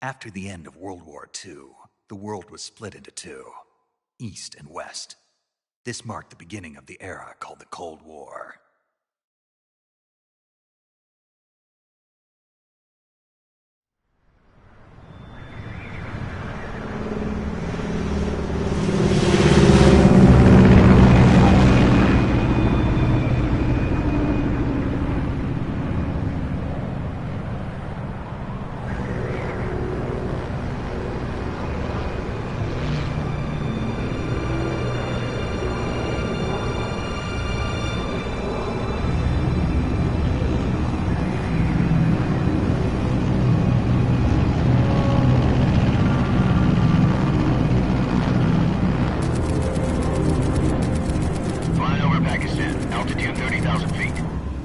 After the end of World War II, the world was split into two, East and West. This marked the beginning of the era called the Cold War.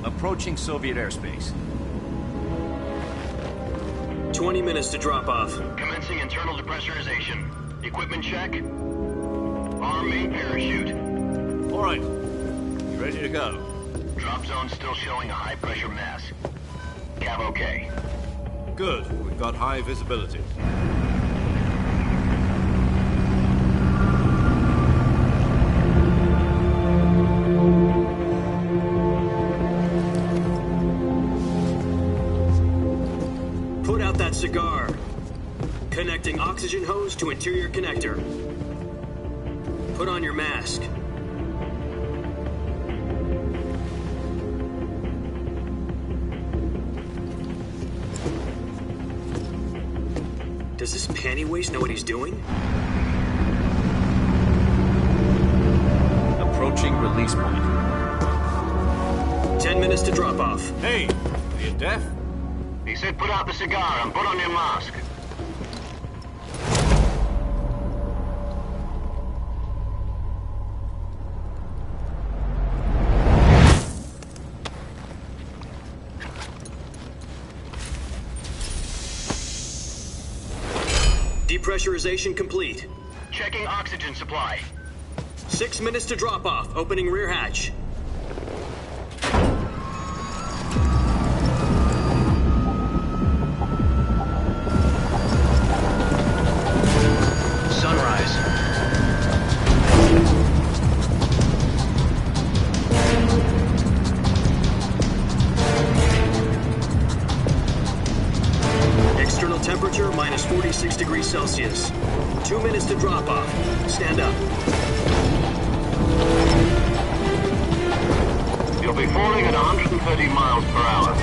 Approaching Soviet airspace. 20 minutes to drop off. Commencing internal depressurization. Equipment check. Arm main parachute. All right. You ready to go? Drop zone still showing a high pressure mass. Cav okay. Good. We've got high visibility. Cigar. Connecting oxygen hose to interior connector. Put on your mask. Does this panty waste know what he's doing? Approaching release point. 10 minutes to drop off. Hey, are you deaf? He said put out the cigar and put on your mask. Depressurization complete. Checking oxygen supply. 6 minutes to drop off. Opening rear hatch. Temperature minus 46 degrees Celsius. 2 minutes to drop off. Stand up. You'll be falling at 130 miles per hour.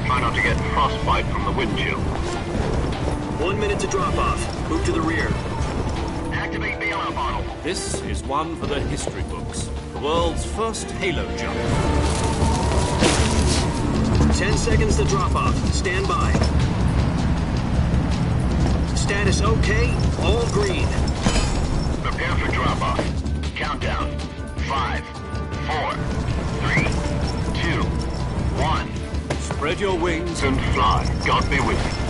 Try not to get frostbite from the wind chill. 1 minute to drop off. Move to the rear. Activate bailout bottle. This is one for the history books. The world's first halo jump. 10 seconds to drop off. Stand by. Status okay, all green. Prepare for drop-off. Countdown. 5, 4, 3, 2, 1. Spread your wings and fly. God be with you.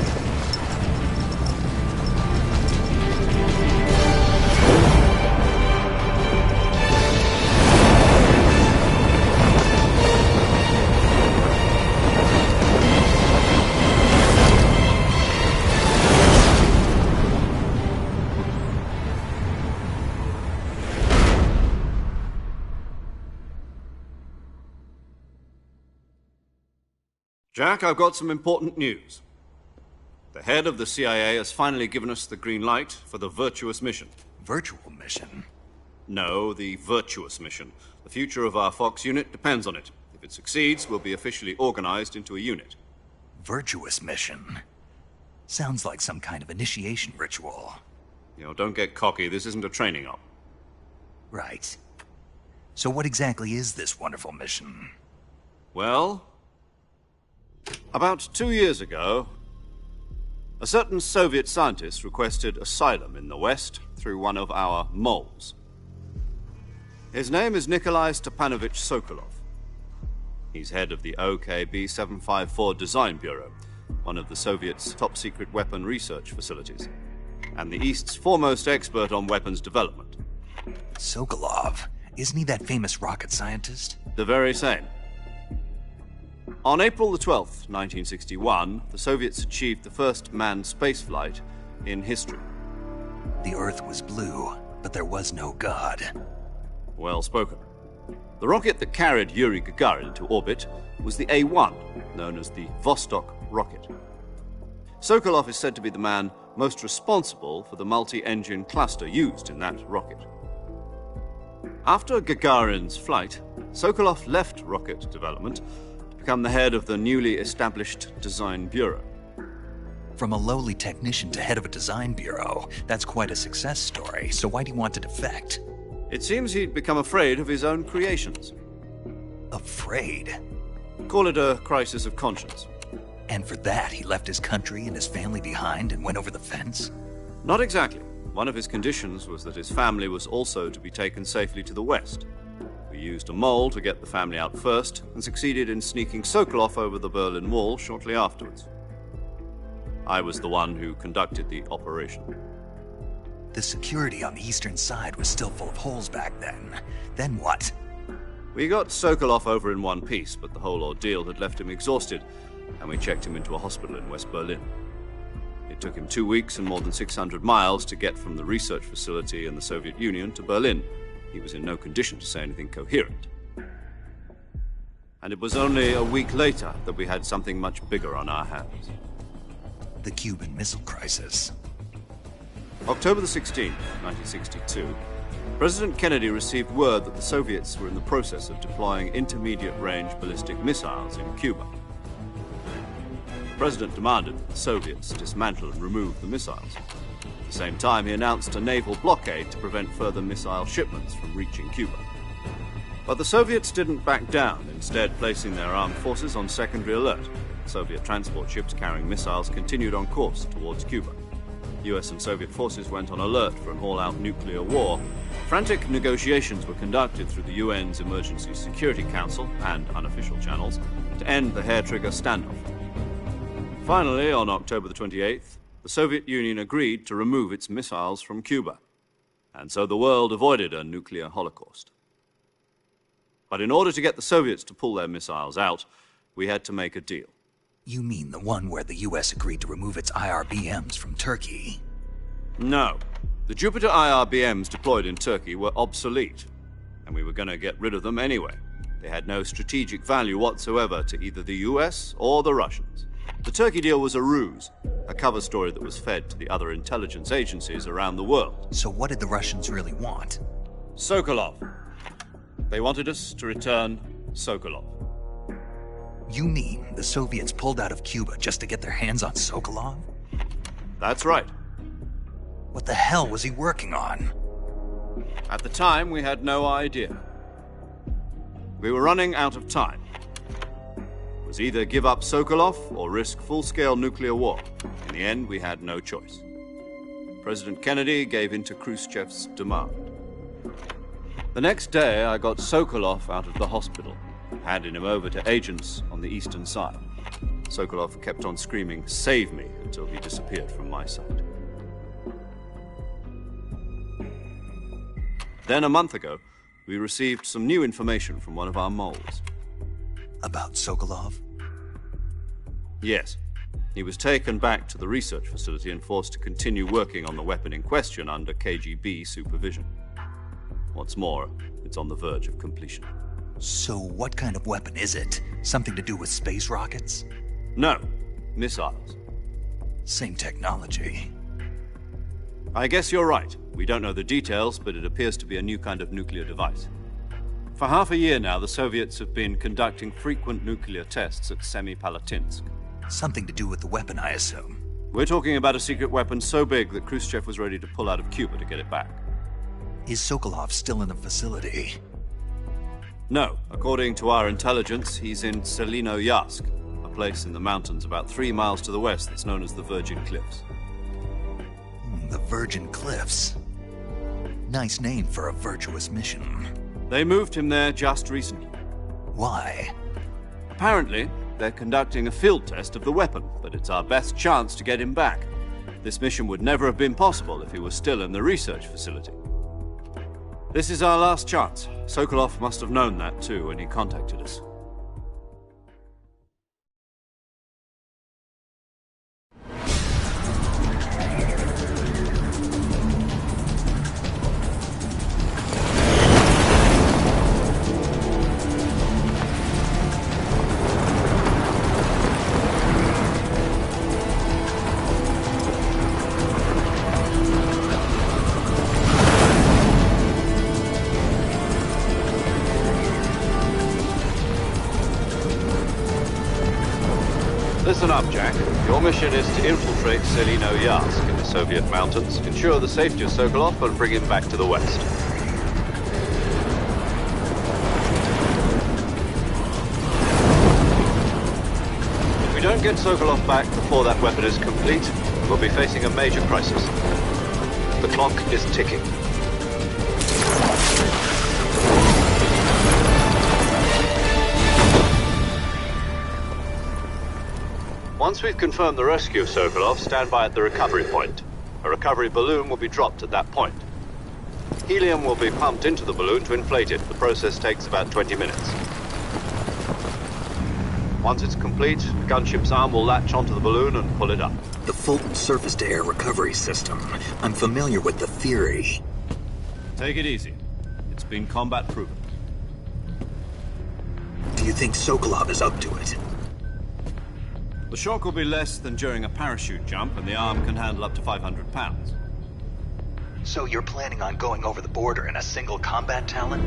Jack, I've got some important news. The head of the CIA has finally given us the green light for the virtuous mission. Virtual mission? No, the virtuous mission. The future of our Fox unit depends on it. If it succeeds, we'll be officially organized into a unit. Virtuous mission? Sounds like some kind of initiation ritual. You know, don't get cocky. This isn't a training op. Right. So what exactly is this wonderful mission? Well, about 2 years ago, a certain Soviet scientist requested asylum in the West through one of our moles. His name is Nikolai Stepanovich Sokolov. He's head of the OKB-754 Design Bureau, one of the Soviets' top-secret weapon research facilities, and the East's foremost expert on weapons development. Sokolov? Isn't he that famous rocket scientist? The very same. On April the 12th, 1961, the Soviets achieved the first manned spaceflight in history. The Earth was blue, but there was no God. Well spoken. The rocket that carried Yuri Gagarin to orbit was the A-1, known as the Vostok rocket. Sokolov is said to be the man most responsible for the multi-engine cluster used in that rocket. After Gagarin's flight, Sokolov left rocket development to become the head of the newly established Design Bureau. From a lowly technician to head of a design bureau, that's quite a success story, so why do you want to defect? It seems he'd become afraid of his own creations. Afraid? Call it a crisis of conscience. And for that, he left his country and his family behind and went over the fence? Not exactly. One of his conditions was that his family was also to be taken safely to the west. We used a mole to get the family out first and succeeded in sneaking Sokolov over the Berlin Wall shortly afterwards. I was the one who conducted the operation. The security on the eastern side was still full of holes back then. Then what? We got Sokolov over in one piece, but the whole ordeal had left him exhausted, and we checked him into a hospital in West Berlin. It took him 2 weeks and more than 600 miles to get from the research facility in the Soviet Union to Berlin. He was in no condition to say anything coherent. And it was only a week later that we had something much bigger on our hands. The Cuban Missile Crisis. October the 16th, 1962, President Kennedy received word that the Soviets were in the process of deploying intermediate-range ballistic missiles in Cuba. The President demanded that the Soviets dismantle and remove the missiles. At the same time, he announced a naval blockade to prevent further missile shipments from reaching Cuba. But the Soviets didn't back down, instead placing their armed forces on secondary alert. Soviet transport ships carrying missiles continued on course towards Cuba. US and Soviet forces went on alert for an all-out nuclear war. Frantic negotiations were conducted through the UN's Emergency Security Council and unofficial channels to end the hair-trigger standoff. Finally, on October the 28th, the Soviet Union agreed to remove its missiles from Cuba, and so the world avoided a nuclear holocaust. But in order to get the Soviets to pull their missiles out, we had to make a deal. You mean the one where the US agreed to remove its IRBMs from Turkey? No. The Jupiter IRBMs deployed in Turkey were obsolete, and we were going to get rid of them anyway. They had no strategic value whatsoever to either the US or the Russians. The Turkey deal was a ruse, a cover story that was fed to the other intelligence agencies around the world. So what did the Russians really want? Sokolov. They wanted us to return Sokolov. You mean the Soviets pulled out of Cuba just to get their hands on Sokolov? That's right. What the hell was he working on? At the time, we had no idea. We were running out of time. It was either give up Sokolov or risk full-scale nuclear war. In the end, we had no choice. President Kennedy gave in to Khrushchev's demand. The next day, I got Sokolov out of the hospital, handing him over to agents on the eastern side. Sokolov kept on screaming, "Save me," until he disappeared from my sight. Then, a month ago, we received some new information from one of our moles. About Sokolov? Yes. He was taken back to the research facility and forced to continue working on the weapon in question under KGB supervision. What's more, it's on the verge of completion. So what kind of weapon is it? Something to do with space rockets? No, missiles. Same technology. I guess you're right. We don't know the details, but it appears to be a new kind of nuclear device. For half a year now, the Soviets have been conducting frequent nuclear tests at Semipalatinsk. Something to do with the weapon, I assume. We're talking about a secret weapon so big that Khrushchev was ready to pull out of Cuba to get it back. Is Sokolov still in the facility? No. According to our intelligence, he's in Selinoyarsk, a place in the mountains about 3 miles to the west that's known as the Virgin Cliffs. The Virgin Cliffs. Nice name for a virtuous mission. They moved him there just recently. Why? Apparently, they're conducting a field test of the weapon, but it's our best chance to get him back. This mission would never have been possible if he was still in the research facility. This is our last chance. Sokolov must have known that too when he contacted us. Listen up, Jack. Your mission is to infiltrate Selino Yask in the Soviet mountains, ensure the safety of Sokolov, and bring him back to the West. If we don't get Sokolov back before that weapon is complete, we'll be facing a major crisis. The clock is ticking. Once we've confirmed the rescue of Sokolov, stand by at the recovery point. A recovery balloon will be dropped at that point. Helium will be pumped into the balloon to inflate it. The process takes about 20 minutes. Once it's complete, the gunship's arm will latch onto the balloon and pull it up. The Fulton surface-to-air recovery system. I'm familiar with the theory. Take it easy. It's been combat-proven. Do you think Sokolov is up to it? The shock will be less than during a parachute jump, and the arm can handle up to 500 pounds. So you're planning on going over the border in a single combat Talon?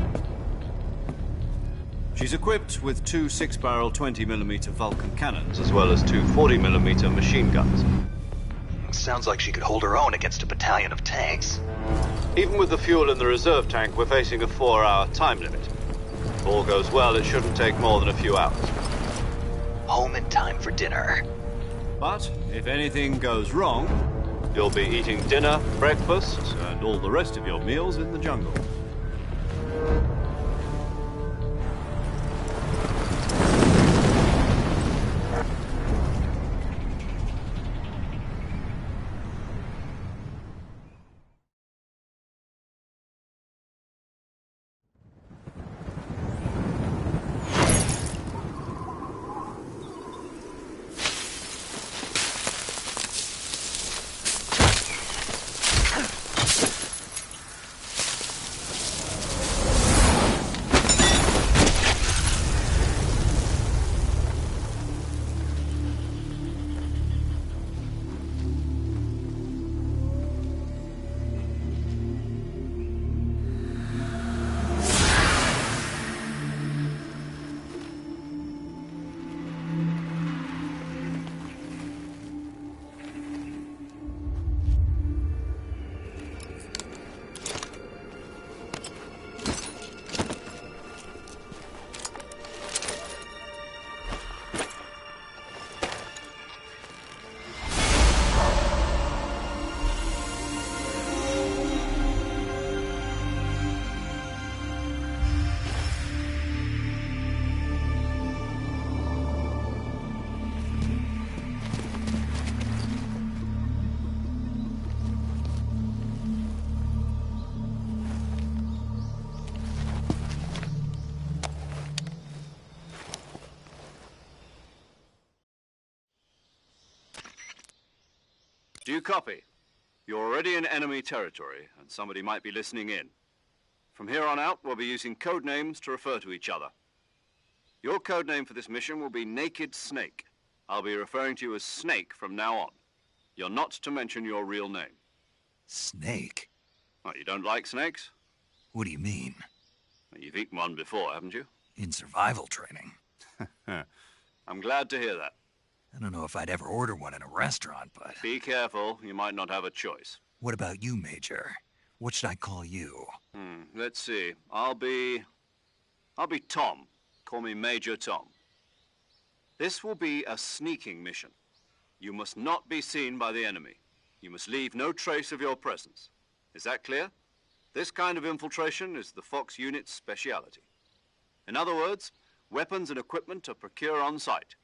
She's equipped with two 6-barrel 20mm Vulcan cannons, as well as two 40mm machine guns. Sounds like she could hold her own against a battalion of tanks. Even with the fuel in the reserve tank, we're facing a 4-hour time limit. If all goes well, it shouldn't take more than a few hours. Home in time for dinner. But if anything goes wrong, you'll be eating dinner, breakfast, and all the rest of your meals in the jungle. Do you copy? You're already in enemy territory, and somebody might be listening in. From here on out, we'll be using code names to refer to each other. Your code name for this mission will be Naked Snake. I'll be referring to you as Snake from now on. You're not to mention your real name. Snake? Well, you don't like snakes? What do you mean? Well, you've eaten one before, haven't you? In survival training. I'm glad to hear that. I don't know if I'd ever order one in a restaurant, but... Be careful, you might not have a choice. What about you, Major? What should I call you? Let's see. I'll be Tom. Call me Major Tom. This will be a sneaking mission. You must not be seen by the enemy. You must leave no trace of your presence. Is that clear? This kind of infiltration is the Fox unit's speciality. In other words, weapons and equipment are procured on site.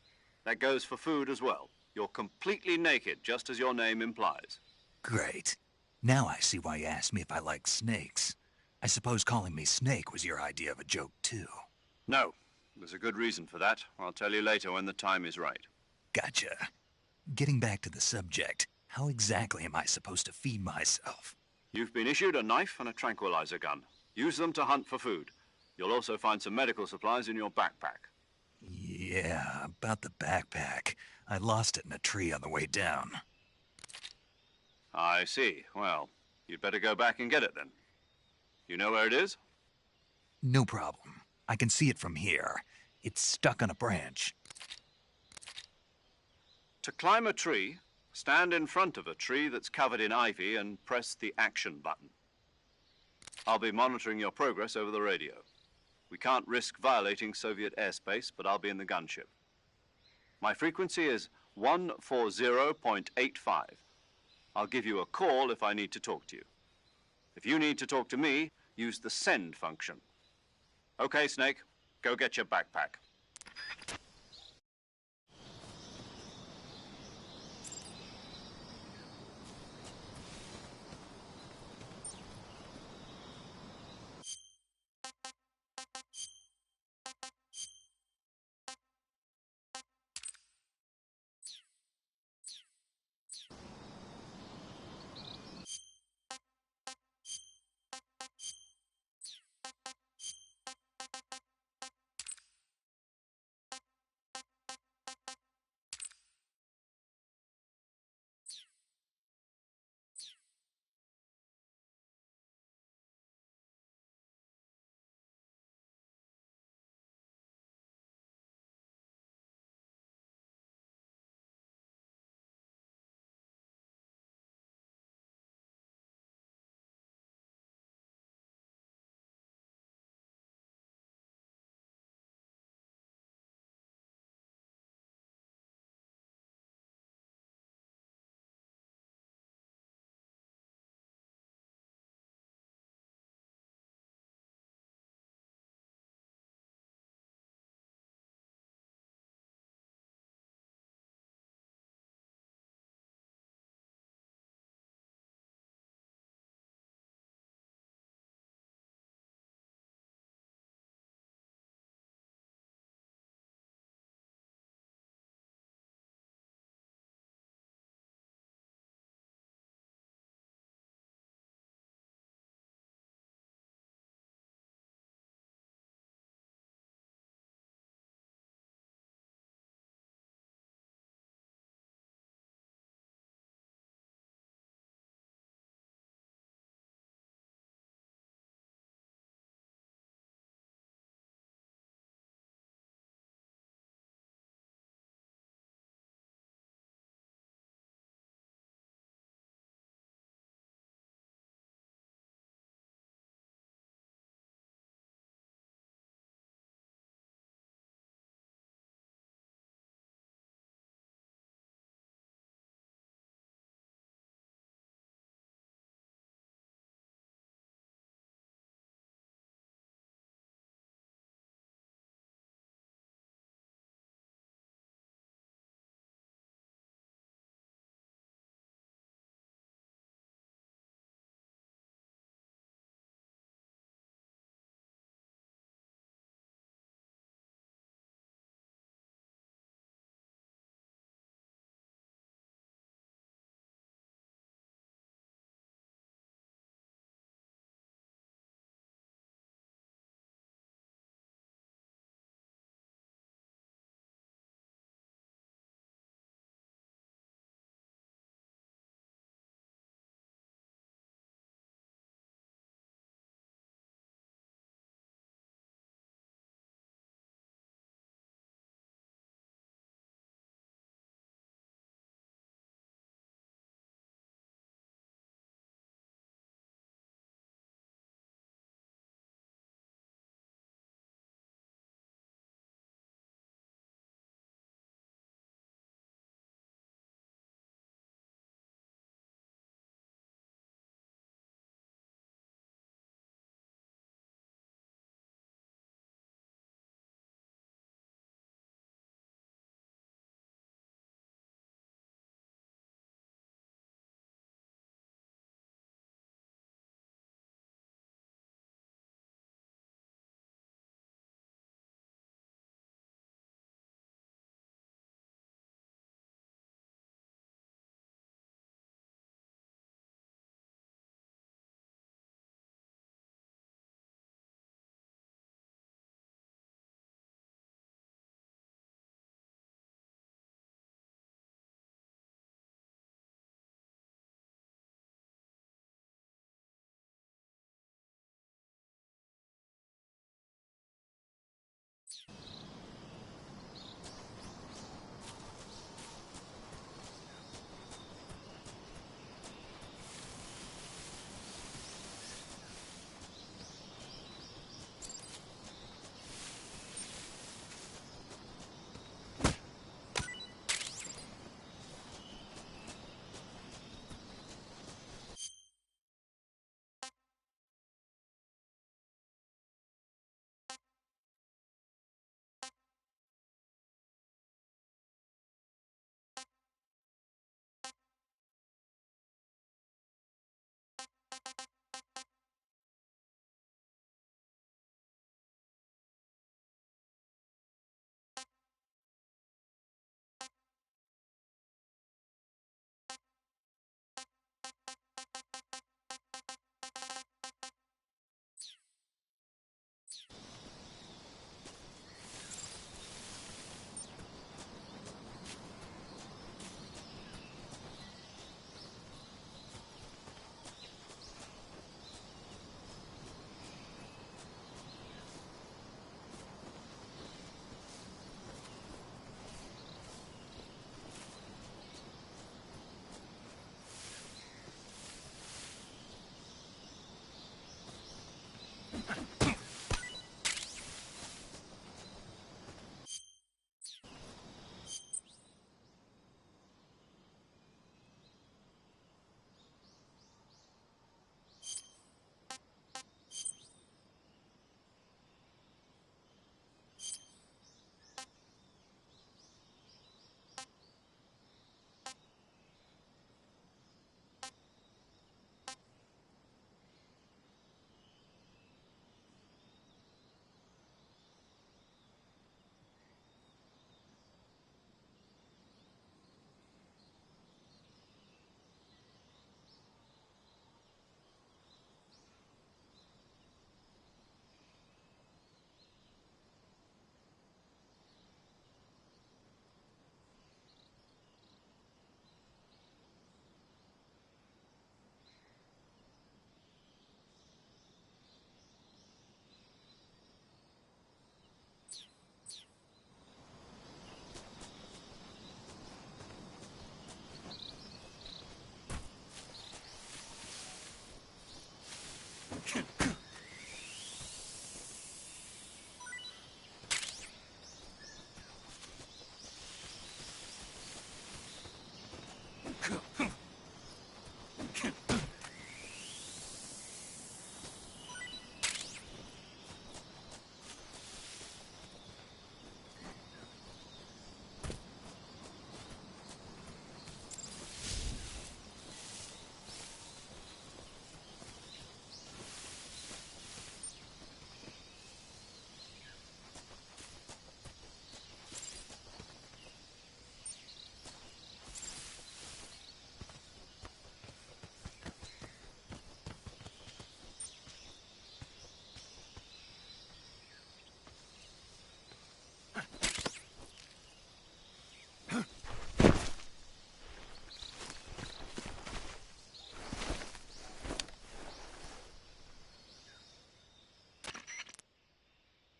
That goes for food as well. You're completely naked, just as your name implies. Great. Now I see why you asked me if I like snakes. I suppose calling me Snake was your idea of a joke, too. No. There's a good reason for that. I'll tell you later when the time is right. Gotcha. Getting back to the subject, how exactly am I supposed to feed myself? You've been issued a knife and a tranquilizer gun. Use them to hunt for food. You'll also find some medical supplies in your backpack. Yeah, about the backpack. I lost it in a tree on the way down. I see. Well, you'd better go back and get it then. You know where it is? No problem. I can see it from here. It's stuck on a branch. To climb a tree, stand in front of a tree that's covered in ivy and press the action button. I'll be monitoring your progress over the radio. We can't risk violating Soviet airspace, but I'll be in the gunship. My frequency is 140.85. I'll give you a call if I need to talk to you. If you need to talk to me, use the send function. Okay, Snake, go get your backpack.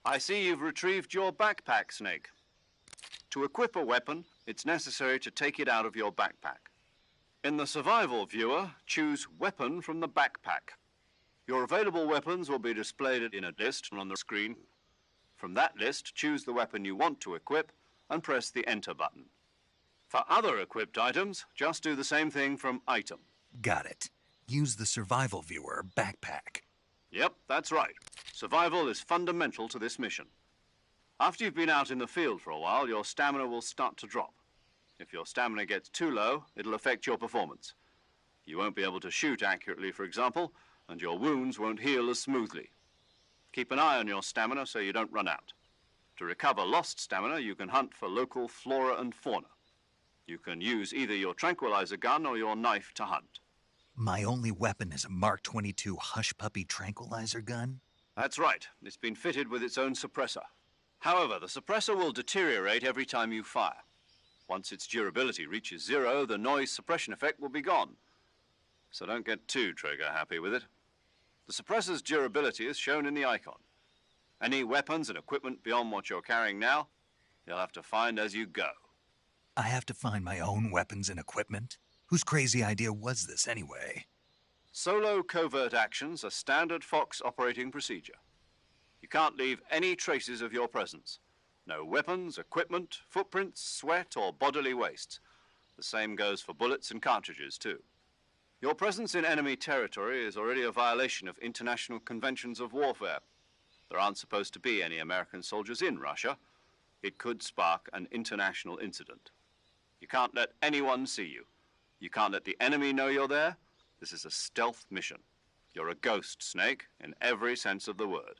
I see you've retrieved your backpack, Snake. To equip a weapon, it's necessary to take it out of your backpack. In the survival viewer, choose Weapon from the backpack. Your available weapons will be displayed in a list on the screen. From that list, choose the weapon you want to equip and press the Enter button. For other equipped items, just do the same thing from Item. Got it. Use the survival viewer backpack. Yep, that's right. Survival is fundamental to this mission. After you've been out in the field for a while, your stamina will start to drop. If your stamina gets too low, it'll affect your performance. You won't be able to shoot accurately, for example, and your wounds won't heal as smoothly. Keep an eye on your stamina so you don't run out. To recover lost stamina, you can hunt for local flora and fauna. You can use either your tranquilizer gun or your knife to hunt. My only weapon is a Mark 22 Hush Puppy tranquilizer gun? That's right. It's been fitted with its own suppressor. However, the suppressor will deteriorate every time you fire. Once its durability reaches 0, the noise suppression effect will be gone. So don't get too trigger-happy with it. The suppressor's durability is shown in the icon. Any weapons and equipment beyond what you're carrying now, you'll have to find as you go. I have to find my own weapons and equipment? Whose crazy idea was this anyway? Solo covert actions are standard Fox operating procedure. You can't leave any traces of your presence. No weapons, equipment, footprints, sweat, or bodily wastes. The same goes for bullets and cartridges, too. Your presence in enemy territory is already a violation of international conventions of warfare. There aren't supposed to be any American soldiers in Russia. It could spark an international incident. You can't let anyone see you. You can't let the enemy know you're there. This is a stealth mission. You're a ghost, Snake, in every sense of the word.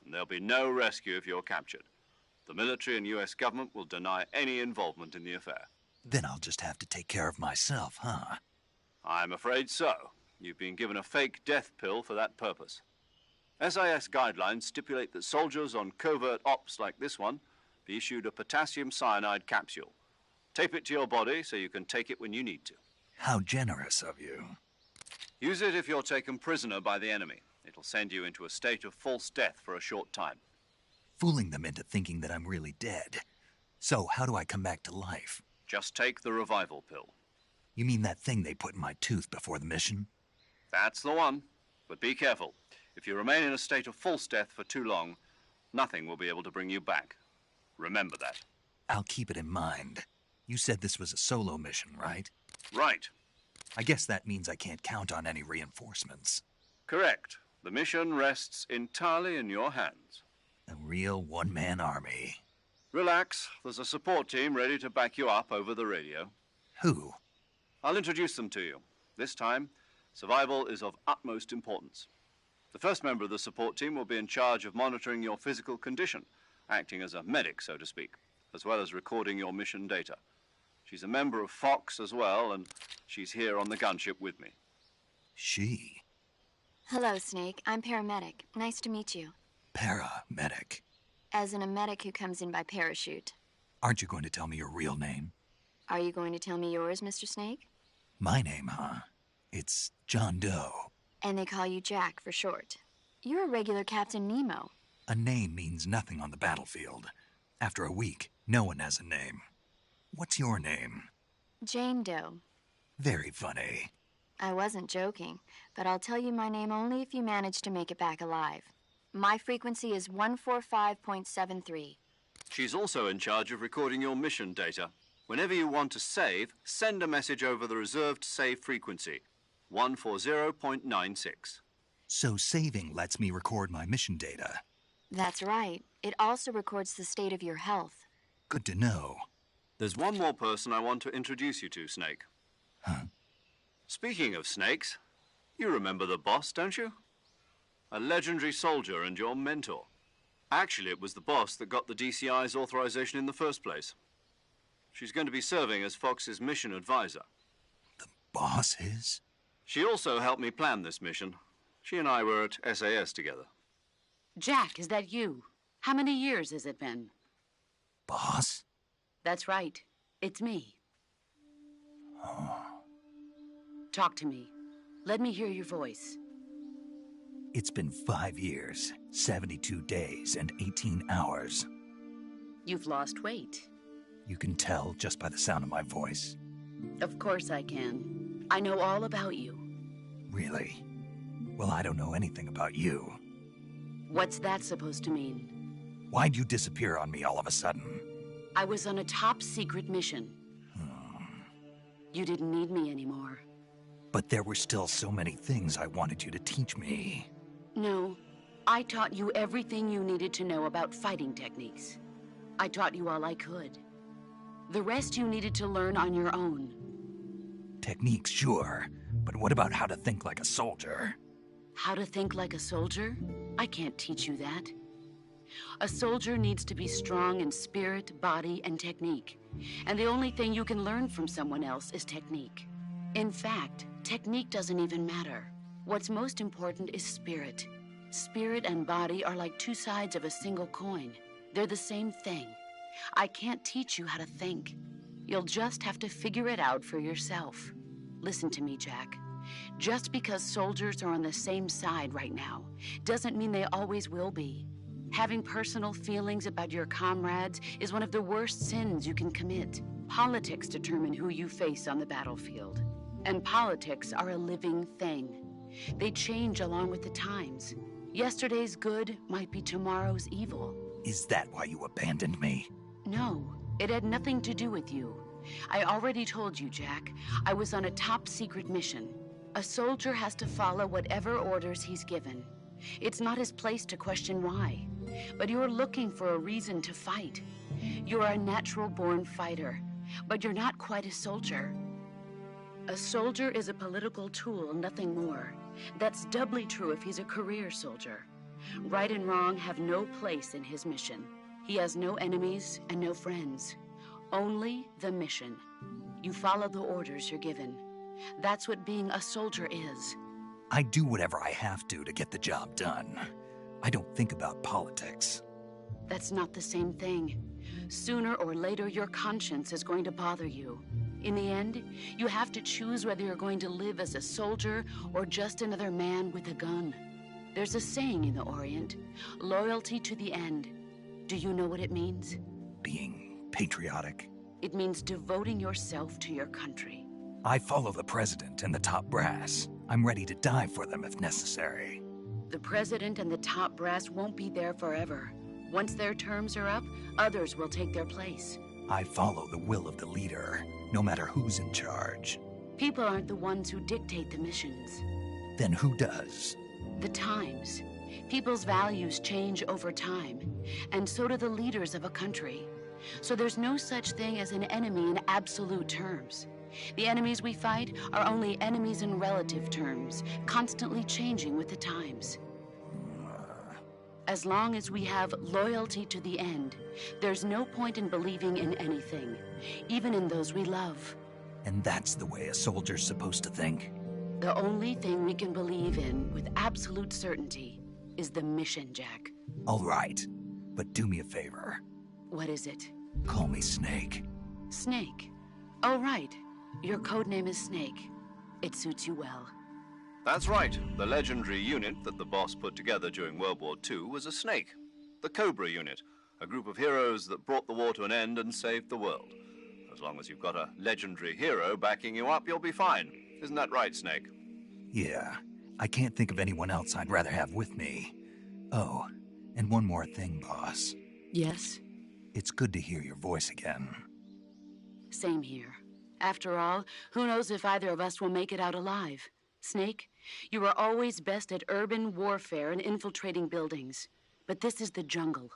And there'll be no rescue if you're captured. The military and U.S. government will deny any involvement in the affair. Then I'll just have to take care of myself, huh? I'm afraid so. You've been given a fake death pill for that purpose. SIS guidelines stipulate that soldiers on covert ops like this one be issued a potassium cyanide capsule. Tape it to your body so you can take it when you need to. How generous of you. Use it if you're taken prisoner by the enemy. It'll send you into a state of false death for a short time. Fooling them into thinking that I'm really dead. So, how do I come back to life? Just take the revival pill. You mean that thing they put in my tooth before the mission? That's the one. But be careful. If you remain in a state of false death for too long, nothing will be able to bring you back. Remember that. I'll keep it in mind. You said this was a solo mission, right? Right. I guess that means I can't count on any reinforcements. Correct. The mission rests entirely in your hands. A real one-man army. Relax. There's a support team ready to back you up over the radio. Who? I'll introduce them to you. This time, survival is of utmost importance. The first member of the support team will be in charge of monitoring your physical condition, acting as a medic, so to speak, as well as recording your mission data. She's a member of Fox as well, and she's here on the gunship with me. She? Hello, Snake. I'm paramedic. Nice to meet you. Paramedic. As in a medic who comes in by parachute. Aren't you going to tell me your real name? Are you going to tell me yours, Mr. Snake? My name, huh? It's John Doe. And they call you Jack for short. You're a regular Captain Nemo. A name means nothing on the battlefield. After a week, no one has a name. What's your name? Jane Doe. Very funny. I wasn't joking, but I'll tell you my name only if you manage to make it back alive. My frequency is 145.73. She's also in charge of recording your mission data. Whenever you want to save, send a message over the reserved save frequency, 140.96. So saving lets me record my mission data. That's right. It also records the state of your health. Good to know. There's one more person I want to introduce you to, Snake. Huh? Speaking of snakes, you remember the boss, don't you? A legendary soldier and your mentor. Actually, it was the boss that got the DCI's authorization in the first place. She's going to be serving as Fox's mission advisor. The boss is? She also helped me plan this mission. She and I were at SAS together. Jack, is that you? How many years has it been? Boss? That's right. It's me. Oh. Talk to me. Let me hear your voice. It's been 5 years, 72 days, and 18 hours. You've lost weight. You can tell just by the sound of my voice. Of course I can. I know all about you. Really? Well, I don't know anything about you. What's that supposed to mean? Why'd you disappear on me all of a sudden? I was on a top-secret mission. You didn't need me anymore. But there were still so many things I wanted you to teach me. No, I taught you everything you needed to know about fighting techniques. I taught you all I could. The rest you needed to learn on your own. Techniques, sure. But what about how to think like a soldier? How to think like a soldier? I can't teach you that. A soldier needs to be strong in spirit, body, and technique. And the only thing you can learn from someone else is technique. In fact, technique doesn't even matter. What's most important is spirit. Spirit and body are like two sides of a single coin. They're the same thing. I can't teach you how to think. You'll just have to figure it out for yourself. Listen to me, Jack. Just because soldiers are on the same side right now doesn't mean they always will be. Having personal feelings about your comrades is one of the worst sins you can commit. Politics determine who you face on the battlefield. And politics are a living thing. They change along with the times. Yesterday's good might be tomorrow's evil. Is that why you abandoned me? No, it had nothing to do with you. I already told you, Jack. I was on a top-secret mission. A soldier has to follow whatever orders he's given. It's not his place to question why. But you're looking for a reason to fight. You're a natural-born fighter, but you're not quite a soldier. A soldier is a political tool, nothing more. That's doubly true if he's a career soldier. Right and wrong have no place in his mission. He has no enemies and no friends. Only the mission. You follow the orders you're given. That's what being a soldier is. I do whatever I have to get the job done. I don't think about politics. That's not the same thing. Sooner or later, your conscience is going to bother you. In the end, you have to choose whether you're going to live as a soldier or just another man with a gun. There's a saying in the Orient, loyalty to the end. Do you know what it means? Being patriotic. It means devoting yourself to your country. I follow the president and the top brass. I'm ready to die for them if necessary. The president and the top brass won't be there forever. Once their terms are up, others will take their place. I follow the will of the leader, no matter who's in charge. People aren't the ones who dictate the missions. Then who does? The times. People's values change over time, and so do the leaders of a country. So there's no such thing as an enemy in absolute terms. The enemies we fight are only enemies in relative terms, constantly changing with the times. As long as we have loyalty to the end, there's no point in believing in anything, even in those we love. And that's the way a soldier's supposed to think? The only thing we can believe in with absolute certainty is the mission, Jack. All right, but do me a favor. What is it? Call me Snake. Snake? Oh, right. Your code name is Snake. It suits you well. That's right. The legendary unit that the boss put together during World War II was a snake. The Cobra unit, a group of heroes that brought the war to an end and saved the world. As long as you've got a legendary hero backing you up, you'll be fine. Isn't that right, Snake? Yeah, I can't think of anyone else I'd rather have with me. Oh, and one more thing, boss. Yes? It's good to hear your voice again. Same here. After all, who knows if either of us will make it out alive? Snake, you were always best at urban warfare and infiltrating buildings. But this is the jungle.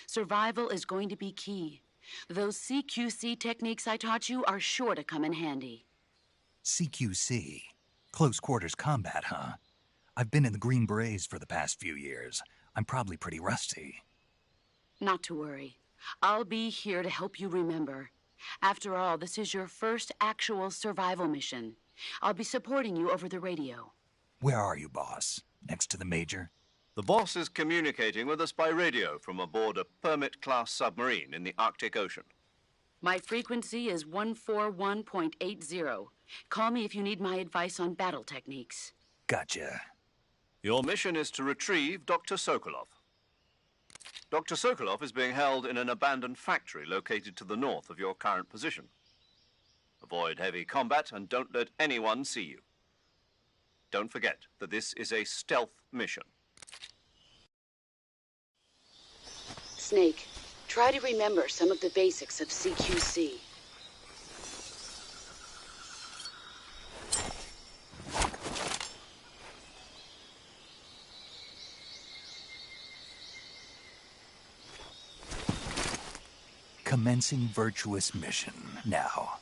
Survival is going to be key. Those CQC techniques I taught you are sure to come in handy. CQC? Close quarters combat, huh? I've been in the Green Berets for the past few years. I'm probably pretty rusty. Not to worry. I'll be here to help you remember. After all, this is your first actual survival mission. I'll be supporting you over the radio. Where are you, boss? Next to the Major? The boss is communicating with us by radio from aboard a Permit-class submarine in the Arctic Ocean. My frequency is 141.80. Call me if you need my advice on battle techniques. Gotcha. Your mission is to retrieve Dr. Sokolov. Dr. Sokolov is being held in an abandoned factory located to the north of your current position. Avoid heavy combat and don't let anyone see you. Don't forget that this is a stealth mission. Snake, try to remember some of the basics of CQC. Commencing virtuous mission now.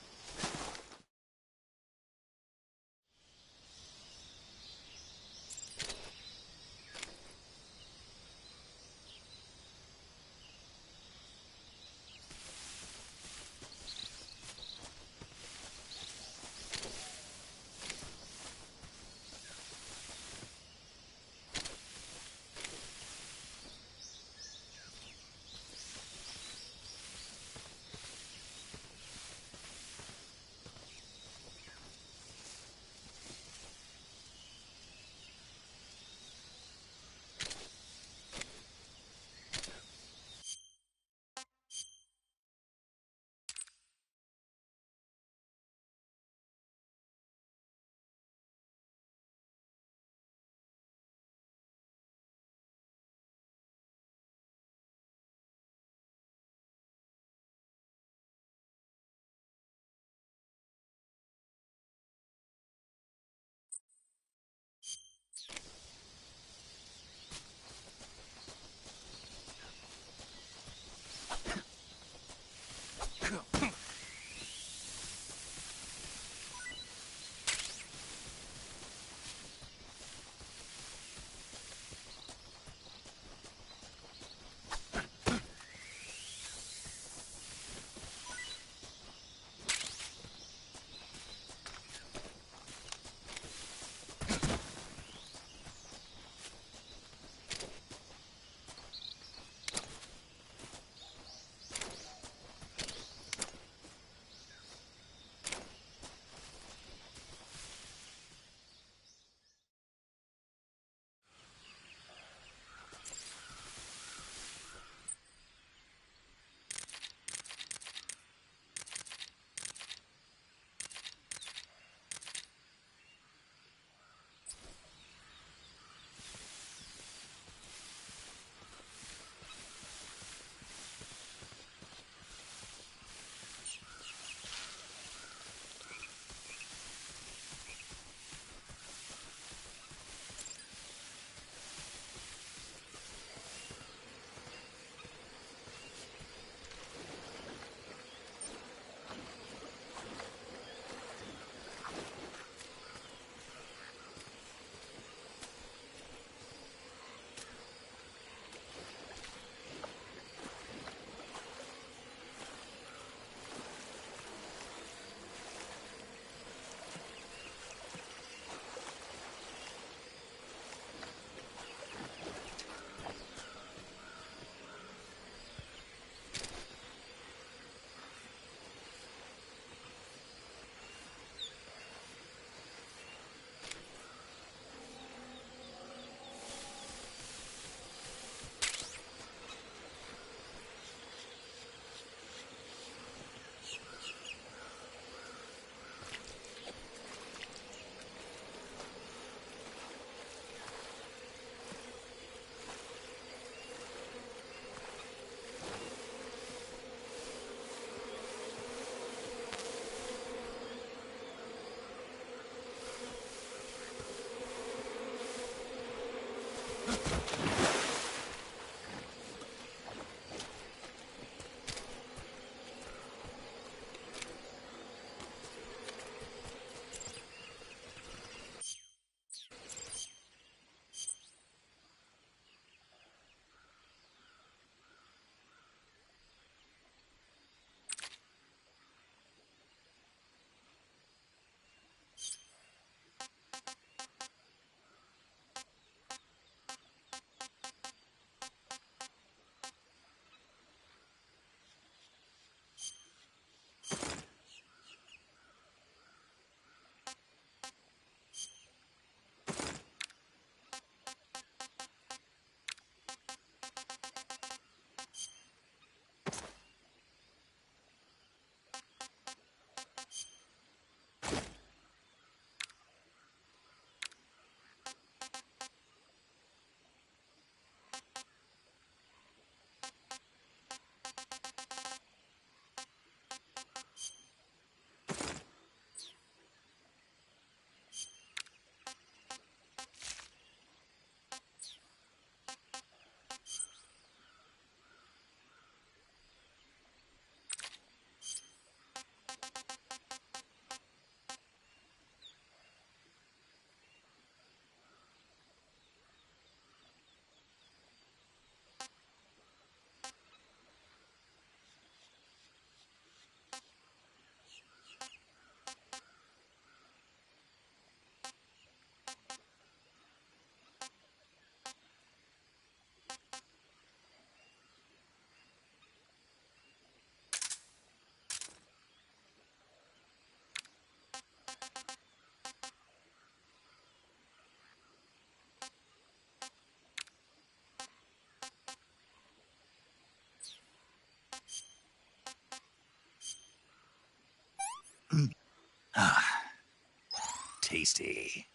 Tasty.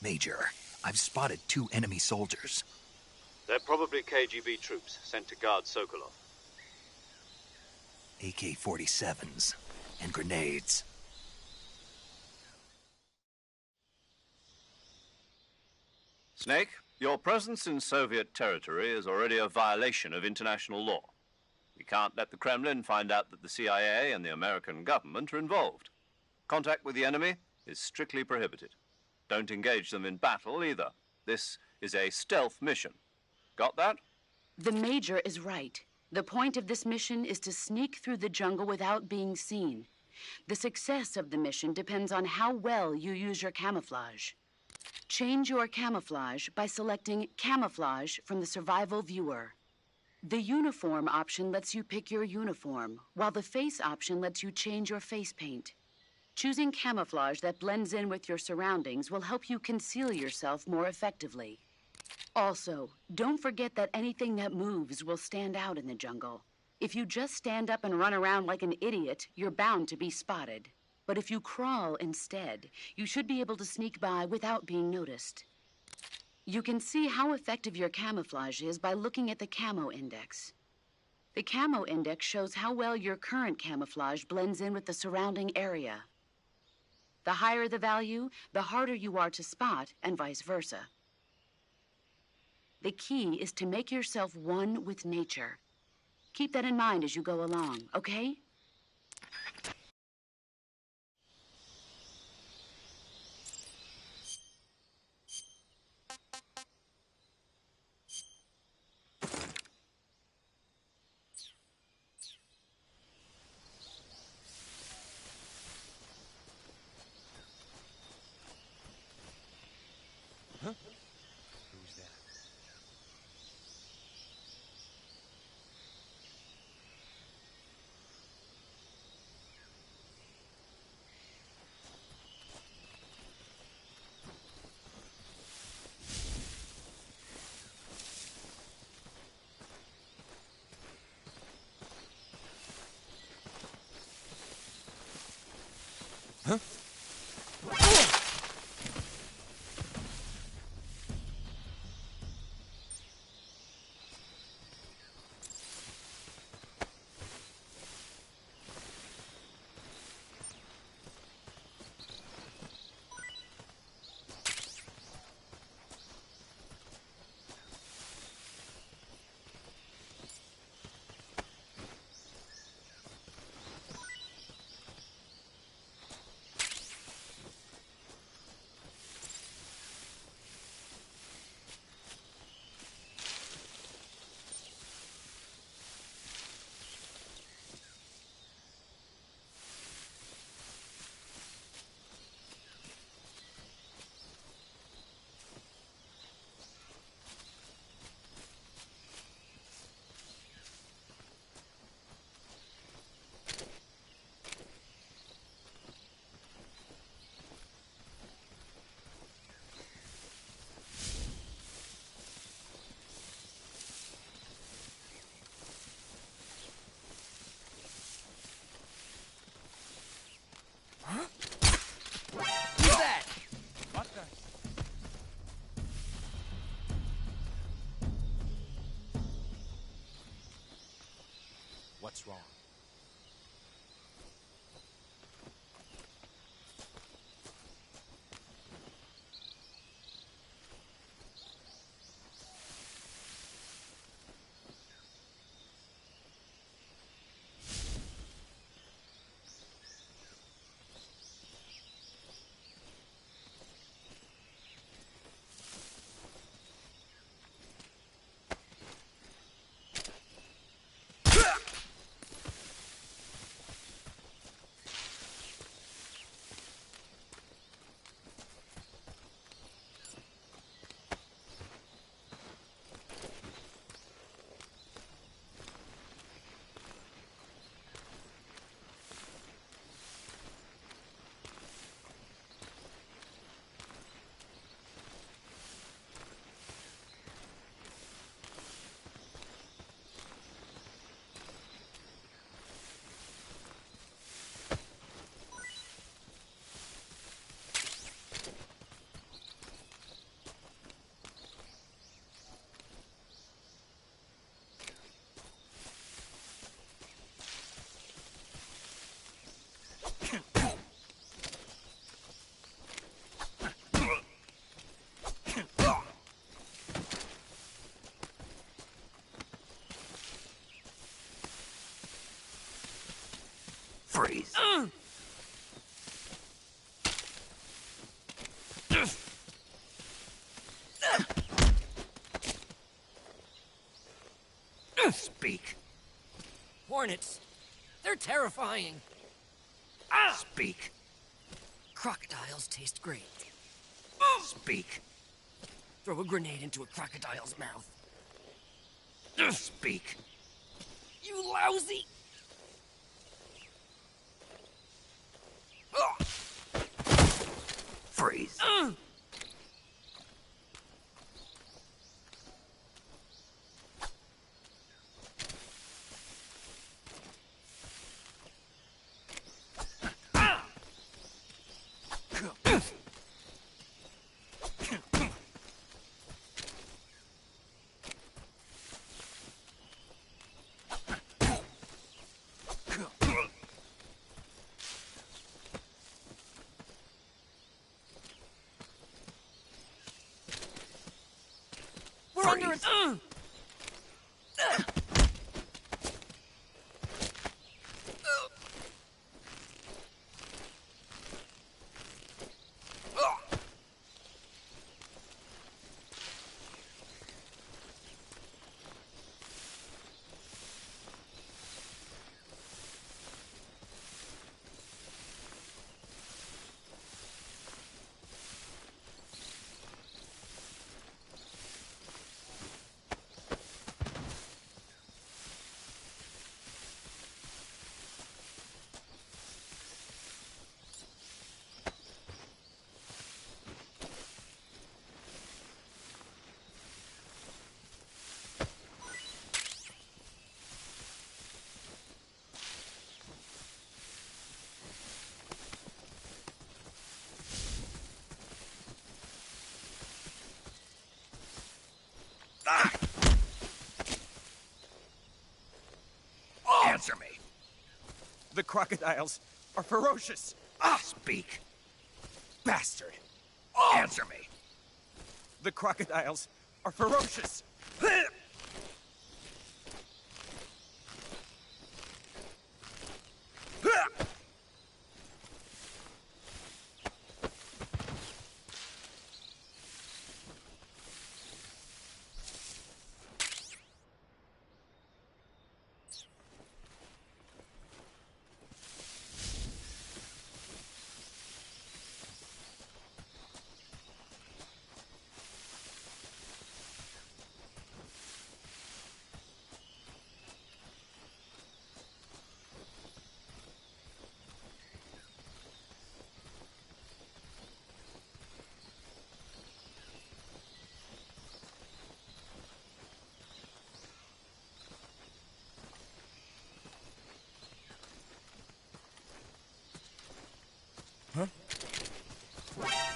Major, I've spotted 2 enemy soldiers. They're probably KGB troops sent to guard Sokolov. AK-47s and grenades. Snake, your presence in Soviet territory is already a violation of international law. We can't let the Kremlin find out that the CIA and the American government are involved. Contact with the enemy is strictly prohibited. Don't engage them in battle either. This is a stealth mission. Got that? The Major is right. The point of this mission is to sneak through the jungle without being seen. The success of the mission depends on how well you use your camouflage. Change your camouflage by selecting Camouflage from the Survival Viewer. The Uniform option lets you pick your uniform, while the Face option lets you change your face paint. Choosing camouflage that blends in with your surroundings will help you conceal yourself more effectively. Also, don't forget that anything that moves will stand out in the jungle. If you just stand up and run around like an idiot, you're bound to be spotted. But if you crawl instead, you should be able to sneak by without being noticed. You can see how effective your camouflage is by looking at the Camo Index. The Camo Index shows how well your current camouflage blends in with the surrounding area. The higher the value, the harder you are to spot, and vice versa. The key is to make yourself one with nature. Keep that in mind as you go along, okay? what's wrong. Freeze. Speak. Hornets. They're terrifying. Speak. Crocodiles taste great. Speak. Throw a grenade into a crocodile's mouth. Speak. You lousy! Freeze. We're under it. Answer me. The crocodiles are ferocious. Speak. Bastard. Answer me. The crocodiles are ferocious.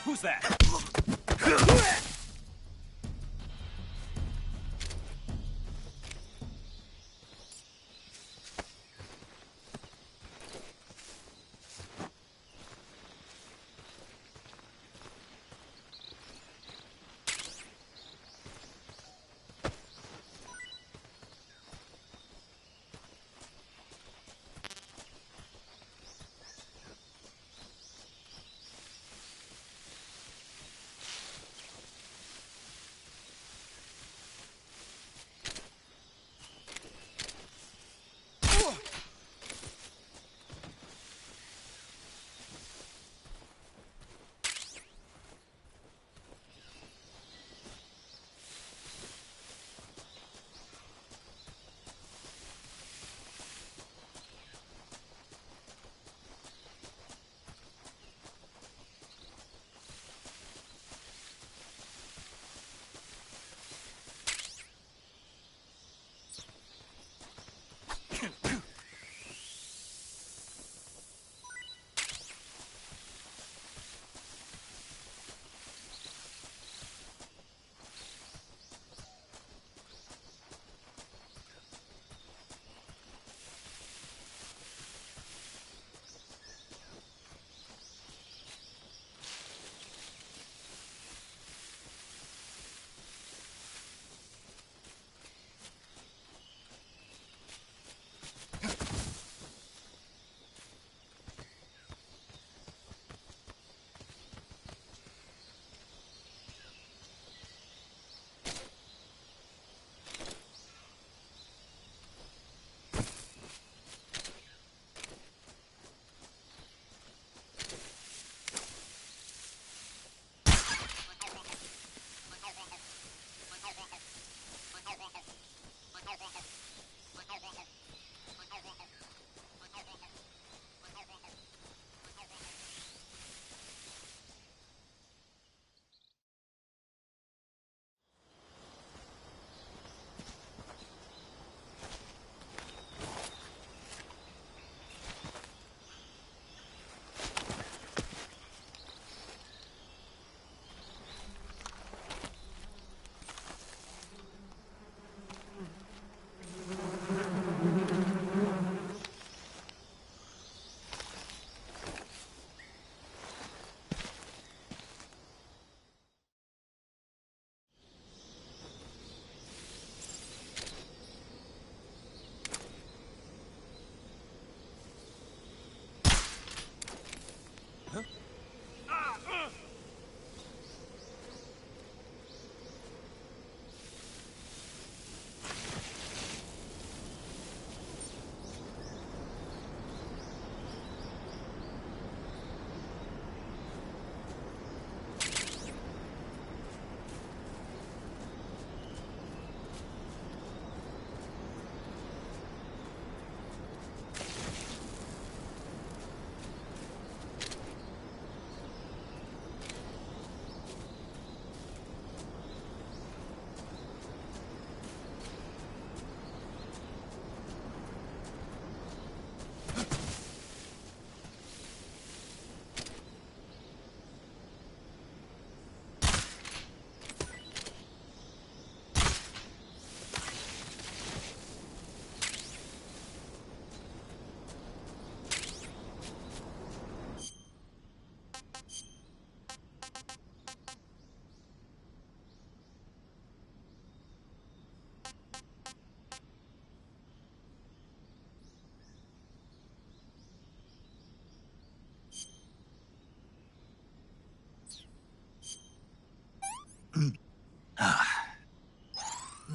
Who's that?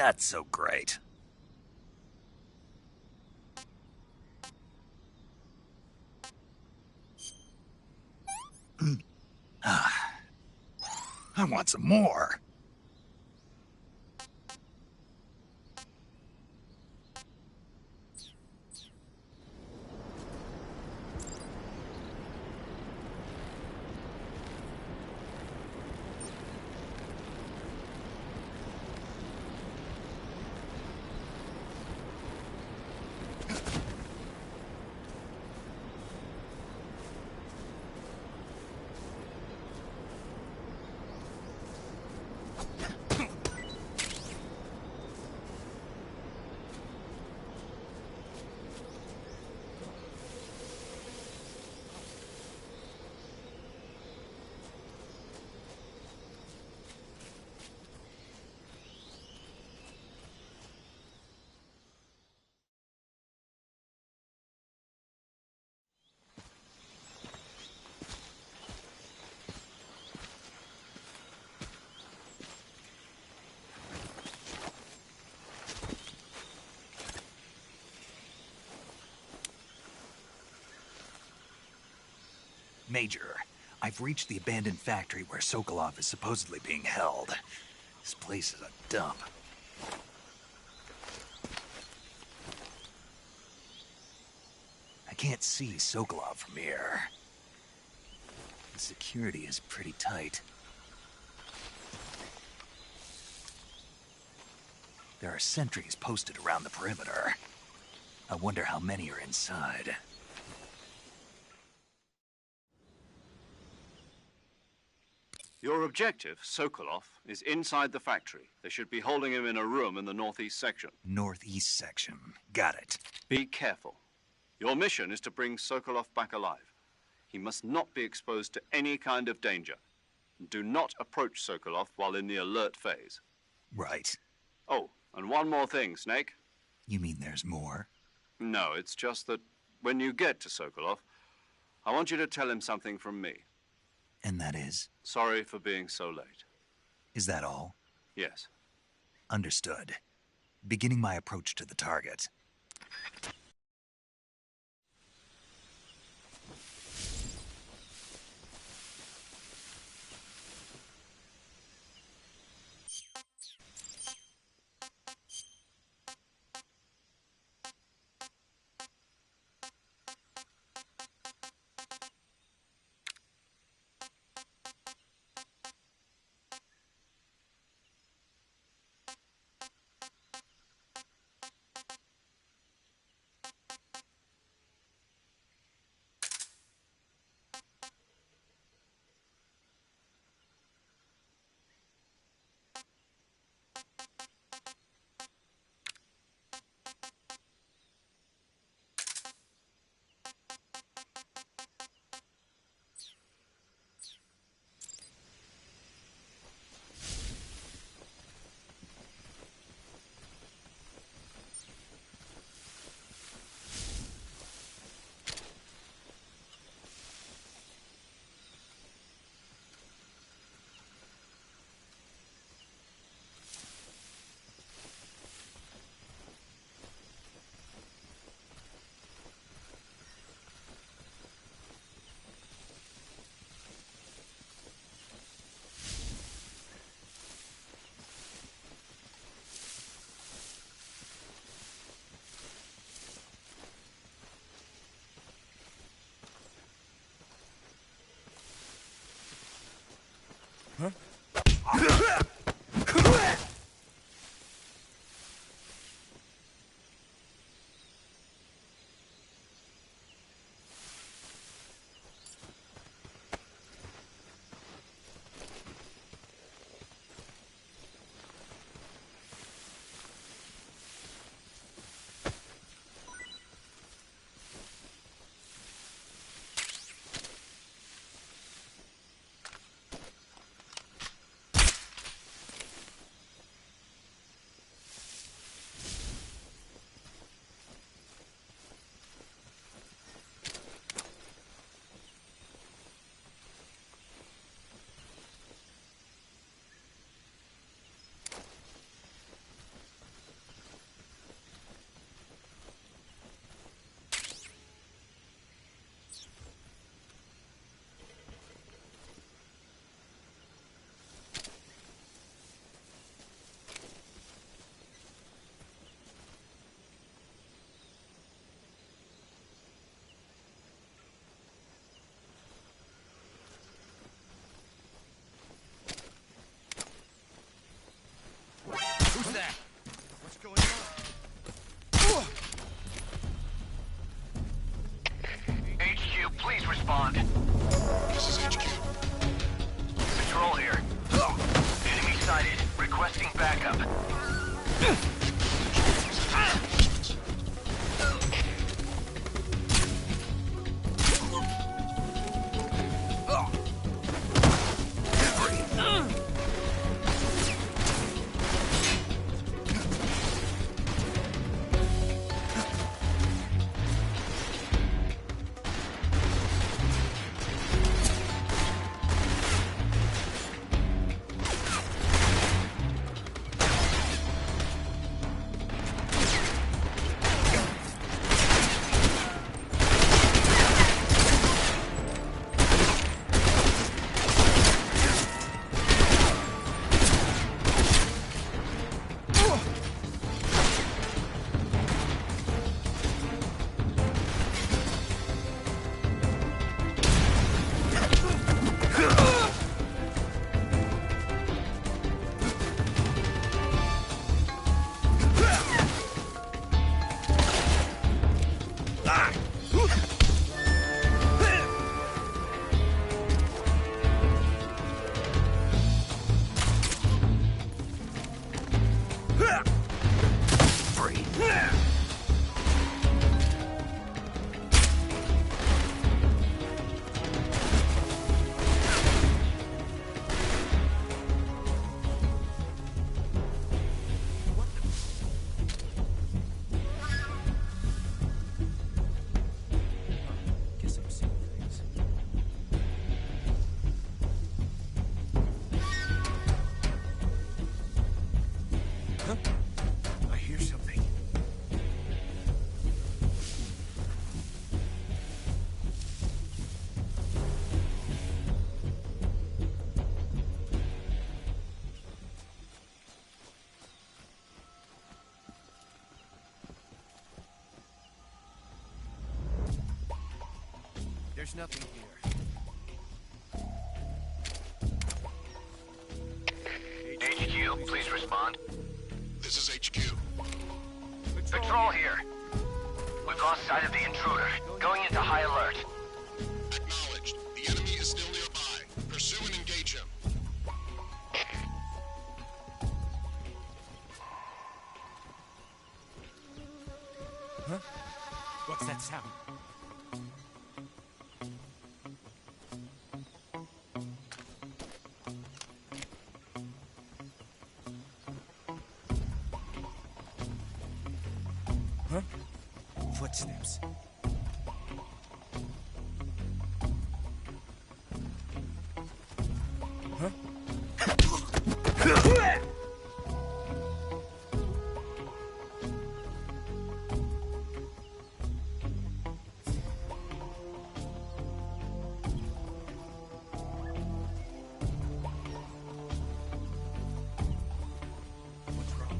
Not so great. I want some more. Major, I've reached the abandoned factory where Sokolov is supposedly being held. This place is a dump. I can't see Sokolov from here. The security is pretty tight. There are sentries posted around the perimeter. I wonder how many are inside. Your objective, Sokolov, is inside the factory. They should be holding him in a room in the northeast section. Northeast section. Got it. Be careful. Your mission is to bring Sokolov back alive. He must not be exposed to any kind of danger. Do not approach Sokolov while in the alert phase. Right. Oh, and one more thing, Snake. You mean there's more? No, it's just that when you get to Sokolov, I want you to tell him something from me. And that is? Sorry for being so late. Is that all? Yes. Understood. Beginning my approach to the target. There's nothing here. HQ, please respond. This is HQ. Patrol here. We've lost sight of the intruder. Going into high alert. Acknowledged. The enemy is still nearby. Pursue and engage him. Huh? What's that sound? Huh? Footsteps. Huh? What's wrong? What's wrong?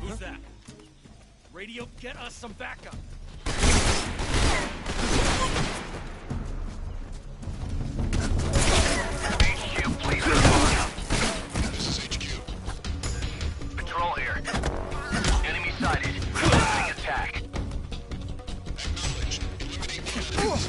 Who's that? Radio, get us some backup. HQ, please respond. This is HQ. Patrol here. Enemy sighted. Commencing attack. Acknowledged. Eliminate the enemies.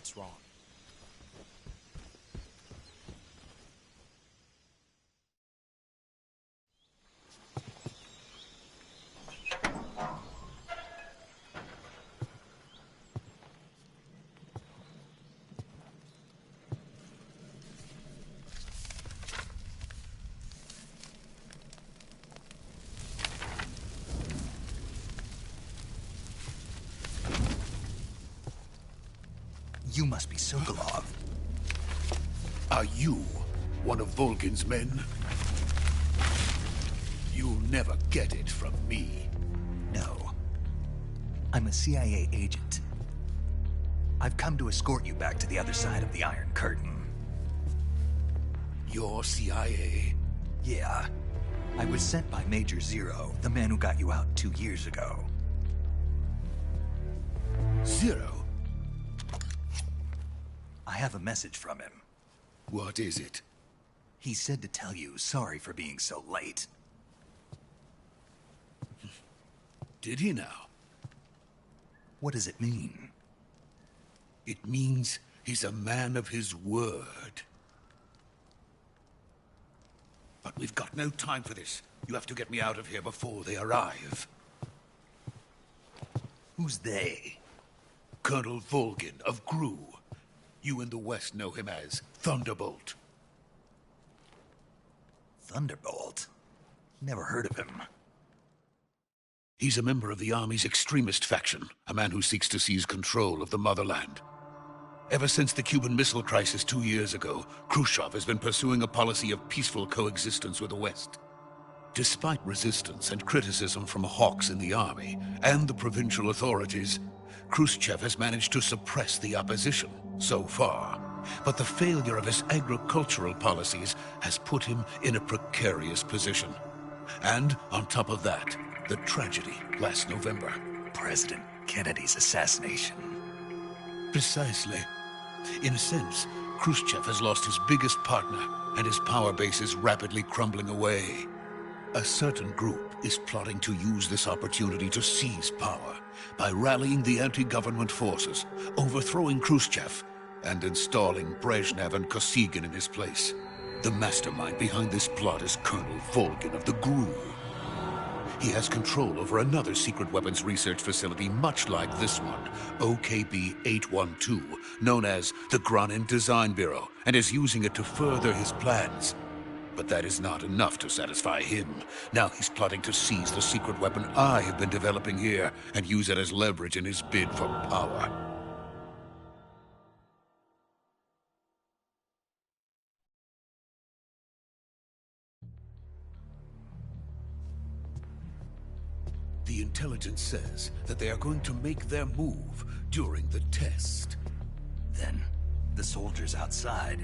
What's wrong? You must be Sokolov. Are you one of Volgin's men? You'll never get it from me. No. I'm a CIA agent. I've come to escort you back to the other side of the Iron Curtain. You're CIA? Yeah. I was sent by Major Zero, the man who got you out 2 years ago. Zero? I have a message from him. What is it? He said to tell you sorry for being so late. Did he now? What does it mean? It means he's a man of his word. But we've got no time for this. You have to get me out of here before they arrive. Who's they? Colonel Volgin of GRU. You in the West know him as Thunderbolt. Thunderbolt? Never heard of him. He's a member of the Army's extremist faction, a man who seeks to seize control of the motherland. Ever since the Cuban Missile Crisis 2 years ago, Khrushchev has been pursuing a policy of peaceful coexistence with the West. Despite resistance and criticism from hawks in the Army and the provincial authorities, Khrushchev has managed to suppress the opposition so far. But the failure of his agricultural policies has put him in a precarious position. And on top of that, the tragedy last November. President Kennedy's assassination. Precisely. In a sense, Khrushchev has lost his biggest partner, and his power base is rapidly crumbling away. A certain group is plotting to use this opportunity to seize power by rallying the anti-government forces, overthrowing Khrushchev, and installing Brezhnev and Kosygin in his place. The mastermind behind this plot is Colonel Volgin of the GRU. He has control over another secret weapons research facility much like this one, OKB-812, known as the Granin Design Bureau, and is using it to further his plans. But that is not enough to satisfy him. Now he's plotting to seize the secret weapon I have been developing here and use it as leverage in his bid for power. The intelligence says that they are going to make their move during the test. Then, the soldiers outside.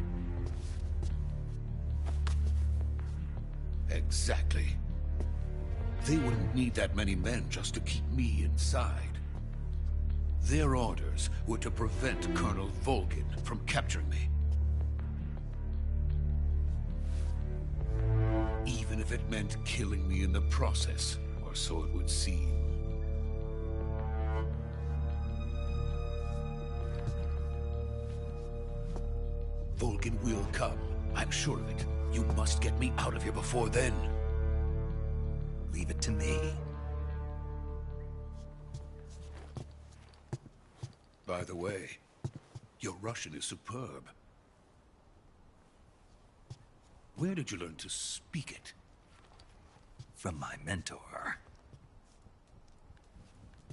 Exactly. They wouldn't need that many men just to keep me inside. Their orders were to prevent Colonel Volgin from capturing me. Even if it meant killing me in the process, or so it would seem. Volgin will come. I'm sure of it. You must get me out of here before then. Leave it to me. By the way, your Russian is superb. Where did you learn to speak it? From my mentor.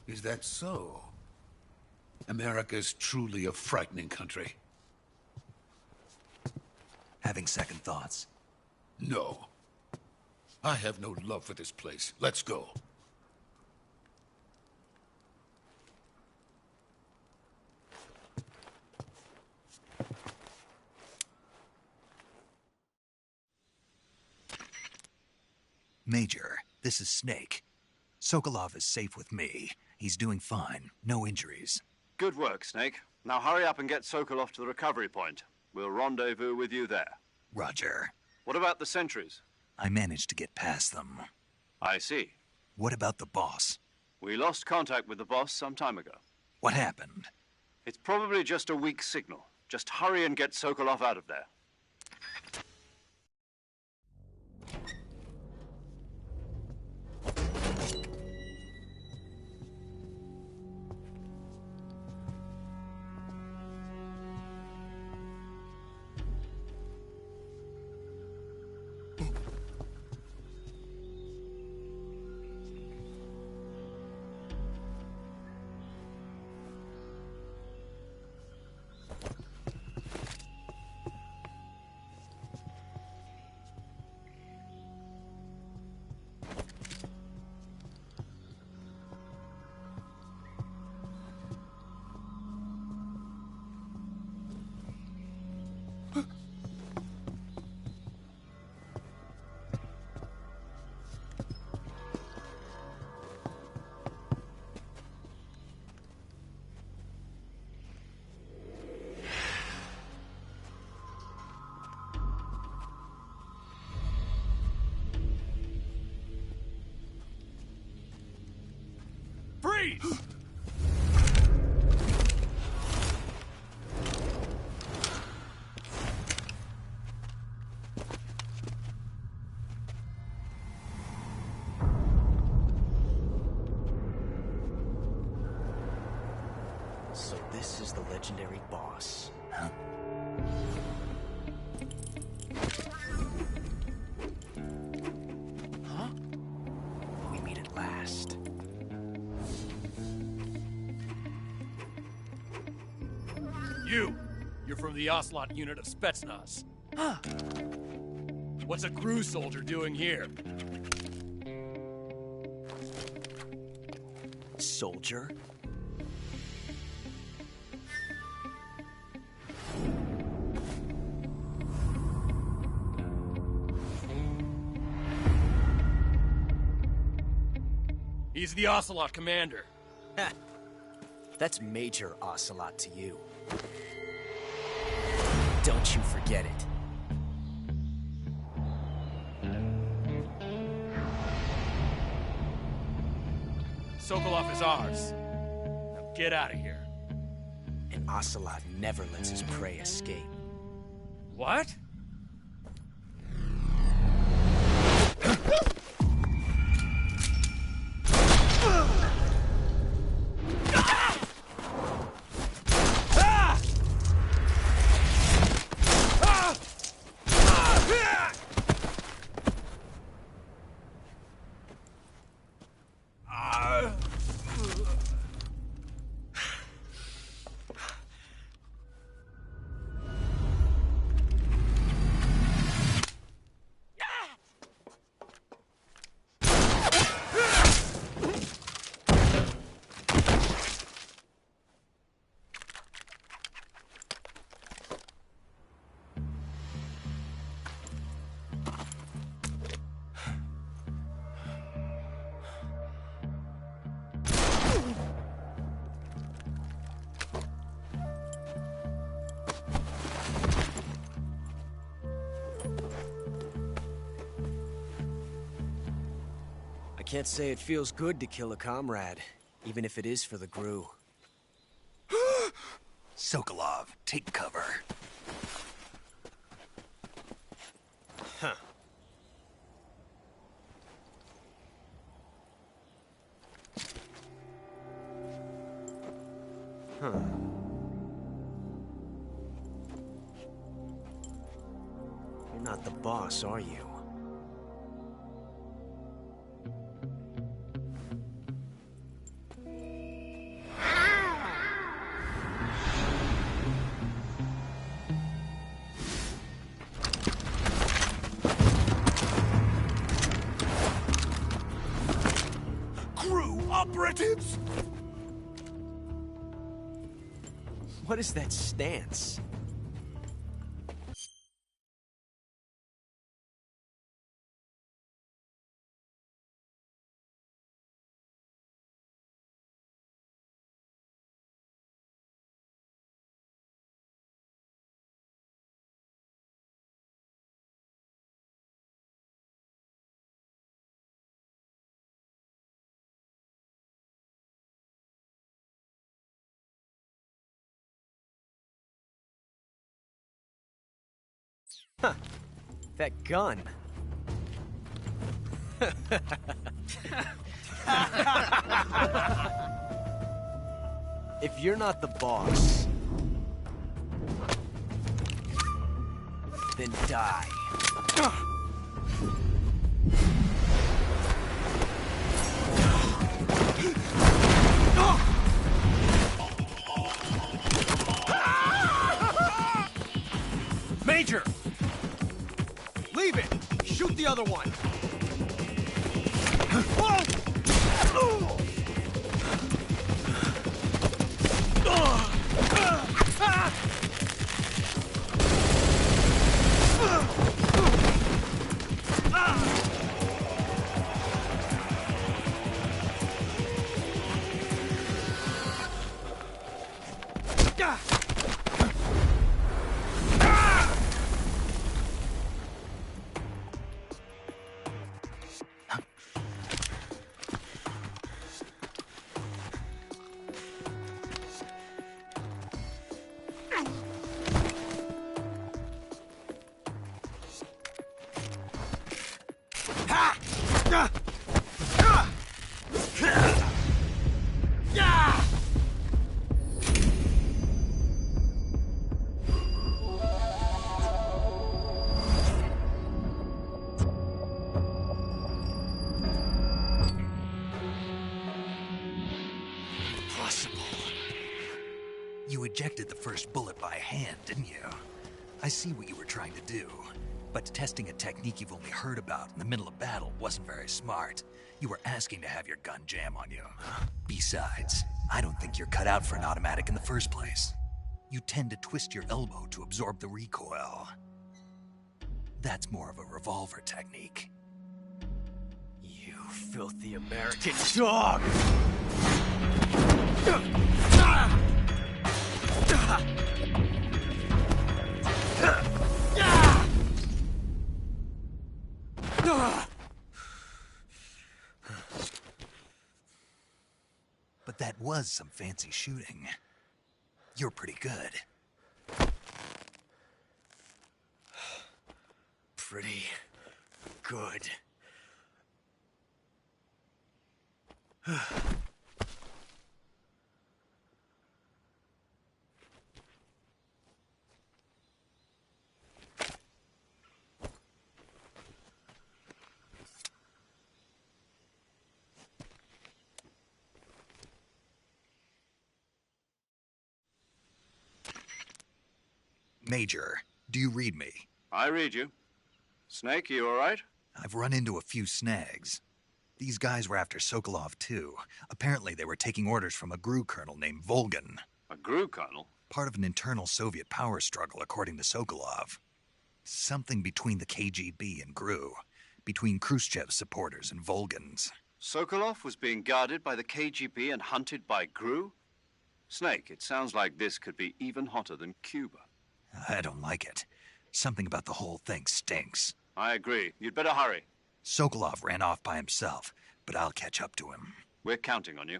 Is that so? America's truly a frightening country. Having second thoughts? No. I have no love for this place. Let's go. Major, this is Snake. Sokolov is safe with me. He's doing fine. No injuries. Good work, Snake. Now hurry up and get Sokolov to the recovery point. We'll rendezvous with you there. Roger. What about the sentries? I managed to get past them. I see. What about the boss? We lost contact with the boss some time ago. What happened? It's probably just a weak signal. Just hurry and get Sokolov out of there. Freeze! So this is the legendary boss. Huh? Huh? We meet at last. You're from the Ocelot unit of Spetsnaz. Huh. What's a crew soldier doing here? Soldier? He's the Ocelot commander. Ha! That's Major Ocelot to you. Don't you forget it. Sokolov is ours. Now get out of here. And Ocelot never lets his prey escape. What? I can't say it feels good to kill a comrade, even if it is for the GRU. Sokolov, take cover. Huh. Huh. You're not the boss, are you? GRU operatives! What is that stance? Huh. That gun. If you're not the boss, then die. Major! Leave it! Shoot the other one! You ejected the first bullet by hand, didn't you? I see what you were trying to do. But testing a technique you've only heard about in the middle of battle wasn't very smart. You were asking to have your gun jam on you. Besides, I don't think you're cut out for an automatic in the first place. You tend to twist your elbow to absorb the recoil. That's more of a revolver technique. You filthy American dog! But that was some fancy shooting. You're pretty good. Pretty good. Major, do you read me? I read you. Snake, you all right? I've run into a few snags. These guys were after Sokolov, too. Apparently they were taking orders from a GRU colonel named Volgan. A GRU colonel? Part of an internal Soviet power struggle, according to Sokolov. Something between the KGB and GRU. Between Khrushchev's supporters and Volgan's. Sokolov was being guarded by the KGB and hunted by GRU? Snake, it sounds like this could be even hotter than Cuba. I don't like it. Something about the whole thing stinks. I agree. You'd better hurry. Sokolov ran off by himself, but I'll catch up to him. We're counting on you.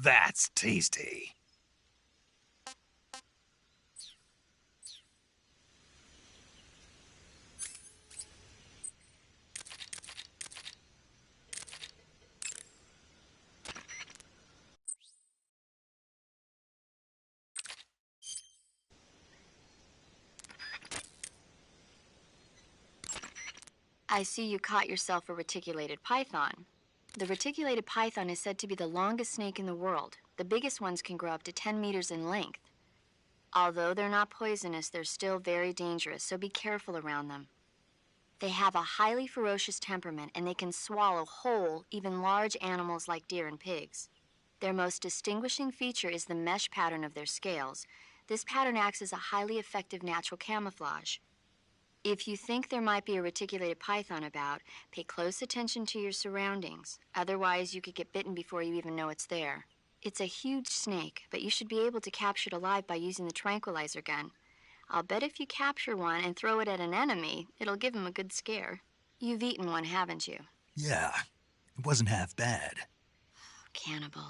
That's tasty. I see you caught yourself a reticulated python. The reticulated python is said to be the longest snake in the world. The biggest ones can grow up to 10 meters in length. Although they're not poisonous, they're still very dangerous, so be careful around them. They have a highly ferocious temperament, and they can swallow whole, even large animals like deer and pigs. Their most distinguishing feature is the mesh pattern of their scales. This pattern acts as a highly effective natural camouflage. If you think there might be a reticulated python about, pay close attention to your surroundings. Otherwise, you could get bitten before you even know it's there. It's a huge snake, but you should be able to capture it alive by using the tranquilizer gun. I'll bet if you capture one and throw it at an enemy, it'll give him a good scare. You've eaten one, haven't you? Yeah, it wasn't half bad. Cannibal.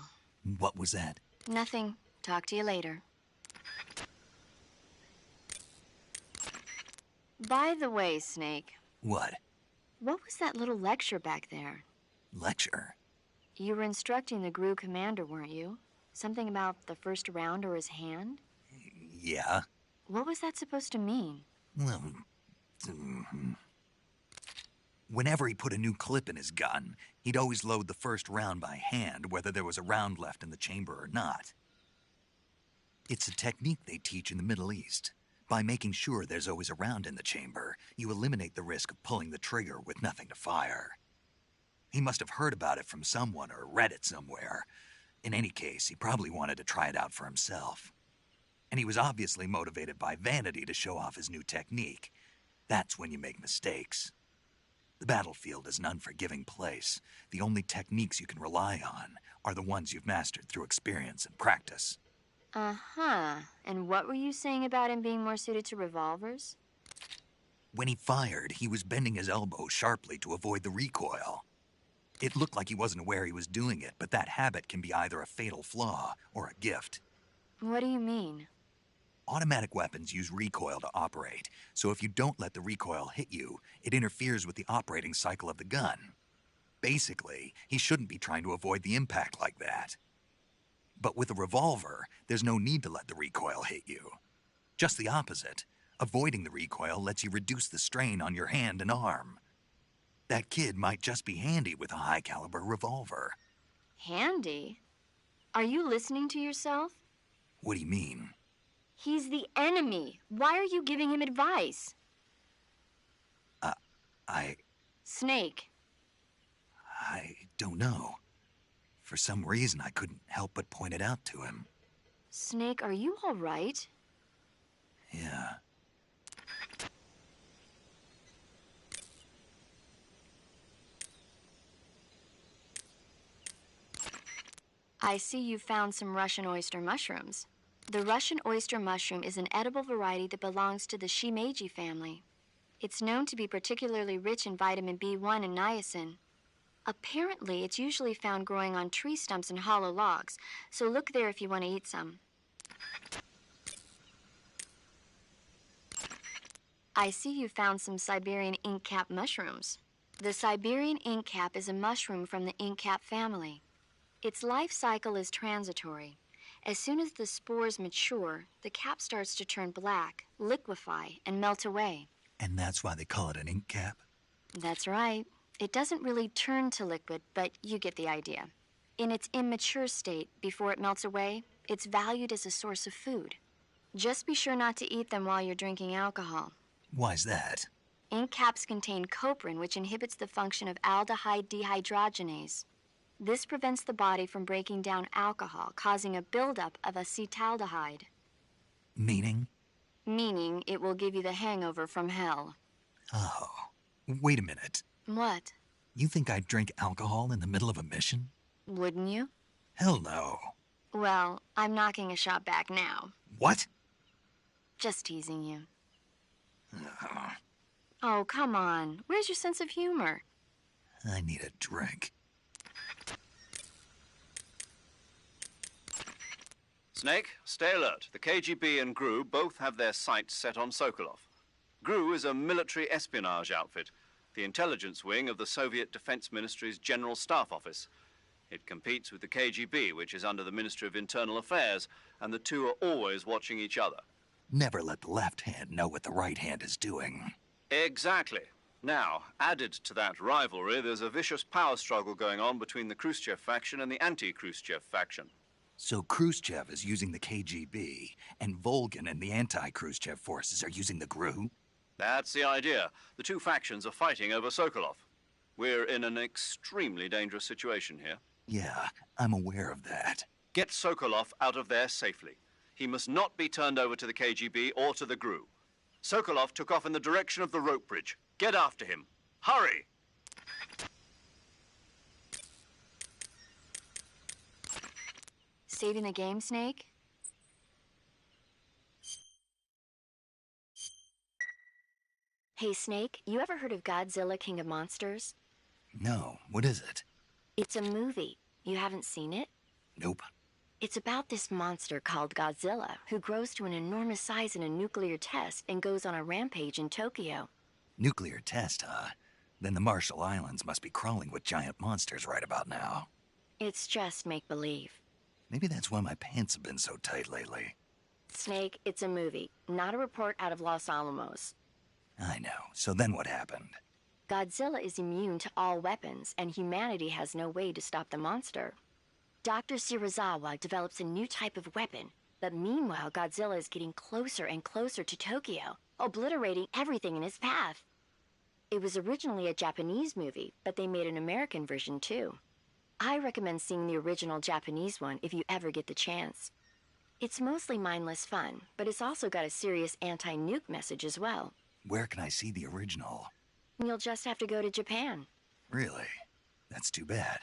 What was that? Nothing. Talk to you later. By the way, Snake. What? What was that little lecture back there? Lecture? You were instructing the GRU commander, weren't you? Something about the first round or his hand? Yeah. What was that supposed to mean? Well, whenever he put a new clip in his gun, he'd always load the first round by hand, whether there was a round left in the chamber or not. It's a technique they teach in the Middle East. By making sure there's always a round in the chamber, you eliminate the risk of pulling the trigger with nothing to fire. He must have heard about it from someone or read it somewhere. In any case, he probably wanted to try it out for himself. And he was obviously motivated by vanity to show off his new technique. That's when you make mistakes. The battlefield is an unforgiving place. The only techniques you can rely on are the ones you've mastered through experience and practice. Uh-huh. And what were you saying about him being more suited to revolvers? When he fired, he was bending his elbow sharply to avoid the recoil. It looked like he wasn't aware he was doing it, but that habit can be either a fatal flaw or a gift. What do you mean? Automatic weapons use recoil to operate, so if you don't let the recoil hit you, it interferes with the operating cycle of the gun. Basically, he shouldn't be trying to avoid the impact like that. But with a revolver, there's no need to let the recoil hit you. Just the opposite. Avoiding the recoil lets you reduce the strain on your hand and arm. That kid might just be handy with a high-caliber revolver. Handy? Are you listening to yourself? What do you mean? He's the enemy. Why are you giving him advice? Snake. I don't know. For some reason, I couldn't help but point it out to him. Snake, are you all right? Yeah. I see you found some Russian oyster mushrooms. The Russian oyster mushroom is an edible variety that belongs to the shimeji family. It's known to be particularly rich in vitamin B1 and niacin. Apparently, it's usually found growing on tree stumps and hollow logs, so look there if you want to eat some. I see you found some Siberian inkcap mushrooms. The Siberian inkcap is a mushroom from the inkcap family. Its life cycle is transitory. As soon as the spores mature, the cap starts to turn black, liquefy, and melt away. And that's why they call it an ink cap? That's right. It doesn't really turn to liquid, but you get the idea. In its immature state, before it melts away, it's valued as a source of food. Just be sure not to eat them while you're drinking alcohol. Why's that? Ink caps contain coprin, which inhibits the function of aldehyde dehydrogenase. This prevents the body from breaking down alcohol, causing a buildup of acetaldehyde. Meaning? Meaning it will give you the hangover from hell. Oh, wait a minute. What? You think I'd drink alcohol in the middle of a mission? Wouldn't you? Hell no. Well, I'm knocking a shot back now. What? Just teasing you. Oh, come on. Where's your sense of humor? I need a drink. Snake, stay alert. The KGB and GRU both have their sights set on Sokolov. GRU is a military espionage outfit, the intelligence wing of the Soviet Defense Ministry's General Staff Office. It competes with the KGB, which is under the Ministry of Internal Affairs, and the two are always watching each other. Never let the left hand know what the right hand is doing. Exactly. Now, added to that rivalry, there's a vicious power struggle going on between the Khrushchev faction and the anti-Khrushchev faction. So Khrushchev is using the KGB, and Volgin and the anti-Khrushchev forces are using the GRU? That's the idea. The two factions are fighting over Sokolov. We're in an extremely dangerous situation here. Yeah, I'm aware of that. Get Sokolov out of there safely. He must not be turned over to the KGB or to the GRU. Sokolov took off in the direction of the rope bridge. Get after him. Hurry! Saving the game, Snake? Hey, Snake, you ever heard of Godzilla, King of Monsters? No, what is it? It's a movie. You haven't seen it? Nope. It's about this monster called Godzilla, who grows to an enormous size in a nuclear test and goes on a rampage in Tokyo. Nuclear test, huh? Then the Marshall Islands must be crawling with giant monsters right about now. It's just make-believe. Maybe that's why my pants have been so tight lately. Snake, it's a movie, not a report out of Los Alamos. I know. So then what happened? Godzilla is immune to all weapons, and humanity has no way to stop the monster. Dr. Shirazawa develops a new type of weapon, but meanwhile Godzilla is getting closer and closer to Tokyo, obliterating everything in his path. It was originally a Japanese movie, but they made an American version too. I recommend seeing the original Japanese one if you ever get the chance. It's mostly mindless fun, but it's also got a serious anti-nuke message as well. Where can I see the original? You'll just have to go to Japan. Really? That's too bad.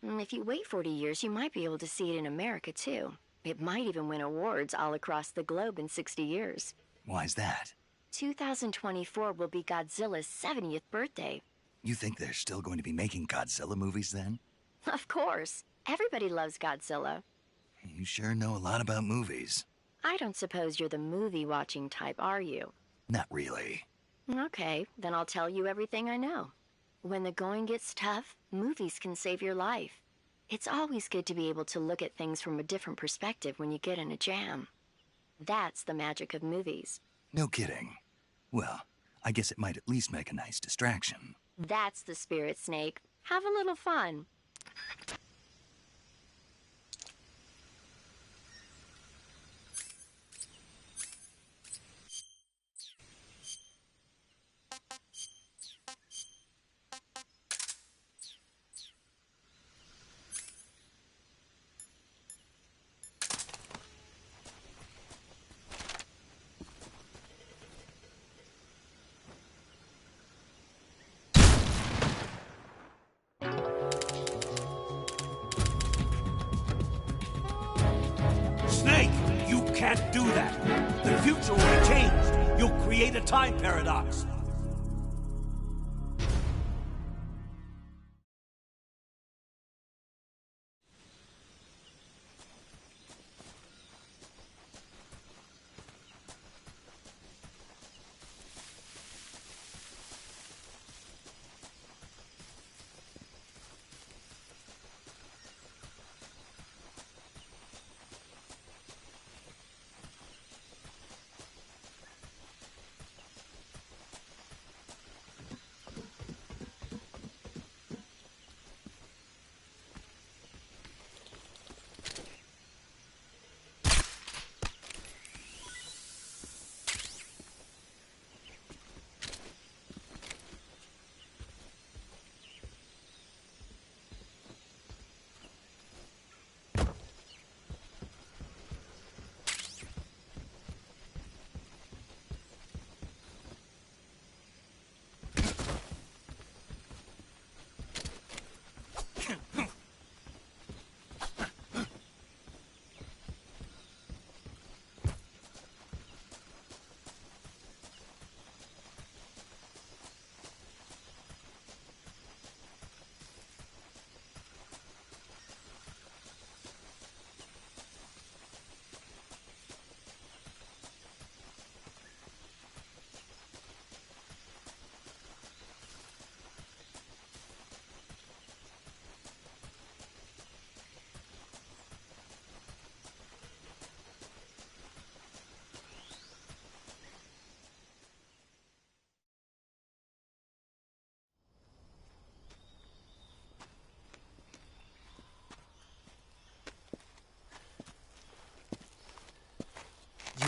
If you wait 40 years, you might be able to see it in America, too. It might even win awards all across the globe in 60 years. Why's that? 2024 will be Godzilla's 70th birthday. You think they're still going to be making Godzilla movies then? Of course. Everybody loves Godzilla. You sure know a lot about movies. I don't suppose you're the movie-watching type, are you? Not really. Okay, then I'll tell you everything I know. When the going gets tough, movies can save your life. It's always good to be able to look at things from a different perspective when you get in a jam. That's the magic of movies. No kidding. Well, I guess it might at least make a nice distraction. That's the spirit, Snake. Have a little fun. Snake, you can't do that. The future will be changed. You'll create a time paradox.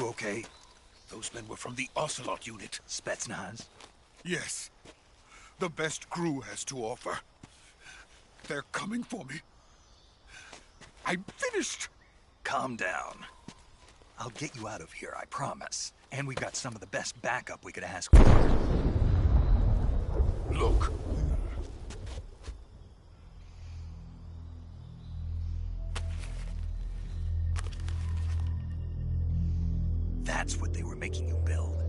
You okay? Those men were from the Ocelot unit. Spetsnaz? Yes. The best crew has to offer. They're coming for me. I'm finished. Calm down. I'll get you out of here, I promise. And we've got some of the best backup we could ask for. Look. That's what they were making you build?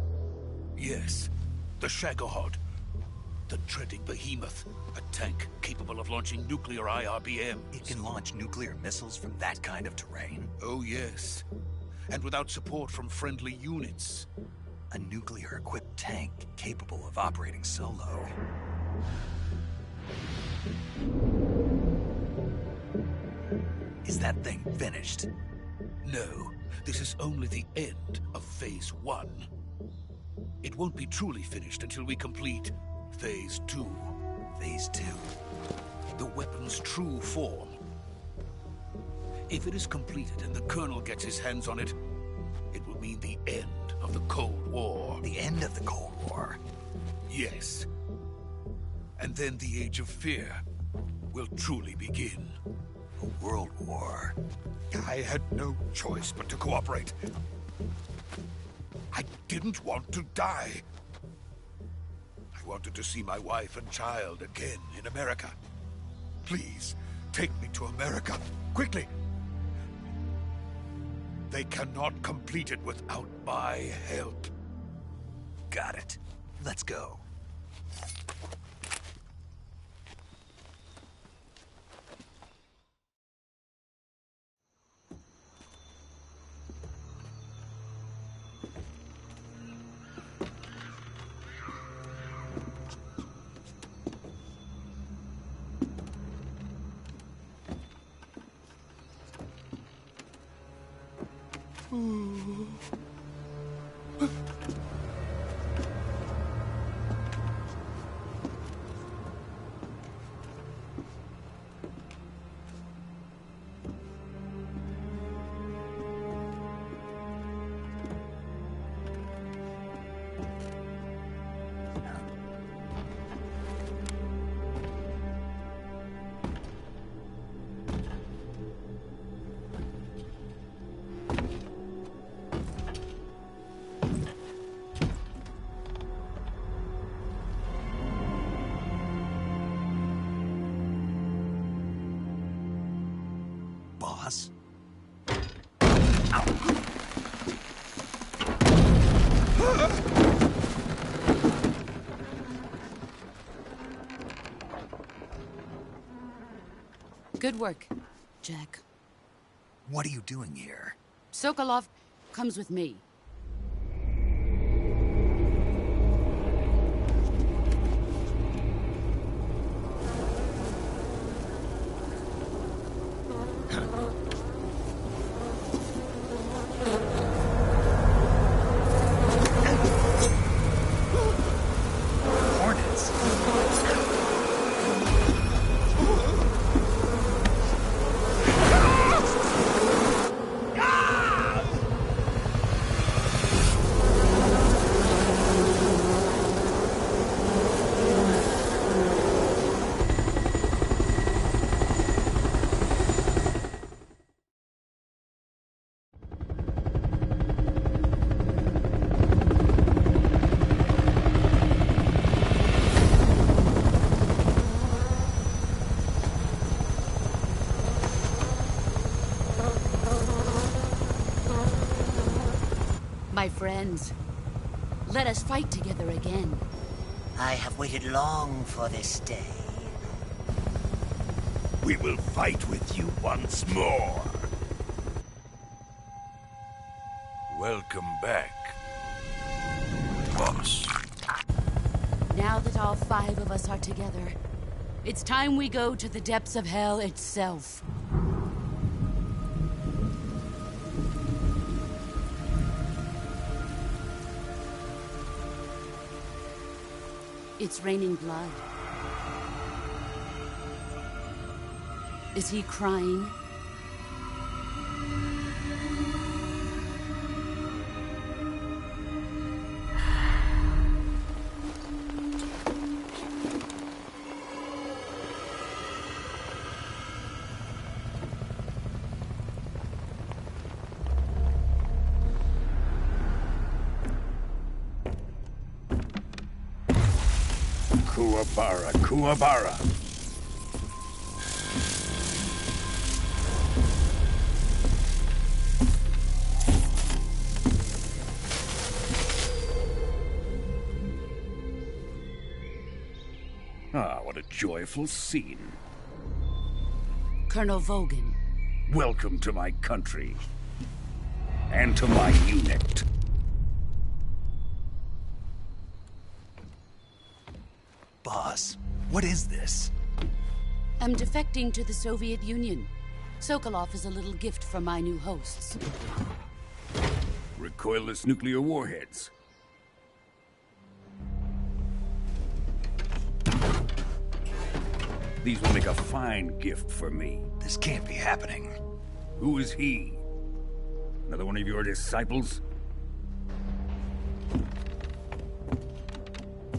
Yes. The Shagohod. The dreading behemoth. A tank capable of launching nuclear IRBMs. It can launch nuclear missiles from that kind of terrain? Oh, yes. And without support from friendly units. A nuclear-equipped tank capable of operating solo. Is that thing finished? No. This is only the end of Phase 1. It won't be truly finished until we complete Phase 2. Phase 2? The weapon's true form. If it is completed and the Colonel gets his hands on it, it will mean the end of the Cold War. The end of the Cold War? Yes. And then the Age of Fear will truly begin. A world war? I had no choice but to cooperate. I didn't want to die. I wanted to see my wife and child again in America. Please, take me to America, quickly. They cannot complete it without my help. Got it. Let's go. Boss? Good work, Jack. What are you doing here? Sokolov comes with me. My friends, let us fight together again. I have waited long for this day. We will fight with you once more. Welcome back, boss. Now that all 5 of us are together, it's time we go to the depths of hell itself. It's raining blood. Is he crying? Kuwabara, Kuwabara. Ah, what a joyful scene. Colonel Vogan. Welcome to my country. And to my unit. Boss, what is this? I'm defecting to the Soviet Union. Sokolov is a little gift from my new hosts. Recoilless nuclear warheads. These will make a fine gift for me. This can't be happening. Who is he? Another one of your disciples?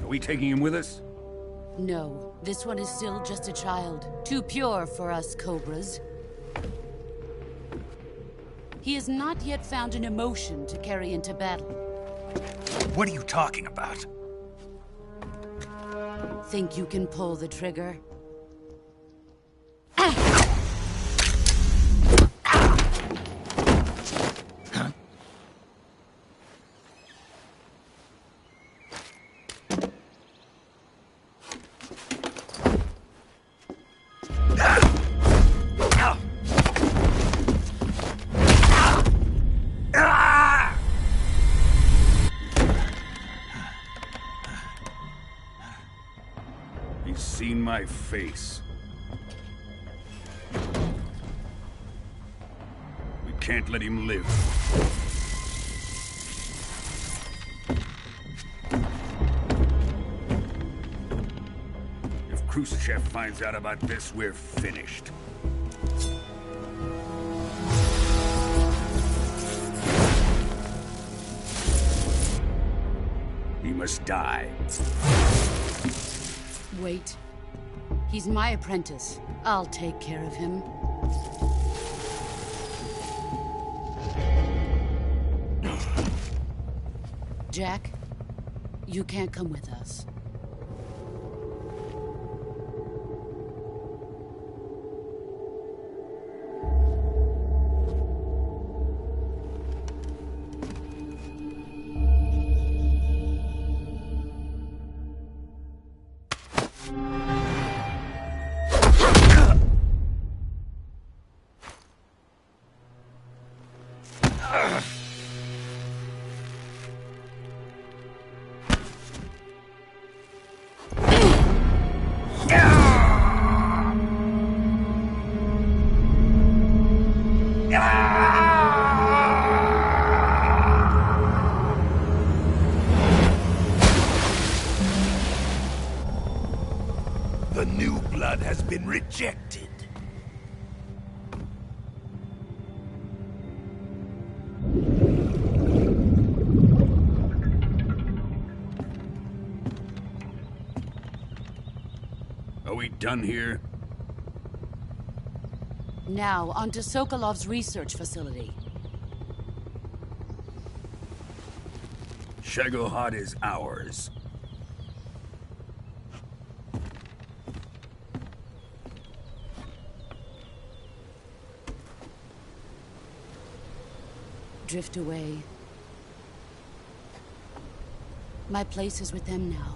Are we taking him with us? No, this one is still just a child. Too pure for us Cobras. He has not yet found an emotion to carry into battle. What are you talking about? Think you can pull the trigger? He's seen my face. We can't let him live. If Khrushchev finds out about this, we're finished. He must die. Wait. He's my apprentice. I'll take care of him. Jack, you can't come with us. The new blood has been rejected. Are we done here? Now, onto Sokolov's research facility. Shagohod is ours. Drift away. My place is with them now.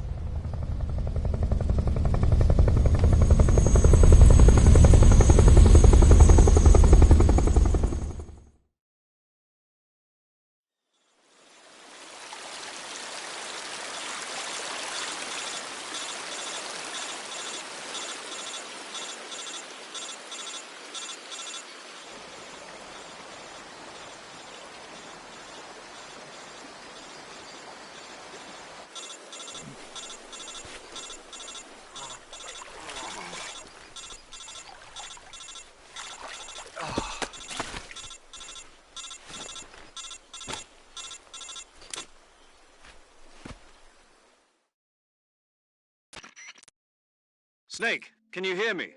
Snake, can you hear me?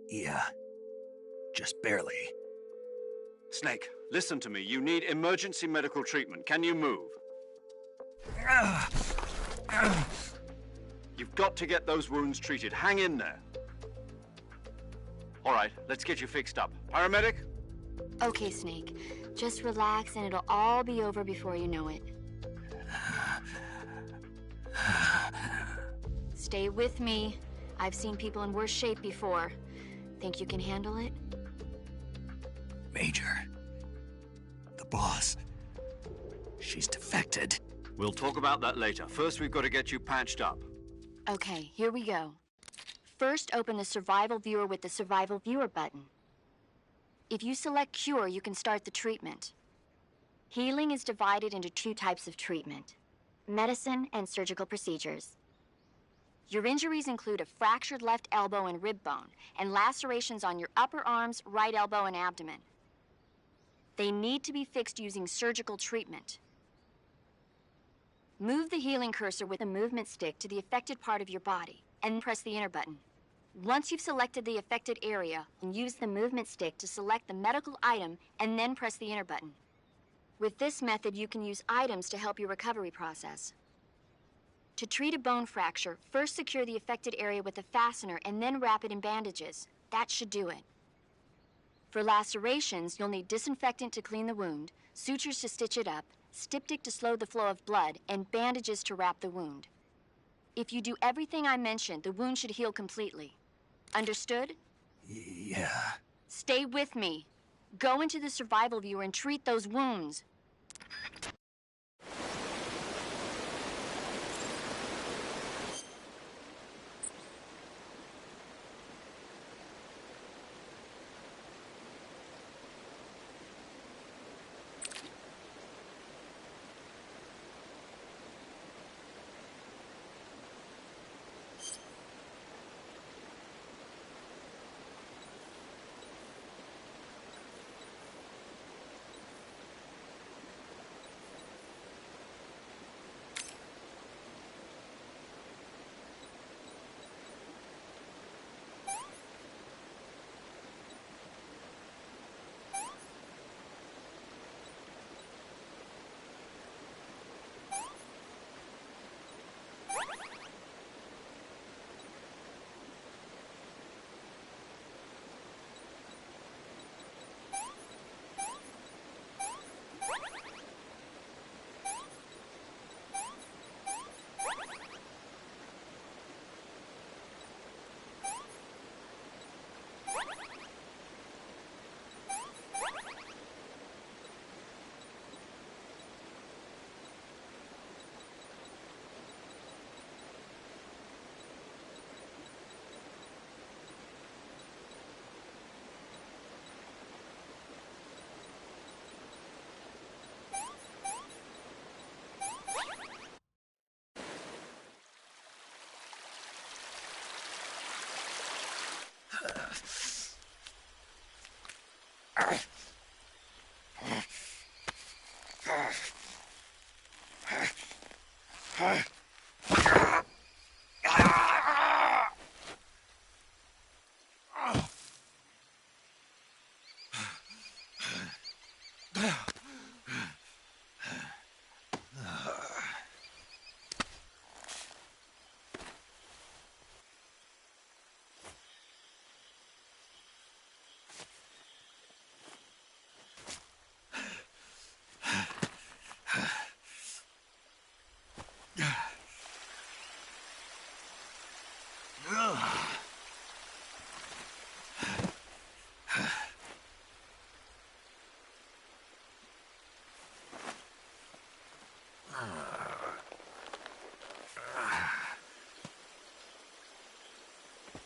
Yeah. Just barely. Snake, listen to me. You need emergency medical treatment. Can you move? You've got to get those wounds treated. Hang in there. All right, let's get you fixed up. Paramedic? Okay, Snake. Just relax and it'll all be over before you know it. Stay with me. I've seen people in worse shape before. Think you can handle it? Major. The boss. She's defected. We'll talk about that later. First, we've got to get you patched up. Okay, here we go. First, open the Survival Viewer with the Survival Viewer button. If you select Cure, you can start the treatment. Healing is divided into 2 types of treatment: medicine and surgical procedures. Your injuries include a fractured left elbow and rib bone, and lacerations on your upper arms, right elbow, and abdomen. They need to be fixed using surgical treatment. Move the healing cursor with the movement stick to the affected part of your body, and press the enter button. Once you've selected the affected area, use the movement stick to select the medical item, and then press the enter button. With this method, you can use items to help your recovery process. To treat a bone fracture, first secure the affected area with a fastener and then wrap it in bandages. That should do it. For lacerations, you'll need disinfectant to clean the wound, sutures to stitch it up, styptic to slow the flow of blood, and bandages to wrap the wound. If you do everything I mentioned, the wound should heal completely. Understood? Yeah. Stay with me. Go into the Survival Viewer and treat those wounds.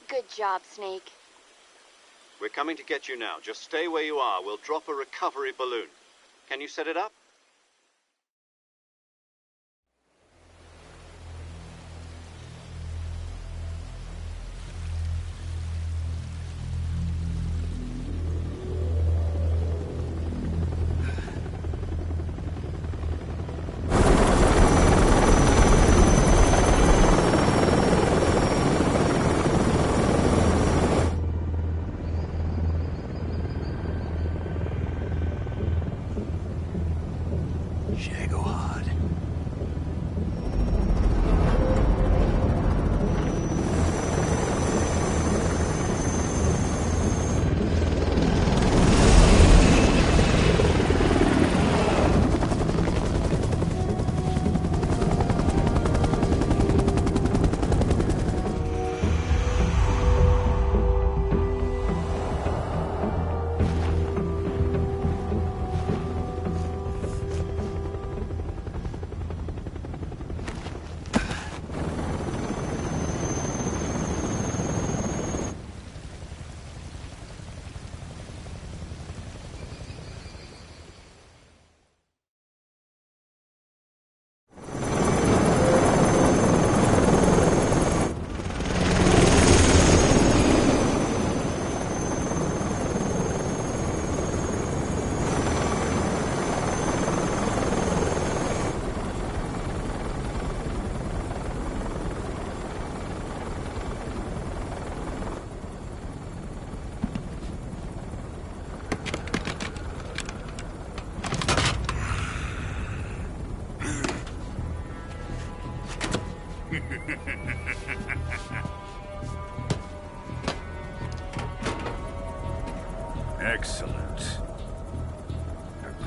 Good job, Snake. We're coming to get you now. Just stay where you are. We'll drop a recovery balloon. Can you set it up?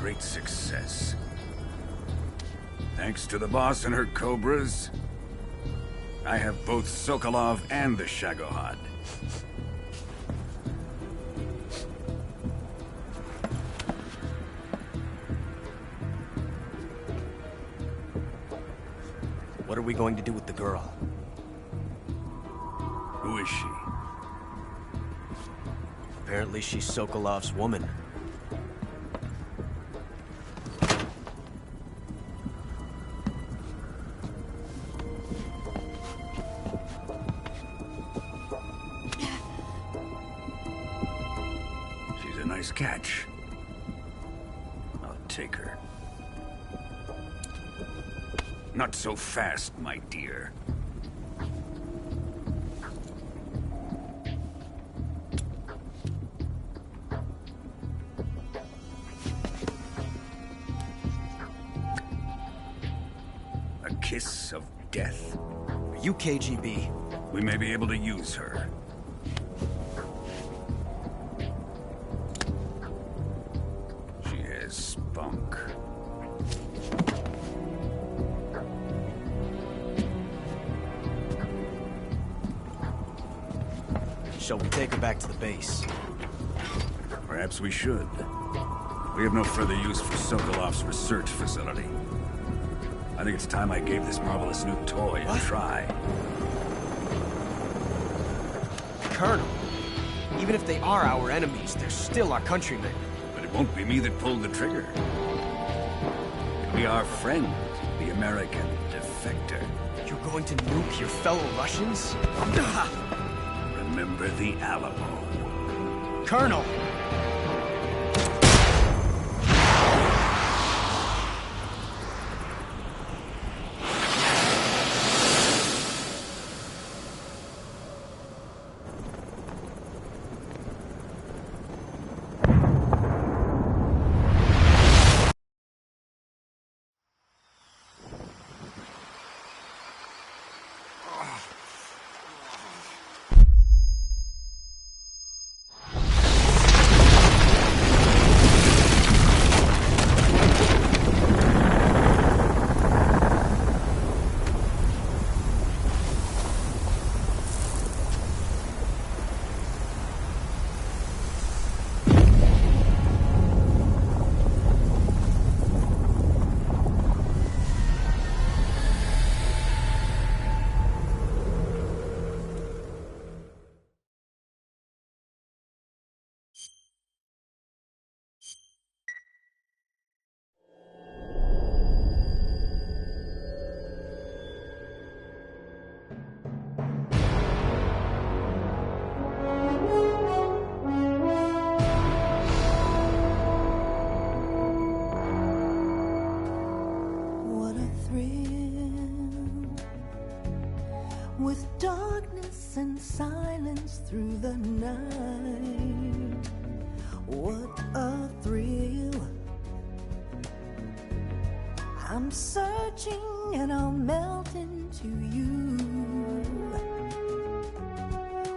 great success. Thanks to the boss and her cobras, I have both Sokolov and the Shagohod. What are we going to do with the girl? Who is she? Apparently she's Sokolov's woman. She's a nice catch. I'll take her. Not so fast, my dear. A kiss of death. Are you KGB? We may be able to use her. She has spunk. Shall we take her back to the base? Perhaps we should. We have no further use for Sokolov's research facility. I think it's time I gave this marvelous new toy a try. Colonel, even if they are our enemies, they're still our countrymen. But it won't be me that pulled the trigger. It'll be our friend, the American defector. You're going to nuke your fellow Russians? Remember the Alamo. Colonel! With darkness and silence through the night, what a thrill. I'm searching and I'll melt into you.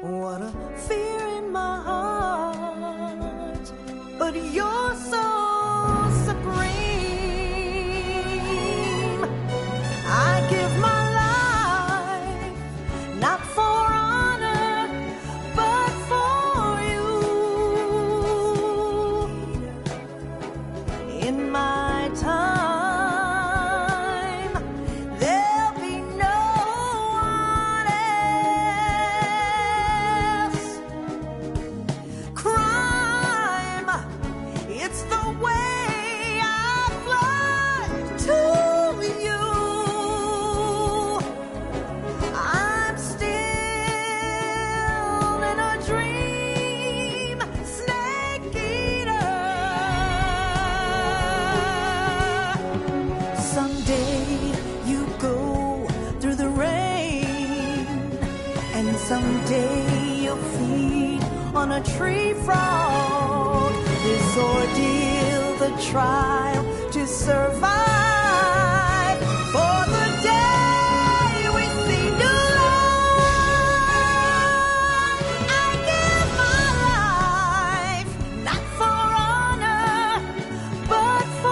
What a fear in my heart, but you're so supreme. I give my not for honor, but for you. In my time, there'll be no one else. Crime, it's the way I fly to you. Someday you'll feed on a tree frog. This ordeal, the trial to survive. For the day we see new life, I give my life, not for honor, but for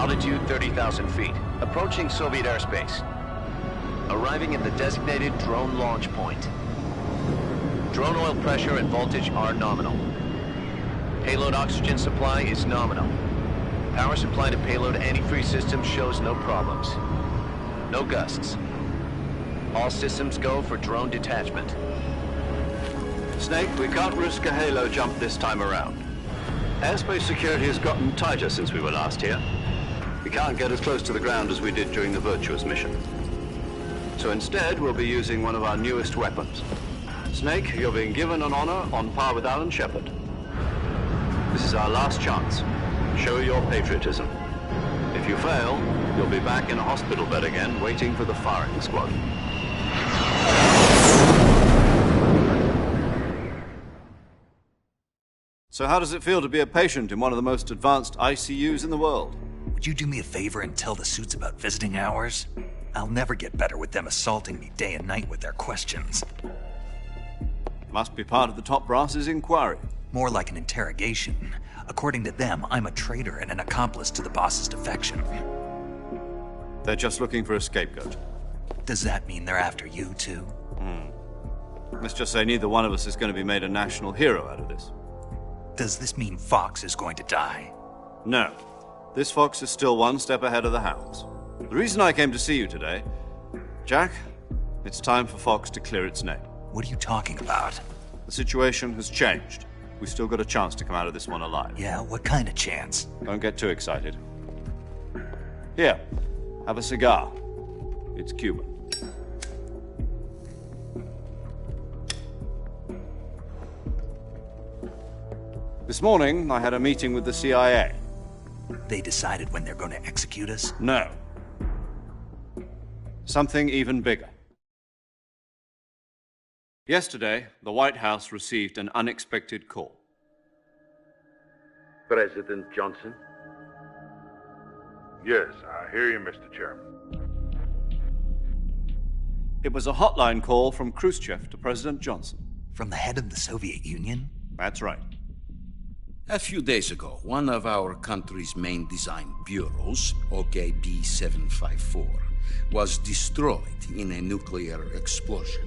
Altitude 30,000 feet. Approaching Soviet airspace. Arriving at the designated drone launch point. Drone oil pressure and voltage are nominal. Payload oxygen supply is nominal. Power supply to payload antifreeze system shows no problems. No gusts. All systems go for drone detachment. Snake, we can't risk a halo jump this time around. Airspace security has gotten tighter since we were last here. We can't get as close to the ground as we did during the Virtuous mission. So instead, we'll be using one of our newest weapons. Snake, you're being given an honor on par with Alan Shepard. This is our last chance. Show your patriotism. If you fail, you'll be back in a hospital bed again, waiting for the firing squad. So how does it feel to be a patient in one of the most advanced ICUs in the world? Would you do me a favor and tell the suits about visiting hours? I'll never get better with them assaulting me day and night with their questions. Must be part of the top brass's inquiry. More like an interrogation. According to them, I'm a traitor and an accomplice to the boss's defection. They're just looking for a scapegoat. Does that mean they're after you, too? Let's just say neither one of us is going to be made a national hero out of this. Does this mean Fox is going to die? No. This Fox is still one step ahead of the Hounds. The reason I came to see you today... Jack, it's time for Fox to clear its name. What are you talking about? The situation has changed. We've still got a chance to come out of this one alive. Yeah, what kind of chance? Don't get too excited. Here, have a cigar. It's Cuban. This morning, I had a meeting with the CIA. They decided when they're going to execute us? No. Something even bigger. Yesterday, the White House received an unexpected call. President Johnson? Yes, I hear you, Mr. Chairman. It was a hotline call from Khrushchev to President Johnson. From the head of the Soviet Union? That's right. A few days ago, one of our country's main design bureaus, OKB 754, was destroyed in a nuclear explosion.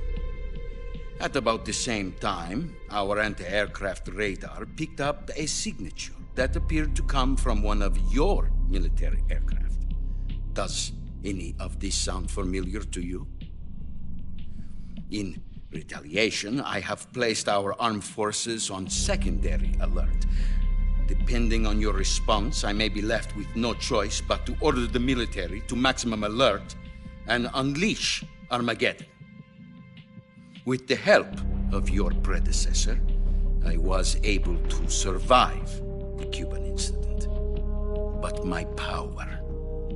At about the same time, our anti-aircraft radar picked up a signature that appeared to come from one of your military aircraft. Does any of this sound familiar to you? In retaliation, I have placed our armed forces on secondary alert. Depending on your response, I may be left with no choice but to order the military to maximum alert and unleash Armageddon. With the help of your predecessor, I was able to survive the Cuban incident. But my power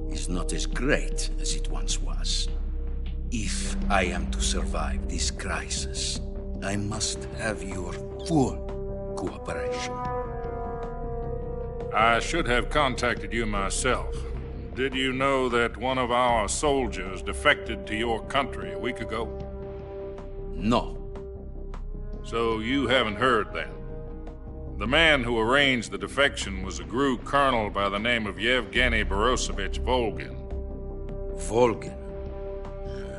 is not as great as it once was. If I am to survive this crisis, I must have your full cooperation. I should have contacted you myself. Did you know that one of our soldiers defected to your country a week ago? No. So you haven't heard then? The man who arranged the defection was a GRU colonel by the name of Yevgeny Borosovich Volgin. Volgin?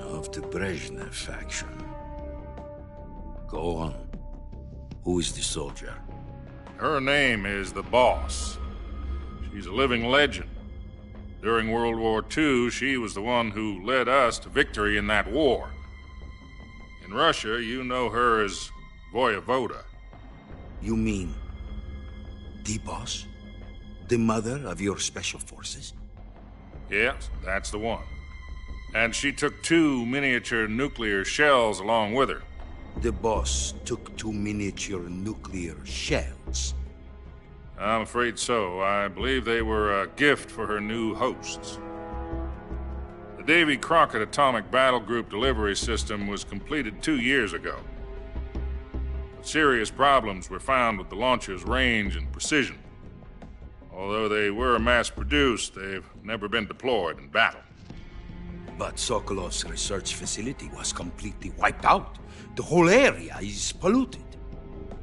Of the Brezhnev faction. Go on. Who is the soldier? Her name is the Boss. She's a living legend. During World War II, she was the one who led us to victory in that war. In Russia, you know her as Voyevoda. You mean the Boss? The mother of your special forces? Yes, that's the one. And she took 2 miniature nuclear shells along with her. The Boss took 2 miniature nuclear shells? I'm afraid so. I believe they were a gift for her new hosts. The Davy Crockett Atomic Battle Group delivery system was completed 2 years ago. But serious problems were found with the launcher's range and precision. Although they were mass-produced, they've never been deployed in battle. But Sokolov's research facility was completely wiped out. The whole area is polluted.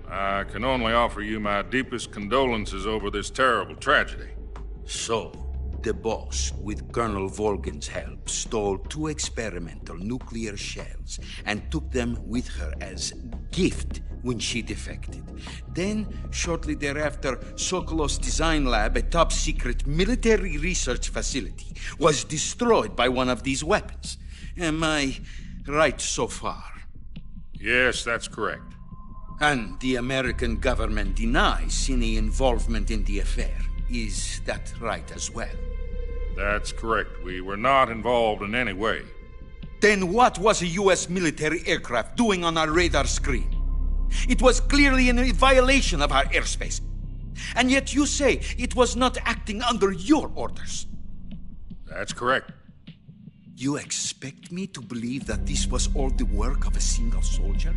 I can only offer you my deepest condolences over this terrible tragedy. So, The boss, with Colonel Volgin's help, stole 2 experimental nuclear shells and took them with her as gift when she defected. Then, shortly thereafter, Sokolov's design lab, a top-secret military research facility, was destroyed by one of these weapons. Am I right so far? Yes, that's correct. And the American government denies any involvement in the affair. Is that right as well? That's correct. We were not involved in any way. Then what was a U.S. military aircraft doing on our radar screen? It was clearly in a violation of our airspace. And yet you say it was not acting under your orders. That's correct. You expect me to believe that this was all the work of a single soldier?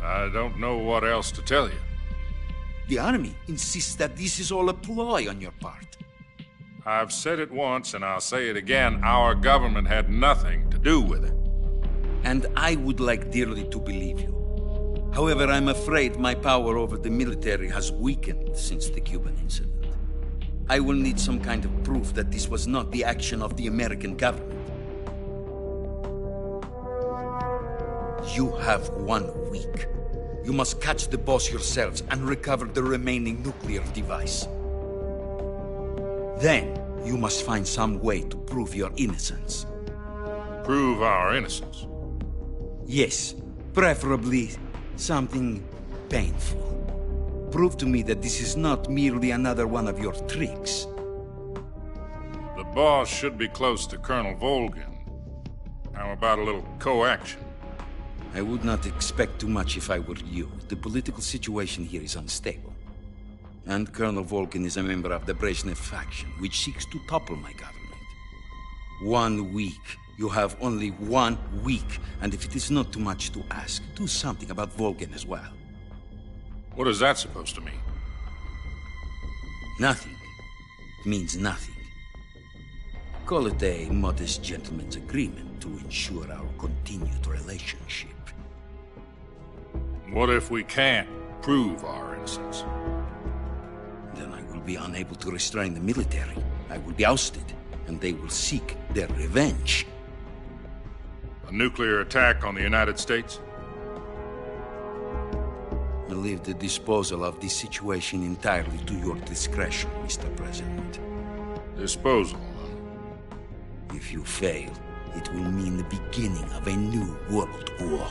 I don't know what else to tell you. The army insists that this is all a ploy on your part. I've said it once, and I'll say it again. Our government had nothing to do with it. And I would like dearly to believe you. However, I'm afraid my power over the military has weakened since the Cuban incident. I will need some kind of proof that this was not the action of the American government. You have 1 week. You must catch the boss yourselves and recover the remaining nuclear device. Then, you must find some way to prove your innocence. Prove our innocence? Yes, preferably something painful. Prove to me that this is not merely another one of your tricks. The boss should be close to Colonel Volgin. How about a little coaction? I would not expect too much if I were you. The political situation here is unstable. And Colonel Volgin is a member of the Brezhnev faction, which seeks to topple my government. 1 week. You have only 1 week. And if it is not too much to ask, do something about Volgin as well. What is that supposed to mean? Nothing. It means nothing. Call it a modest gentleman's agreement to ensure our continued relationship. What if we can't prove our innocence? Then I will be unable to restrain the military. I will be ousted, and they will seek their revenge. A nuclear attack on the United States? I leave the disposal of this situation entirely to your discretion, Mr. President. Disposal? If you fail, it will mean the beginning of a new world war.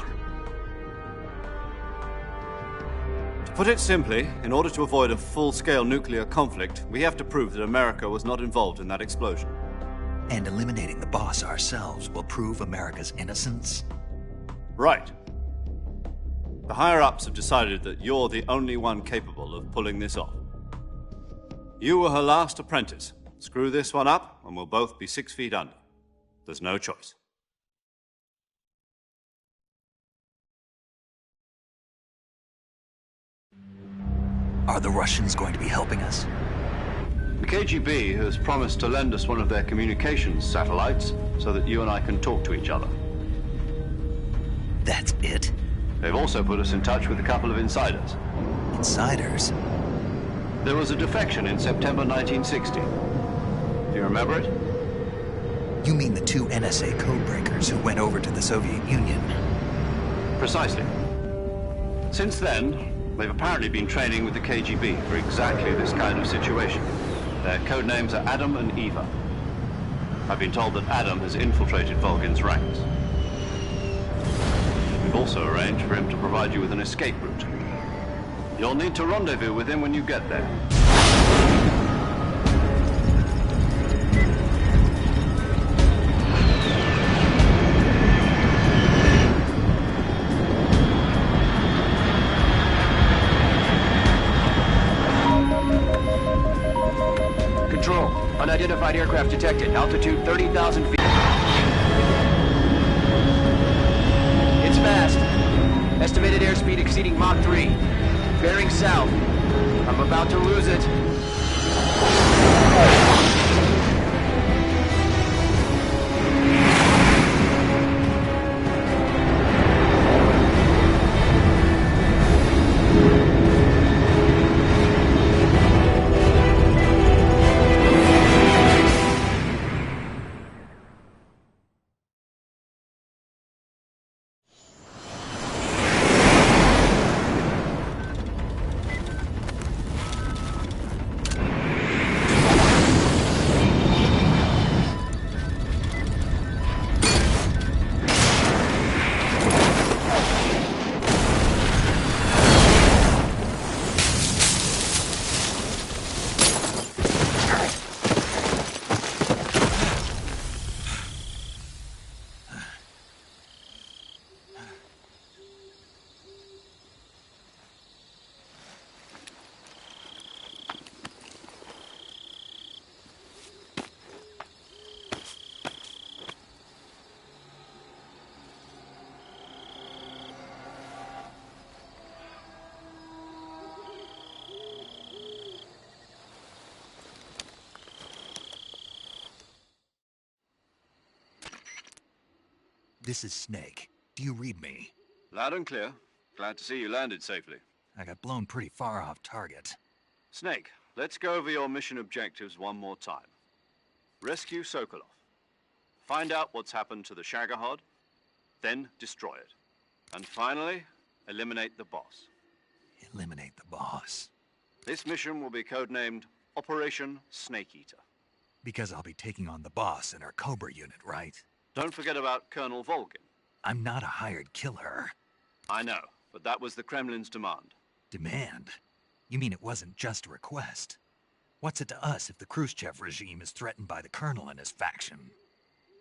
To put it simply, in order to avoid a full-scale nuclear conflict, we have to prove that America was not involved in that explosion. And eliminating the boss ourselves will prove America's innocence? Right. The higher-ups have decided that you're the only one capable of pulling this off. You were her last apprentice. Screw this one up, and we'll both be 6 feet under. There's no choice. Are the Russians going to be helping us? The KGB has promised to lend us one of their communications satellites so that you and I can talk to each other. That's it? They've also put us in touch with a couple of insiders. Insiders? There was a defection in September 1960. Do you remember it? You mean the 2 NSA codebreakers who went over to the Soviet Union? Precisely. Since then, they've apparently been training with the KGB for exactly this kind of situation. Their code names are Adam and Eva. I've been told that Adam has infiltrated Volgin's ranks. We've also arranged for him to provide you with an escape route. You'll need to rendezvous with him when you get there. Control, unidentified aircraft detected. Altitude 30,000 feet. It's fast. Estimated airspeed exceeding Mach 3. Bearing south. I'm about to lose it. This is Snake. Do you read me? Loud and clear. Glad to see you landed safely. I got blown pretty far off target. Snake, let's go over your mission objectives one more time. Rescue Sokolov. Find out what's happened to the Shagohod, then destroy it. And finally, eliminate the boss. Eliminate the boss. This mission will be codenamed Operation Snake Eater. Because I'll be taking on the boss in our Cobra unit, right? Don't forget about Colonel Volgin. I'm not a hired killer. I know, but that was the Kremlin's demand. Demand? You mean it wasn't just a request? What's it to us if the Khrushchev regime is threatened by the Colonel and his faction?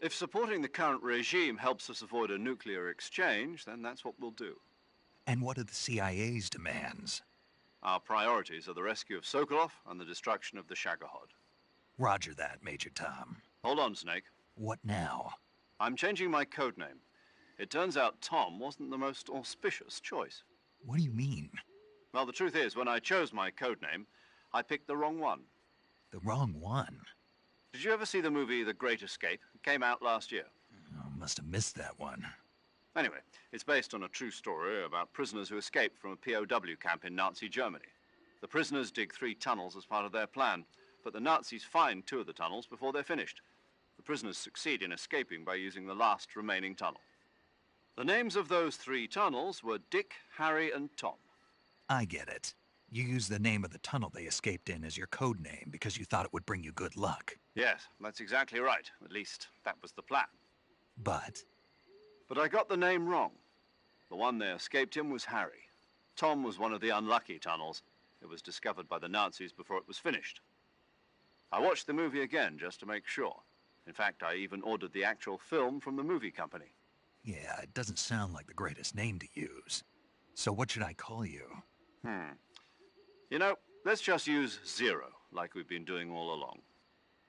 If supporting the current regime helps us avoid a nuclear exchange, then that's what we'll do. And what are the CIA's demands? Our priorities are the rescue of Sokolov and the destruction of the Shagohod. Roger that, Major Tom. Hold on, Snake. What now? I'm changing my codename. It turns out Tom wasn't the most auspicious choice. What do you mean? Well, the truth is, when I chose my codename, I picked the wrong one. The wrong one? Did you ever see the movie The Great Escape? It came out last year. Oh, must have missed that one. Anyway, it's based on a true story about prisoners who escaped from a POW camp in Nazi Germany. The prisoners dig 3 tunnels as part of their plan, but the Nazis find 2 of the tunnels before they're finished. The prisoners succeed in escaping by using the last remaining tunnel. The names of those 3 tunnels were Dick, Harry, and Tom. I get it. You used the name of the tunnel they escaped in as your code name because you thought it would bring you good luck. Yes, that's exactly right. At least, that was the plan. But I got the name wrong. The one they escaped in was Harry. Tom was one of the unlucky tunnels. It was discovered by the Nazis before it was finished. I watched the movie again just to make sure. In fact, I even ordered the actual film from the movie company. yeah, it doesn't sound like the greatest name to use. So what should I call you? You know, let's just use Zero, like we've been doing all along.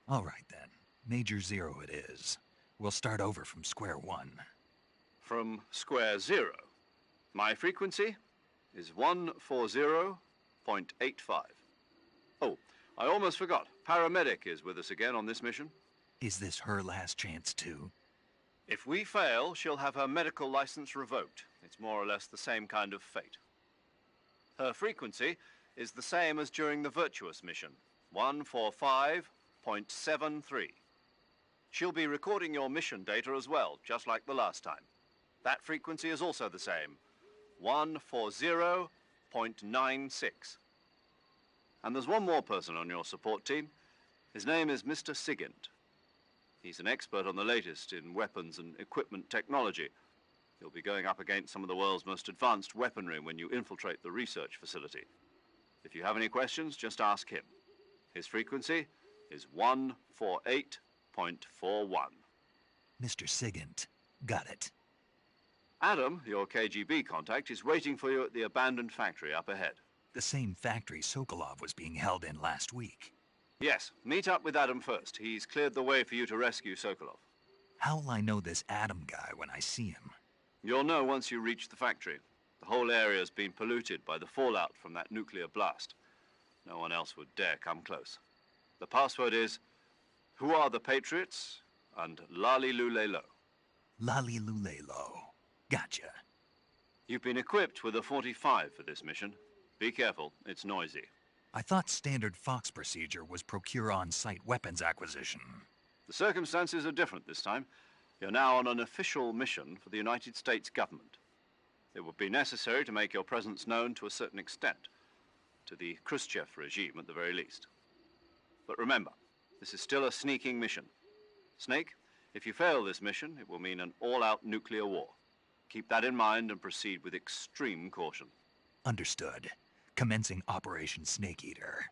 All right, then. Major Zero it is. We'll start over from square one. From square 0. My frequency is 140.85. Oh, I almost forgot. Paramedic is with us again on this mission. Is this her last chance, too? If we fail, she'll have her medical license revoked. It's more or less the same kind of fate. Her frequency is the same as during the Virtuous mission, 145.73. She'll be recording your mission data as well, just like the last time. That frequency is also the same, 140.96. And there's one more person on your support team. His name is Mr. Sigint. He's an expert on the latest in weapons and equipment technology. You'll be going up against some of the world's most advanced weaponry when you infiltrate the research facility. If you have any questions, just ask him. His frequency is 148.41. Mr. Sigint. Got it. Adam, your KGB contact, is waiting for you at the abandoned factory up ahead. The same factory Sokolov was being held in last week. Yes, meet up with Adam first. He's cleared the way for you to rescue Sokolov. How will I know this Adam guy when I see him? You'll know once you reach the factory. The whole area's been polluted by the fallout from that nuclear blast. No one else would dare come close. The password is, "Who are the Patriots?" and Lali Lulelo. Lali Lulelo. Gotcha. You've been equipped with a 45 for this mission. Be careful, it's noisy. I thought standard Fox procedure was procure on-site weapons acquisition. The circumstances are different this time. You're now on an official mission for the United States government. It would be necessary to make your presence known to a certain extent, to the Khrushchev regime at the very least. But remember, this is still a sneaking mission. Snake, if you fail this mission, it will mean an all-out nuclear war. Keep that in mind and proceed with extreme caution. Understood. Commencing Operation Snake Eater.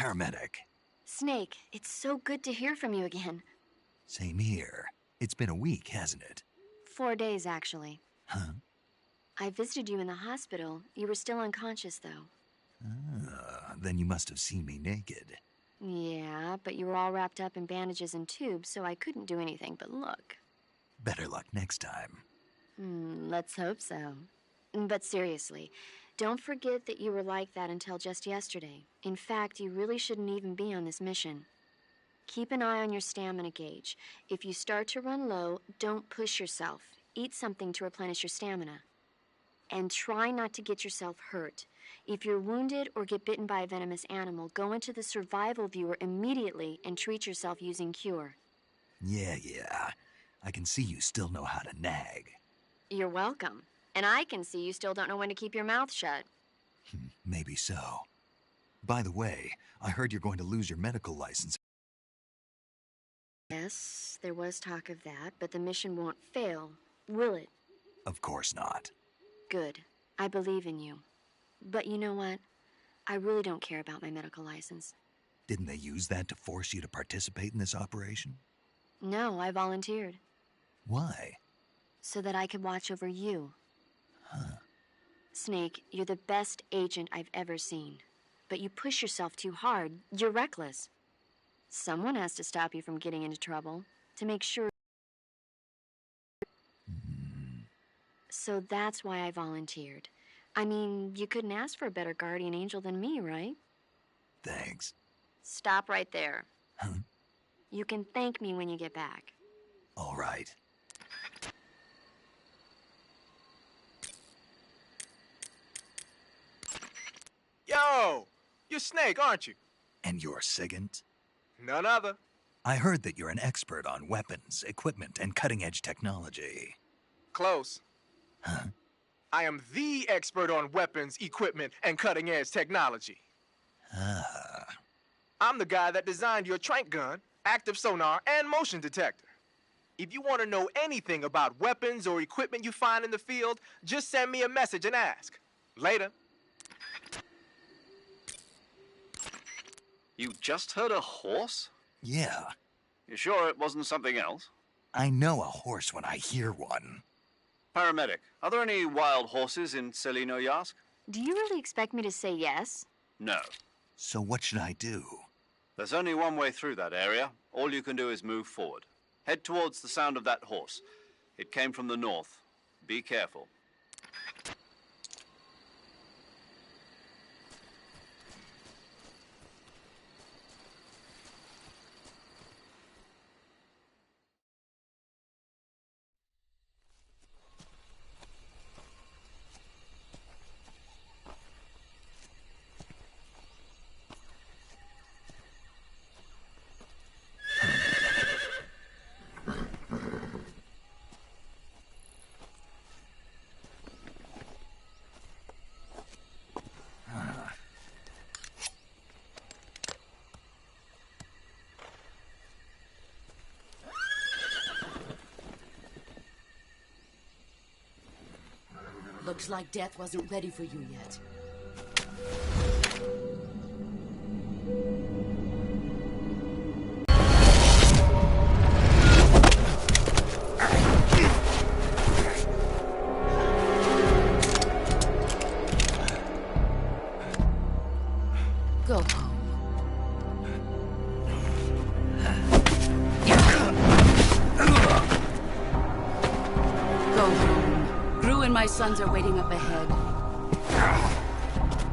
paramedic. Snake, it's so good to hear from you again. Same here. It's been a week, hasn't it? 4 days, actually. Huh? I visited you in the hospital. You were still unconscious, though. Then you must have seen me naked. Yeah, but you were all wrapped up in bandages and tubes, so I couldn't do anything but look. Better luck next time. Let's hope so. But seriously, don't forget that you were like that until just yesterday. In fact, you really shouldn't even be on this mission. Keep an eye on your stamina gauge. If you start to run low, don't push yourself. Eat something to replenish your stamina. And try not to get yourself hurt. If you're wounded or get bitten by a venomous animal, go into the survival viewer immediately and treat yourself using Cure. Yeah. I can see you still know how to nag. You're welcome. And I can see you still don't know when to keep your mouth shut. Maybe so. By the way, I heard you're going to lose your medical license. Yes, there was talk of that, but the mission won't fail, will it? Of course not. Good. I believe in you. But you know what? I really don't care about my medical license. Didn't they use that to force you to participate in this operation? No, I volunteered. Why? So that I could watch over you. Huh. Snake, you're the best agent I've ever seen. But you push yourself too hard. You're reckless. Someone has to stop you from getting into trouble, to make sure. So that's why I volunteered. I mean, you couldn't ask for a better guardian angel than me, right? Thanks. Stop right there. Huh? You can thank me when you get back. All right. Yo! You're Snake, aren't you? And you're Sigint? None other. I heard that you're an expert on weapons, equipment, and cutting-edge technology. Close. Huh? I am the expert on weapons, equipment, and cutting-edge technology. Ah. I'm the guy that designed your trank gun, active sonar, and motion detector. If you want to know anything about weapons or equipment you find in the field, just send me a message and ask. Later. You just heard a horse? Yeah. You sure it wasn't something else? I know a horse when I hear one. Paramedic, are there any wild horses in Selino-Yask? Do you really expect me to say yes? No. So what should I do? There's only one way through that area. All you can do is move forward. Head towards the sound of that horse. It came from the north. Be careful. Looks like death wasn't ready for you yet. Go home. Go home. Gru and my sons are waiting up ahead.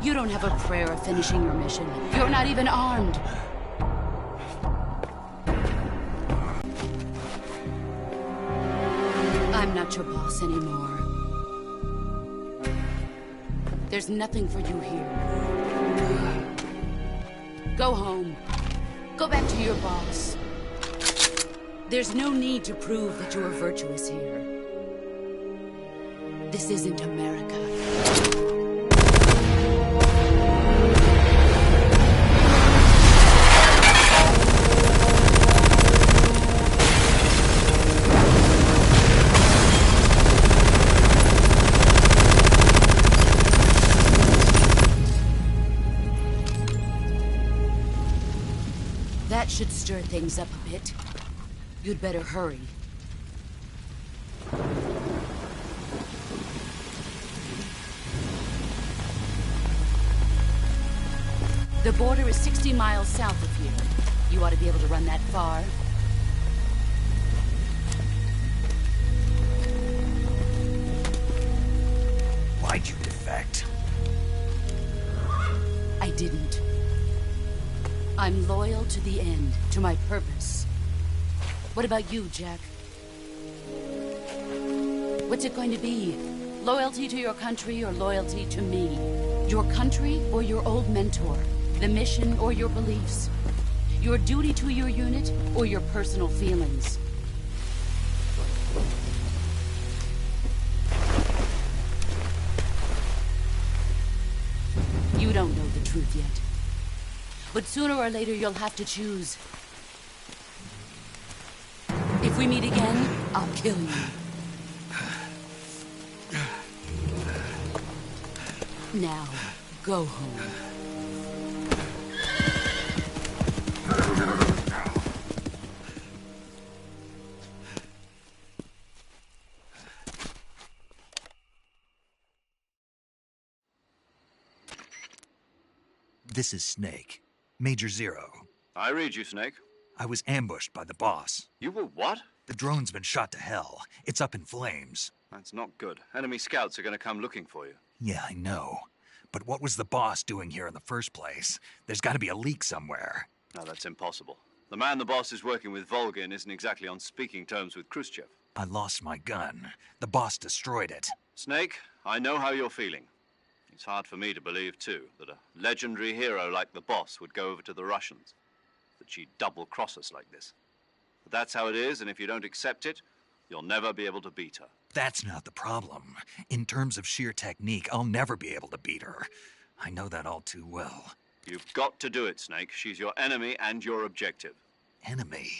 You don't have a prayer of finishing your mission. You're not even armed. I'm not your boss anymore. There's nothing for you here. Go home. Go back to your boss. There's no need to prove that you are virtuous here. This isn't America. That should stir things up a bit. You'd better hurry. The border is 60 miles south of here. You ought to be able to run that far. Why'd you defect? I didn't. I'm loyal to the end, to my purpose. What about you, Jack? What's it going to be? Loyalty to your country or loyalty to me? Your country or your old mentor? The mission or your beliefs? Your duty to your unit or your personal feelings? You don't know the truth yet. But sooner or later you'll have to choose. If we meet again, I'll kill you. Now, go home. This is Snake. Major Zero. I read you, Snake. I was ambushed by the boss. You were what? The drone's been shot to hell. It's up in flames. That's not good. Enemy scouts are going to come looking for you. Yeah, I know. But what was the boss doing here in the first place? There's got to be a leak somewhere. No, that's impossible. The man the boss is working with, Volgin, isn't exactly on speaking terms with Khrushchev. I lost my gun. The boss destroyed it. Snake, I know how you're feeling. It's hard for me to believe, too, that a legendary hero like the boss would go over to the Russians. That she'd double-cross us like this. But that's how it is, and if you don't accept it, you'll never be able to beat her. That's not the problem. In terms of sheer technique, I'll never be able to beat her. I know that all too well. You've got to do it, Snake. She's your enemy and your objective. Enemy?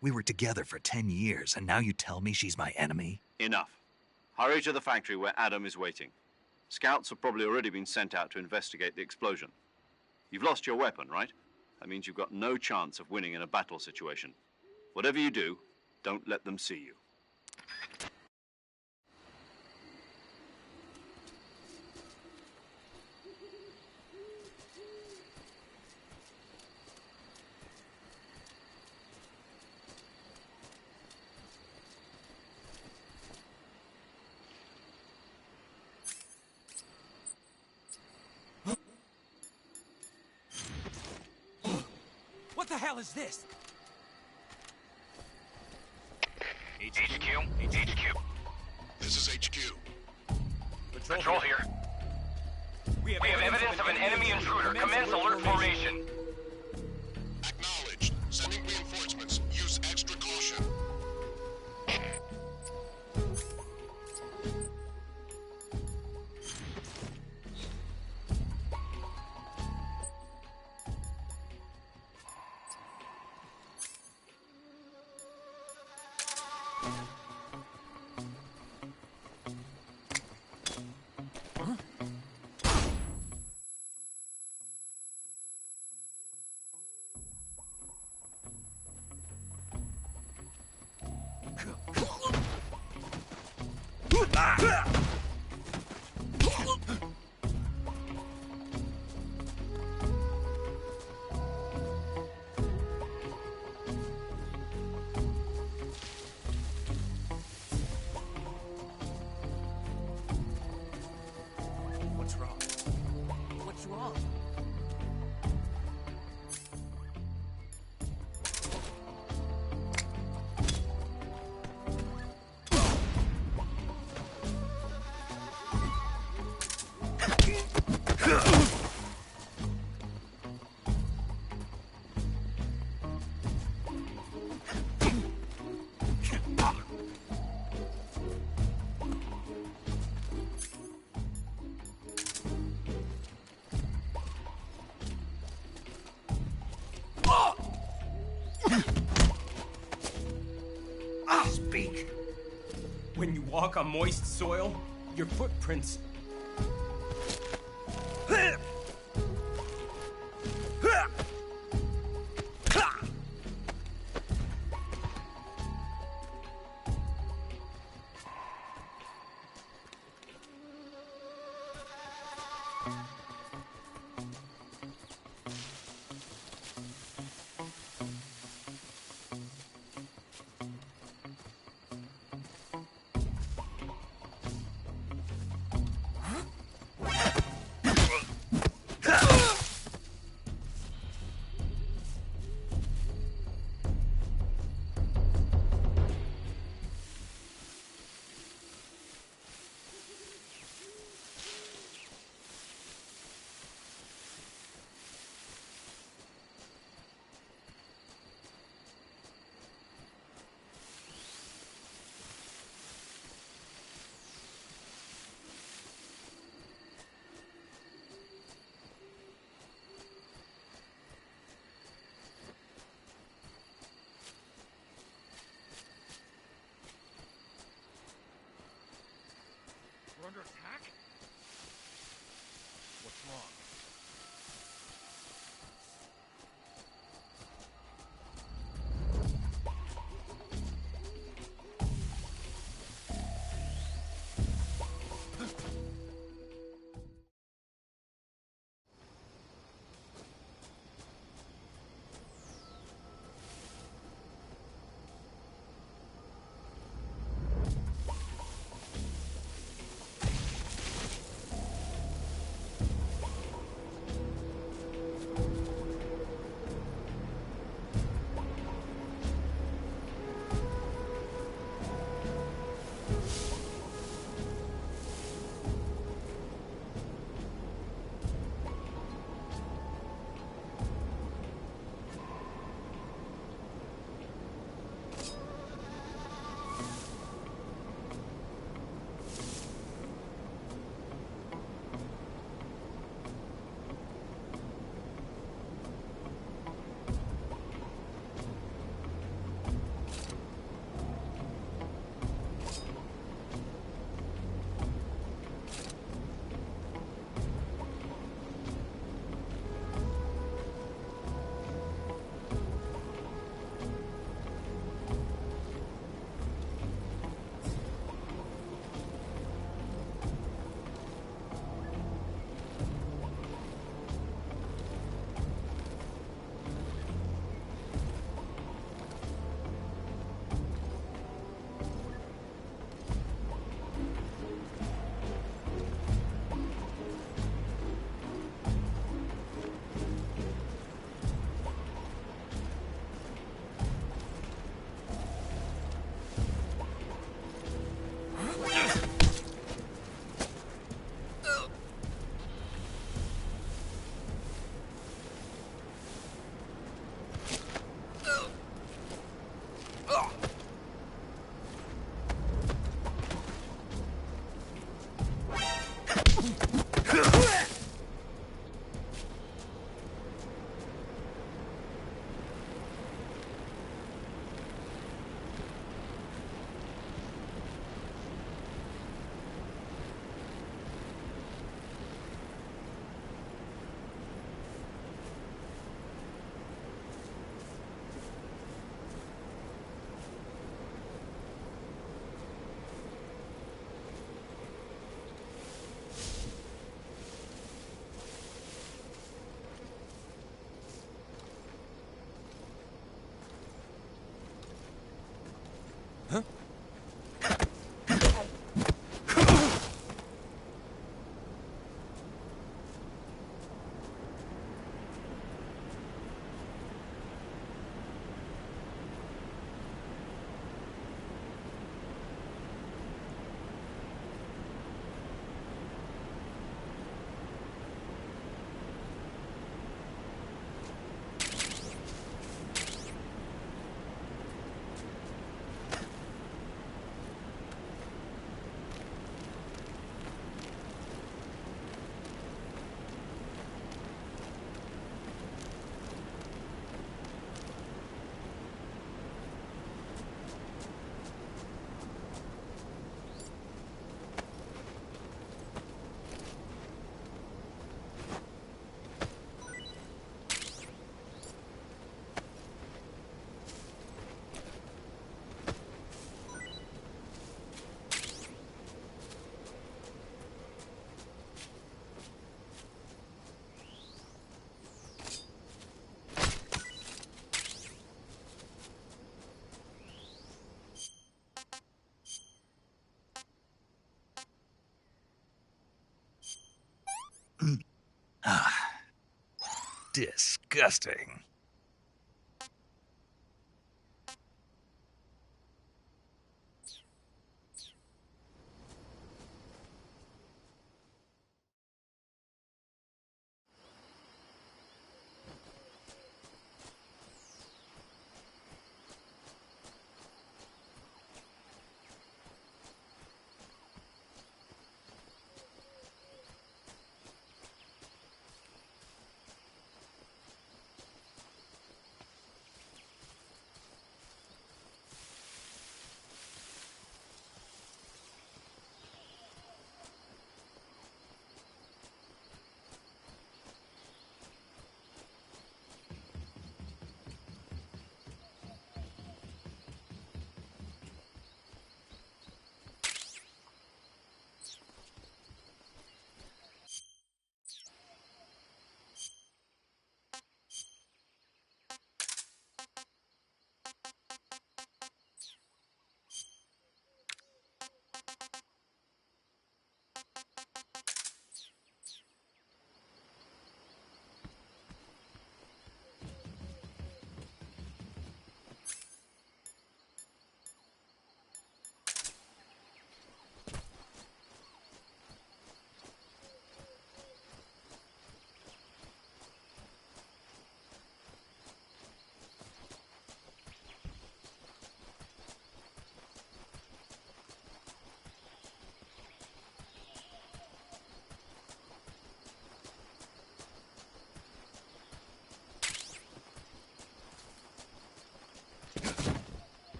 We were together for 10 years, and now you tell me she's my enemy? Enough. Hurry to the factory where Adam is waiting. Scouts have probably already been sent out to investigate the explosion. You've lost your weapon, right? That means you've got no chance of winning in a battle situation. Whatever you do, don't let them see you. What the hell is this? HQ. This is HQ. Patrol here. We have evidence of an enemy intruder. Commence alert formation. Acknowledged. Sending reinforcements. Use extra caution. What's wrong? What's wrong? Speak. When you walk on moist soil, your footprints... We're under attack? What's wrong? Disgusting.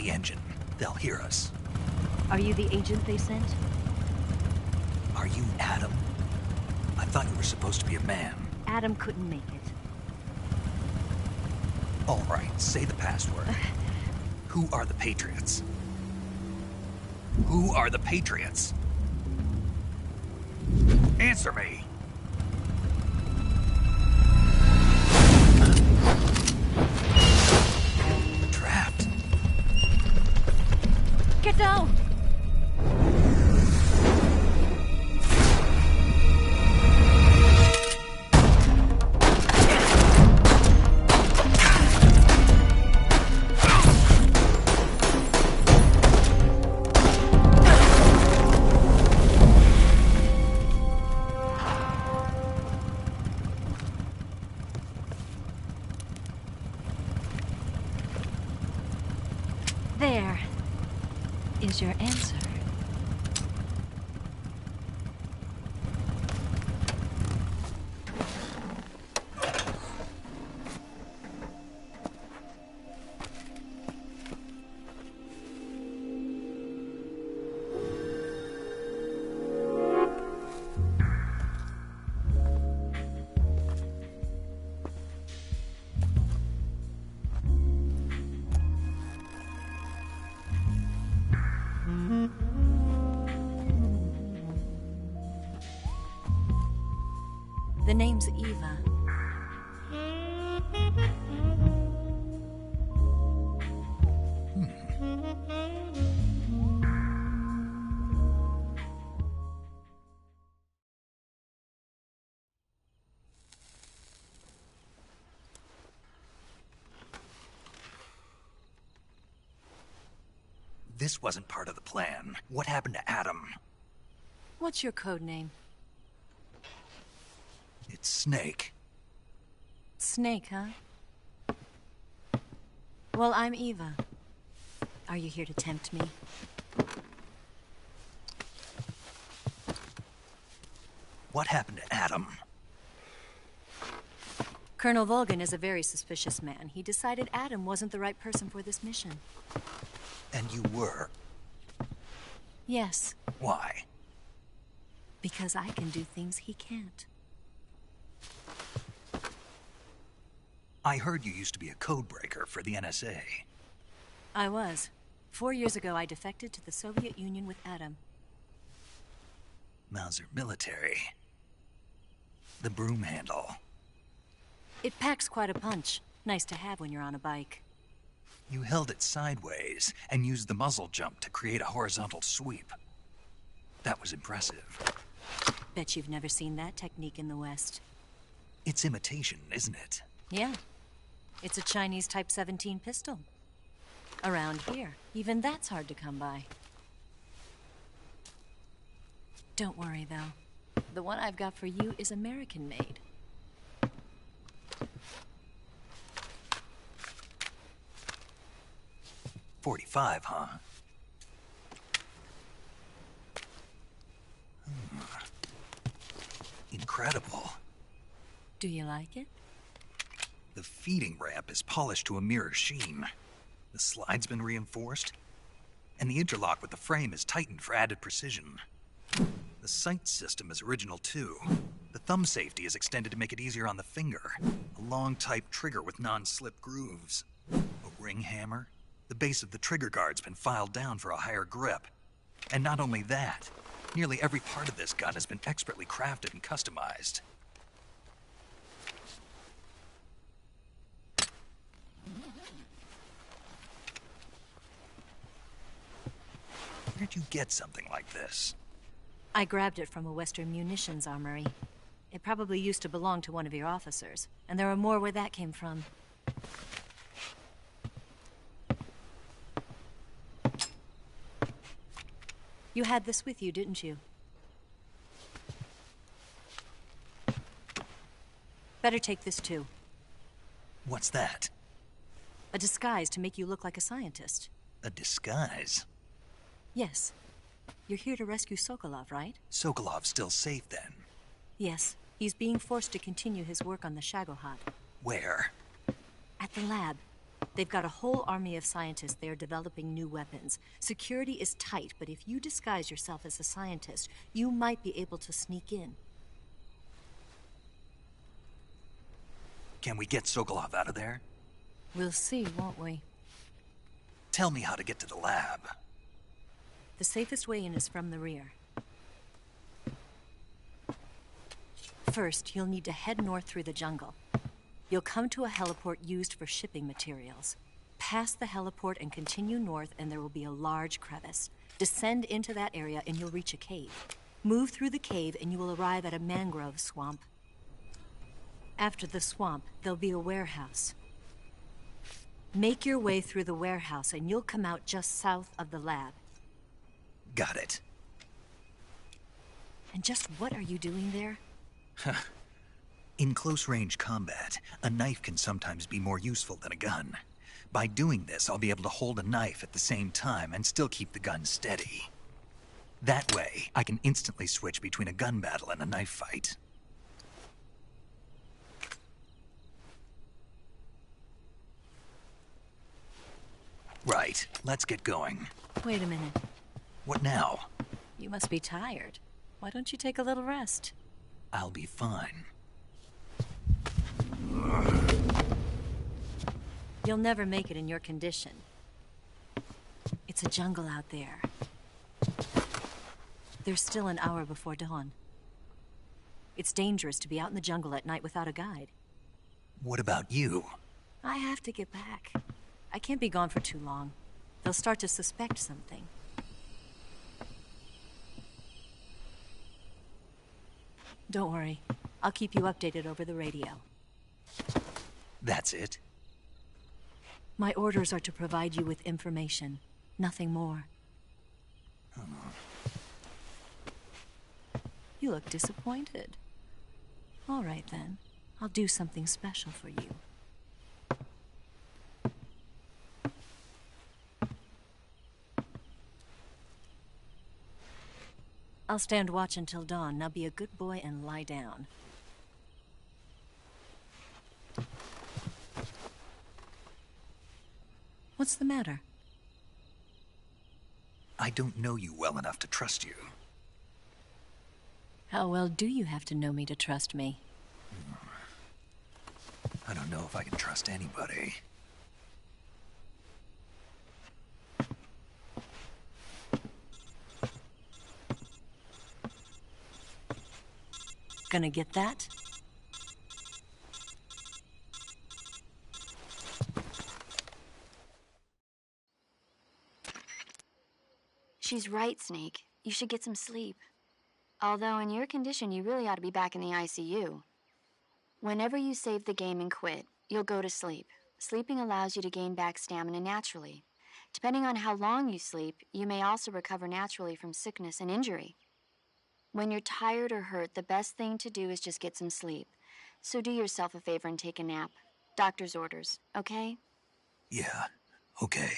the engine. They'll hear us. Are you the agent they sent? Are you Adam? I thought you were supposed to be a man. Adam couldn't make it. All right, say the password. Who are the Patriots? Who are the Patriots? Answer me! Trapped. Get down! There is your answer. The name's Eva. This wasn't part of the plan. What happened to Adam? What's your code name? It's Snake. Snake, huh? Well, I'm Eva. Are you here to tempt me? What happened to Adam? Colonel Volgin is a very suspicious man. He decided Adam wasn't the right person for this mission. And you were? Yes. Why? Because I can do things he can't. I heard you used to be a codebreaker for the NSA. I was. 4 years ago, I defected to the Soviet Union with Adam. Mauser military. The broom handle. It packs quite a punch. Nice to have when you're on a bike. You held it sideways and used the muzzle jump to create a horizontal sweep. That was impressive. Bet you've never seen that technique in the West. It's imitation, isn't it? Yeah. It's a Chinese Type 17 pistol. Around here, even that's hard to come by. Don't worry, though. The one I've got for you is American-made. .45, huh? Incredible. Do you like it? The feeding ramp is polished to a mirror sheen. The slide's been reinforced, and the interlock with the frame is tightened for added precision. The sight system is original too. The thumb safety is extended to make it easier on the finger. A long type trigger with non-slip grooves. A ring hammer. The base of the trigger guard's been filed down for a higher grip. And not only that, nearly every part of this gun has been expertly crafted and customized. Where'd you get something like this? I grabbed it from a Western munitions armory. It probably used to belong to one of your officers, and there are more where that came from. You had this with you, didn't you? Better take this too. What's that? A disguise to make you look like a scientist. A disguise? Yes. You're here to rescue Sokolov, right? Sokolov's still safe then? Yes. He's being forced to continue his work on the Shagohod. Where? At the lab. They've got a whole army of scientists there developing new weapons. Security is tight, but if you disguise yourself as a scientist, you might be able to sneak in. Can we get Sokolov out of there? We'll see, won't we? Tell me how to get to the lab. The safest way in is from the rear. First, you'll need to head north through the jungle. You'll come to a heliport used for shipping materials. Pass the heliport and continue north, and there will be a large crevice. Descend into that area and you'll reach a cave. Move through the cave and you will arrive at a mangrove swamp. After the swamp, there'll be a warehouse. Make your way through the warehouse and you'll come out just south of the lab. Got it. And just what are you doing there? In close-range combat, a knife can sometimes be more useful than a gun. By doing this, I'll be able to hold a knife at the same time and still keep the gun steady. That way, I can instantly switch between a gun battle and a knife fight. Right, let's get going. Wait a minute. What now? You must be tired. Why don't you take a little rest? I'll be fine. You'll never make it in your condition. It's a jungle out there. There's still an hour before dawn. It's dangerous to be out in the jungle at night without a guide. What about you? I have to get back. I can't be gone for too long. They'll start to suspect something. Don't worry. I'll keep you updated over the radio. That's it? My orders are to provide you with information. Nothing more. You look disappointed. All right, then. I'll do something special for you. I'll stand watch until dawn. Now be a good boy and lie down. What's the matter? I don't know you well enough to trust you. How well do you have to know me to trust me? I don't know if I can trust anybody. Gonna get that? She's right, Snake. You should get some sleep. Although in your condition, you really ought to be back in the ICU. Whenever you save the game and quit, you'll go to sleep. Sleeping allows you to gain back stamina naturally. Depending on how long you sleep, you may also recover naturally from sickness and injury. When you're tired or hurt, the best thing to do is just get some sleep. So do yourself a favor and take a nap. Doctor's orders, okay? Yeah, okay.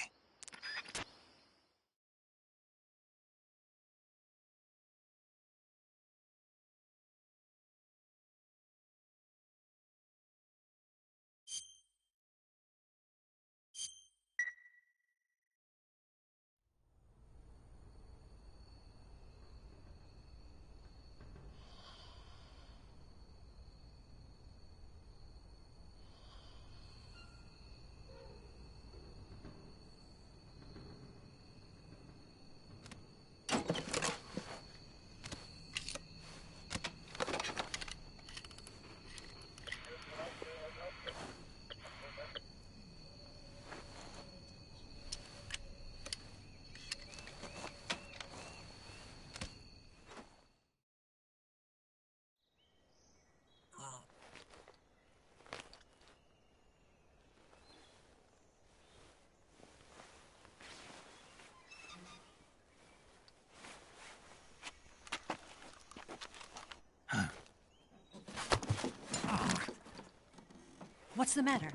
What's the matter?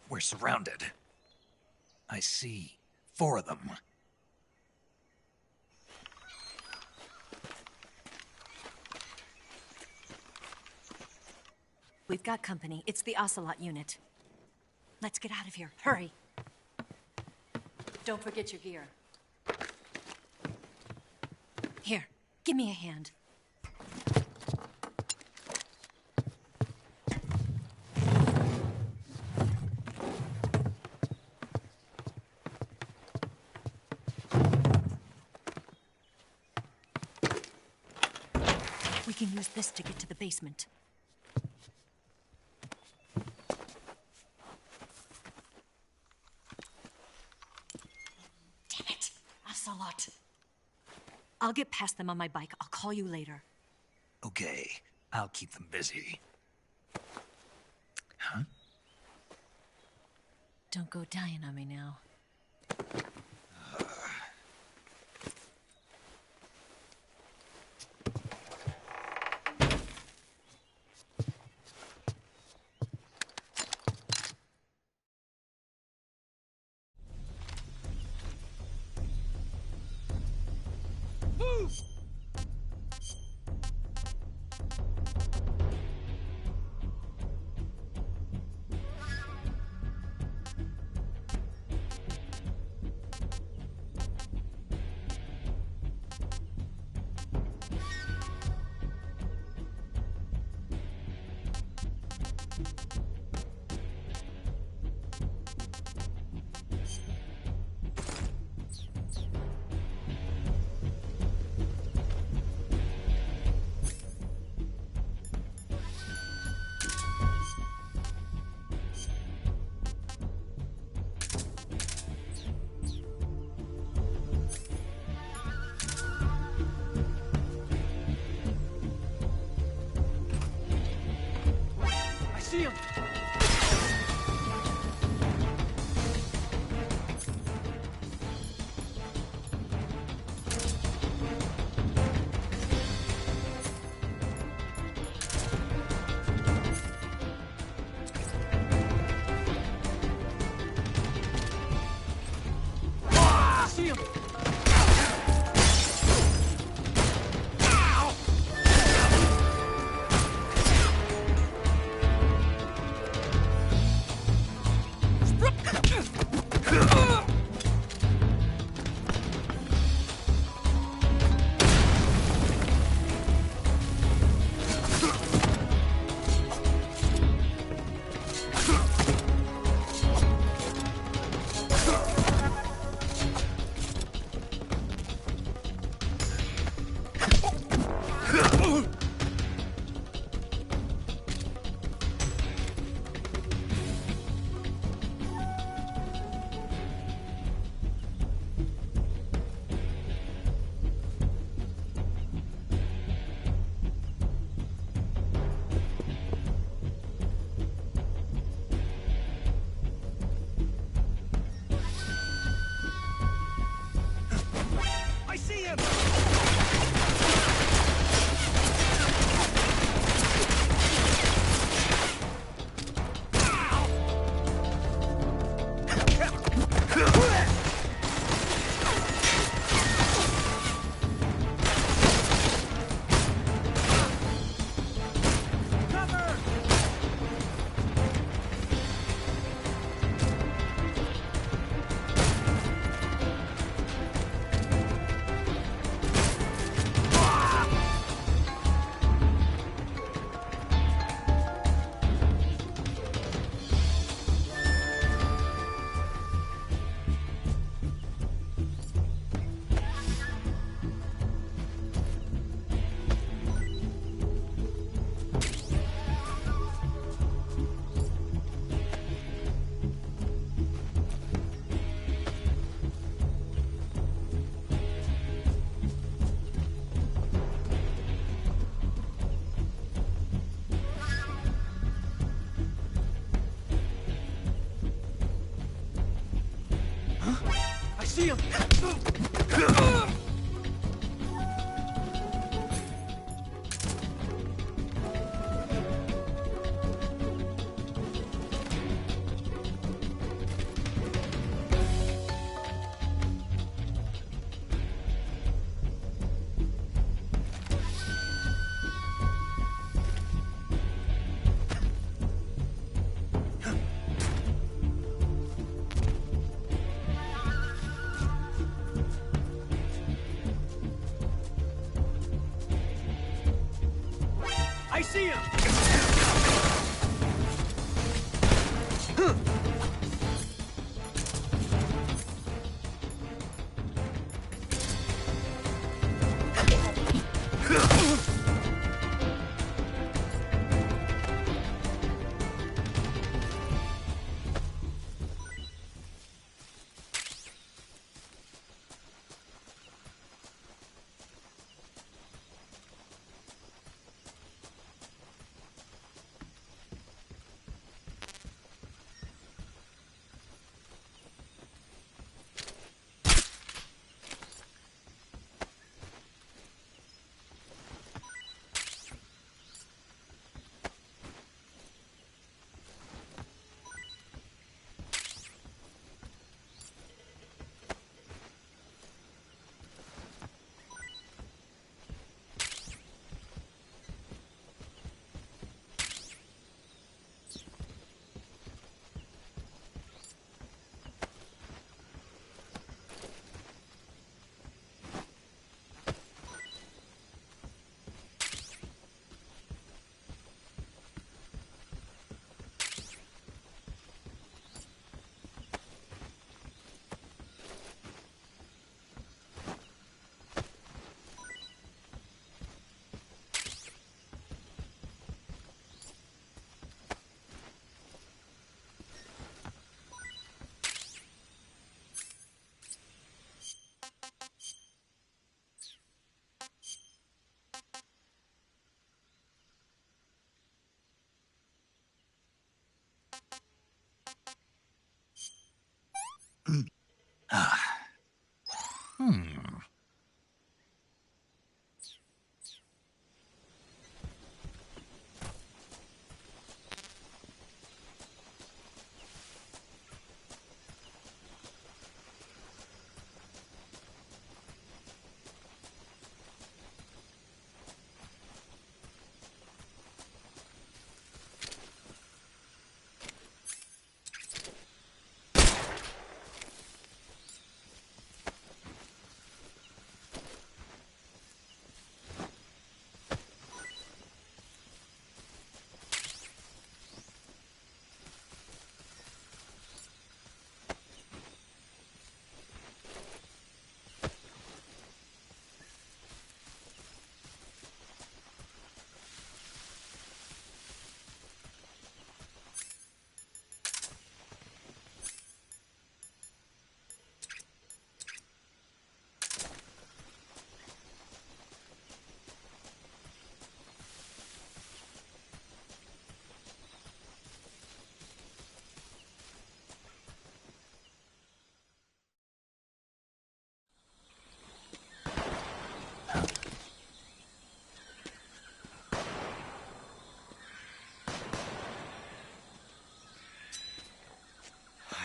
We're surrounded. I see 4 of them. We've got company. It's the Ocelot unit. Let's get out of here. Hurry. Don't forget your gear. Here, give me a hand. We can use this to get to the basement. Damn it! Ocelot. I'll get past them on my bike. I'll call you later. Okay, I'll keep them busy. Huh? Don't go dying on me now. See him! See him! See him! I see him!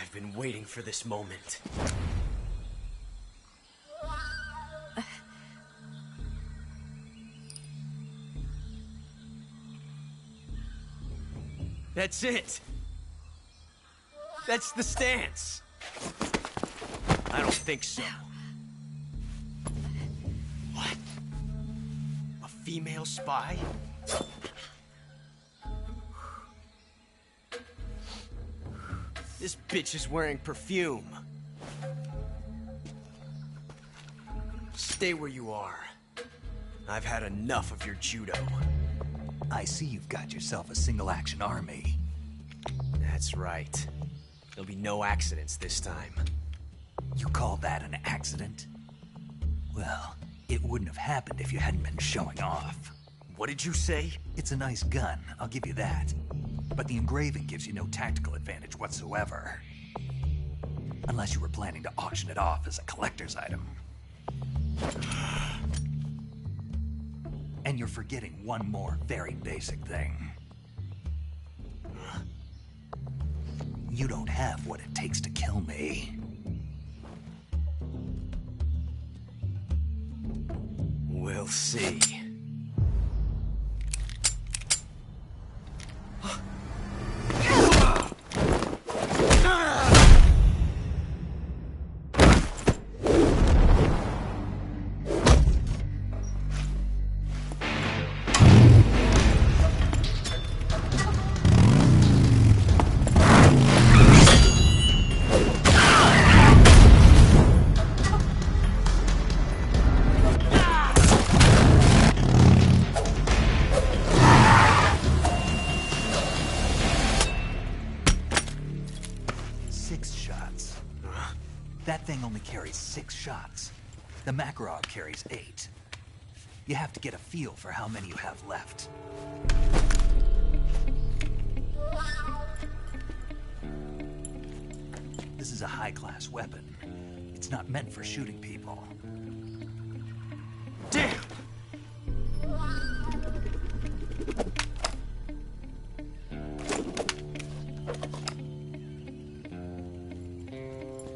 I've been waiting for this moment. That's it. That's the stance. I don't think so. What? A female spy? This bitch is wearing perfume. Stay where you are. I've had enough of your judo. I see you've got yourself a single-action army. That's right. There'll be no accidents this time. You call that an accident? Well, it wouldn't have happened if you hadn't been showing off. What did you say? It's a nice gun, I'll give you that. But the engraving gives you no tactical advantage whatsoever. Unless you were planning to auction it off as a collector's item. And you're forgetting one more very basic thing. You don't have what it takes to kill me. We'll see. carries 6 shots. The Makarov carries 8. You have to get a feel for how many you have left. This is a high-class weapon. It's not meant for shooting people. Damn!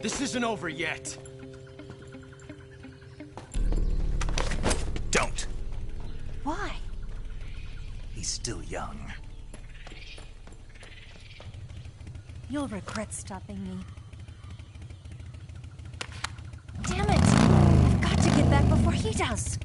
This isn't over yet. Don't. Why? He's still young. You'll regret stopping me. Damn it! I've got to get back before he does.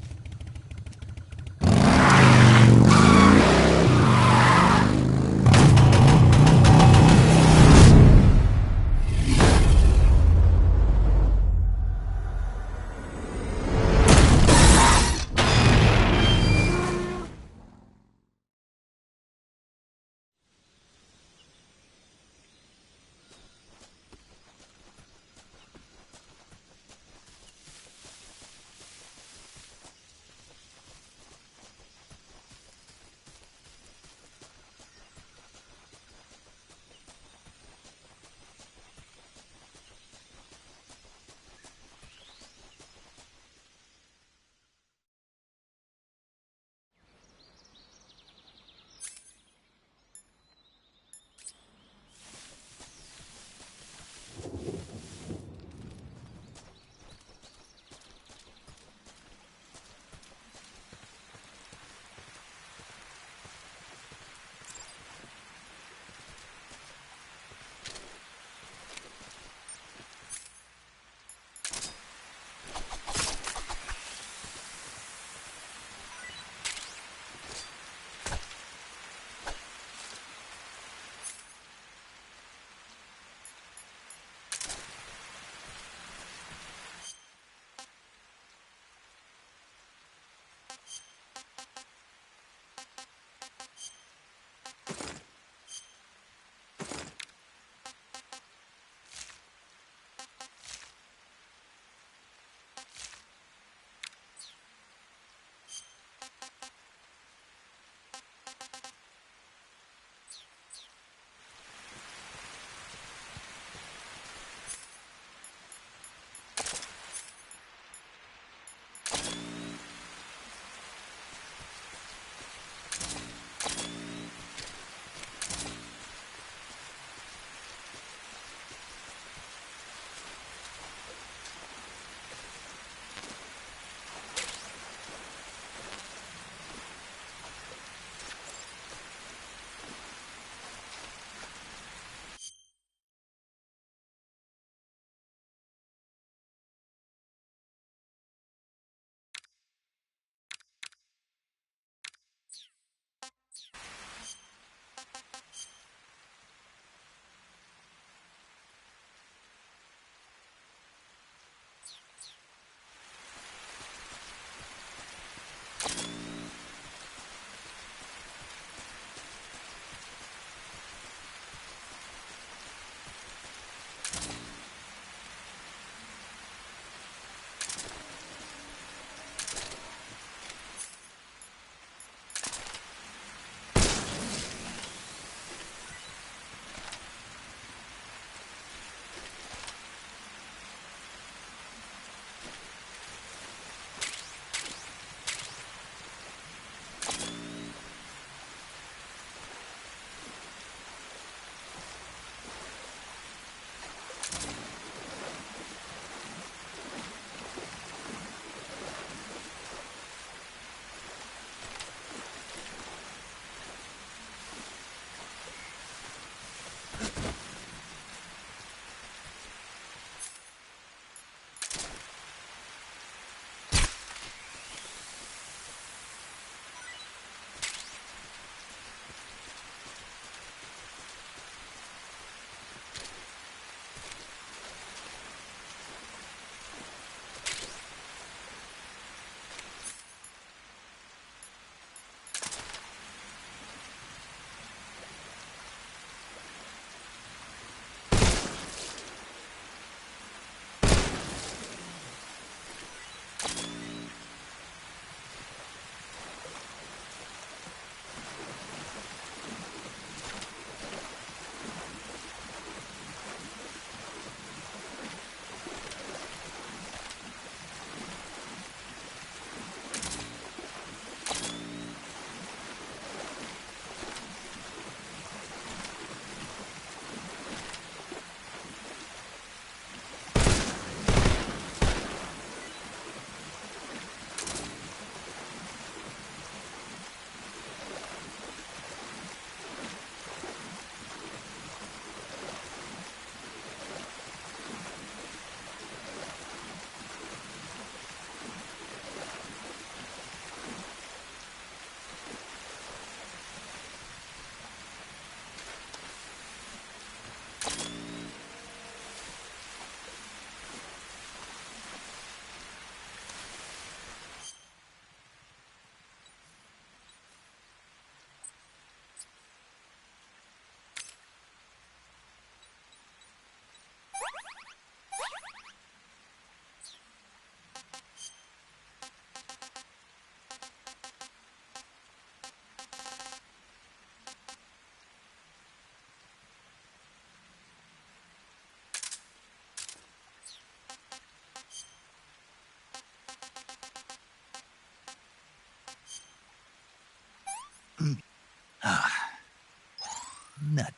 Not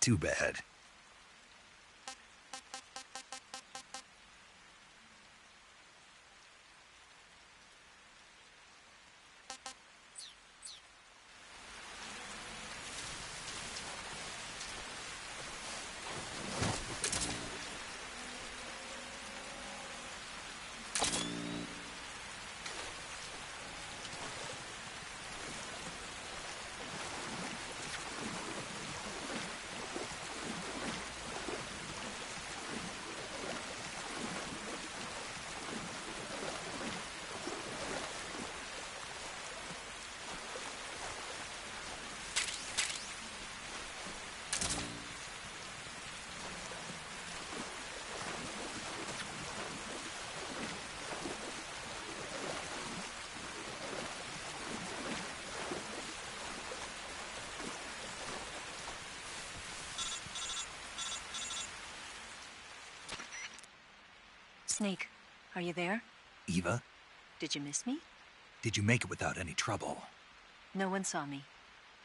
too bad. Snake, are you there? Eva, Did you miss me? did you make it without any trouble? No one saw me.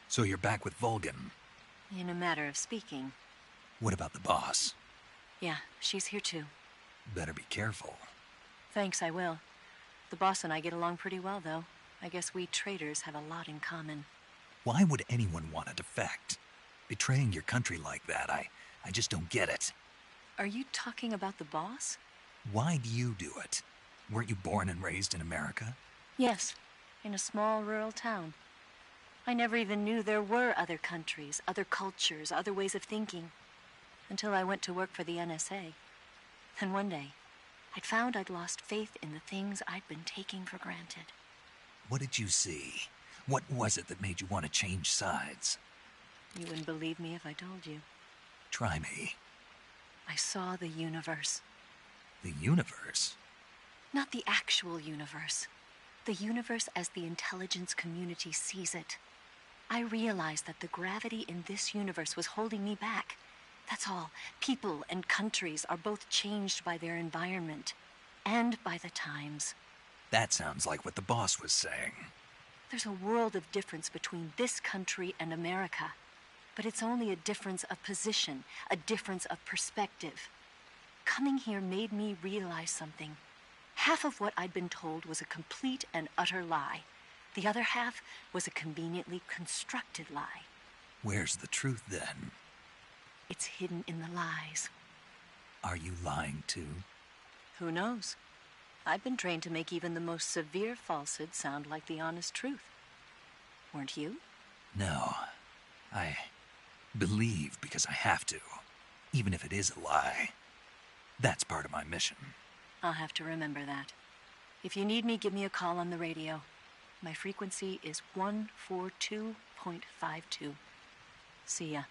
So you're back with Vulgan. In a matter of speaking. What about the boss? Yeah, she's here too. Better be careful. Thanks, I will. The boss and I get along pretty well, though. I guess we traitors have a lot in common. Why would anyone want to defect? Betraying your country like that, I just don't get it. Are you talking about the boss? Why do you do it? Weren't you born and raised in America? Yes, in a small rural town. I never even knew there were other countries, other cultures, other ways of thinking, until I went to work for the NSA. Then one day, I'd found I'd lost faith in the things I'd been taking for granted. What did you see? What was it that made you want to change sides? You wouldn't believe me if I told you. Try me. I saw the universe. The universe? Not the actual universe. The universe as the intelligence community sees it. I realized that the gravity in this universe was holding me back. That's all. People and countries are both changed by their environment and by the times. That sounds like what the boss was saying. There's a world of difference between this country and America. But it's only a difference of position, a difference of perspective. Coming here made me realize something. Half of what I'd been told was a complete and utter lie. The other half was a conveniently constructed lie. Where's the truth, then? It's hidden in the lies. Are you lying, too? Who knows? I've been trained to make even the most severe falsehood sound like the honest truth. Weren't you? No. I believe because I have to, even if it is a lie. That's part of my mission. I'll have to remember that. If you need me, give me a call on the radio. My frequency is 142.52. See ya.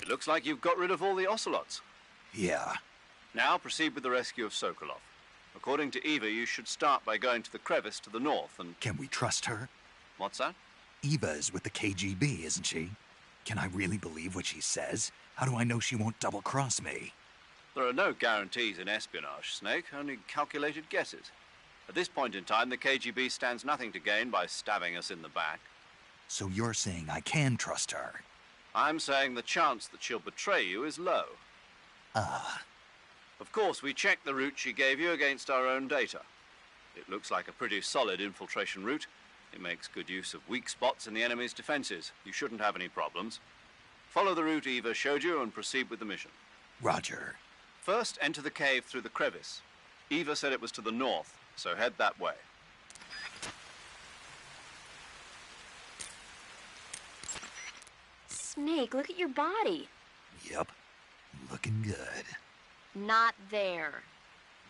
It looks like you've got rid of all the ocelots. Yeah. Now proceed with the rescue of Sokolov. According to Eva, you should start by going to the crevice to the north and... Can we trust her? What's that? Eva is with the KGB, isn't she? Can I really believe what she says? How do I know she won't double-cross me? There are no guarantees in espionage, Snake, only calculated guesses. At this point in time, the KGB stands nothing to gain by stabbing us in the back. So you're saying I can trust her? I'm saying the chance that she'll betray you is low. Of course, we checked the route she gave you against our own data. It looks like a pretty solid infiltration route. It makes good use of weak spots in the enemy's defenses. You shouldn't have any problems. Follow the route Eva showed you and proceed with the mission. Roger. First, enter the cave through the crevice. Eva said it was to the north, so head that way. Snake, look at your body. Yep. Looking good. Not there.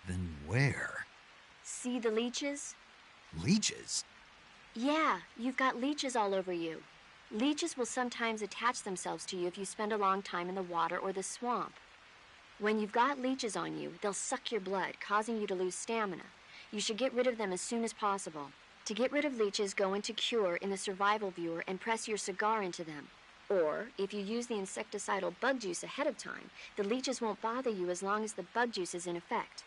Then where? See the leeches? Leeches? Yeah, you've got leeches all over you. Leeches will sometimes attach themselves to you if you spend a long time in the water or the swamp. When you've got leeches on you, they'll suck your blood, causing you to lose stamina. You should get rid of them as soon as possible. To get rid of leeches, go into Cure in the survival viewer and press your cigar into them. Or, if you use the insecticidal bug juice ahead of time, the leeches won't bother you as long as the bug juice is in effect.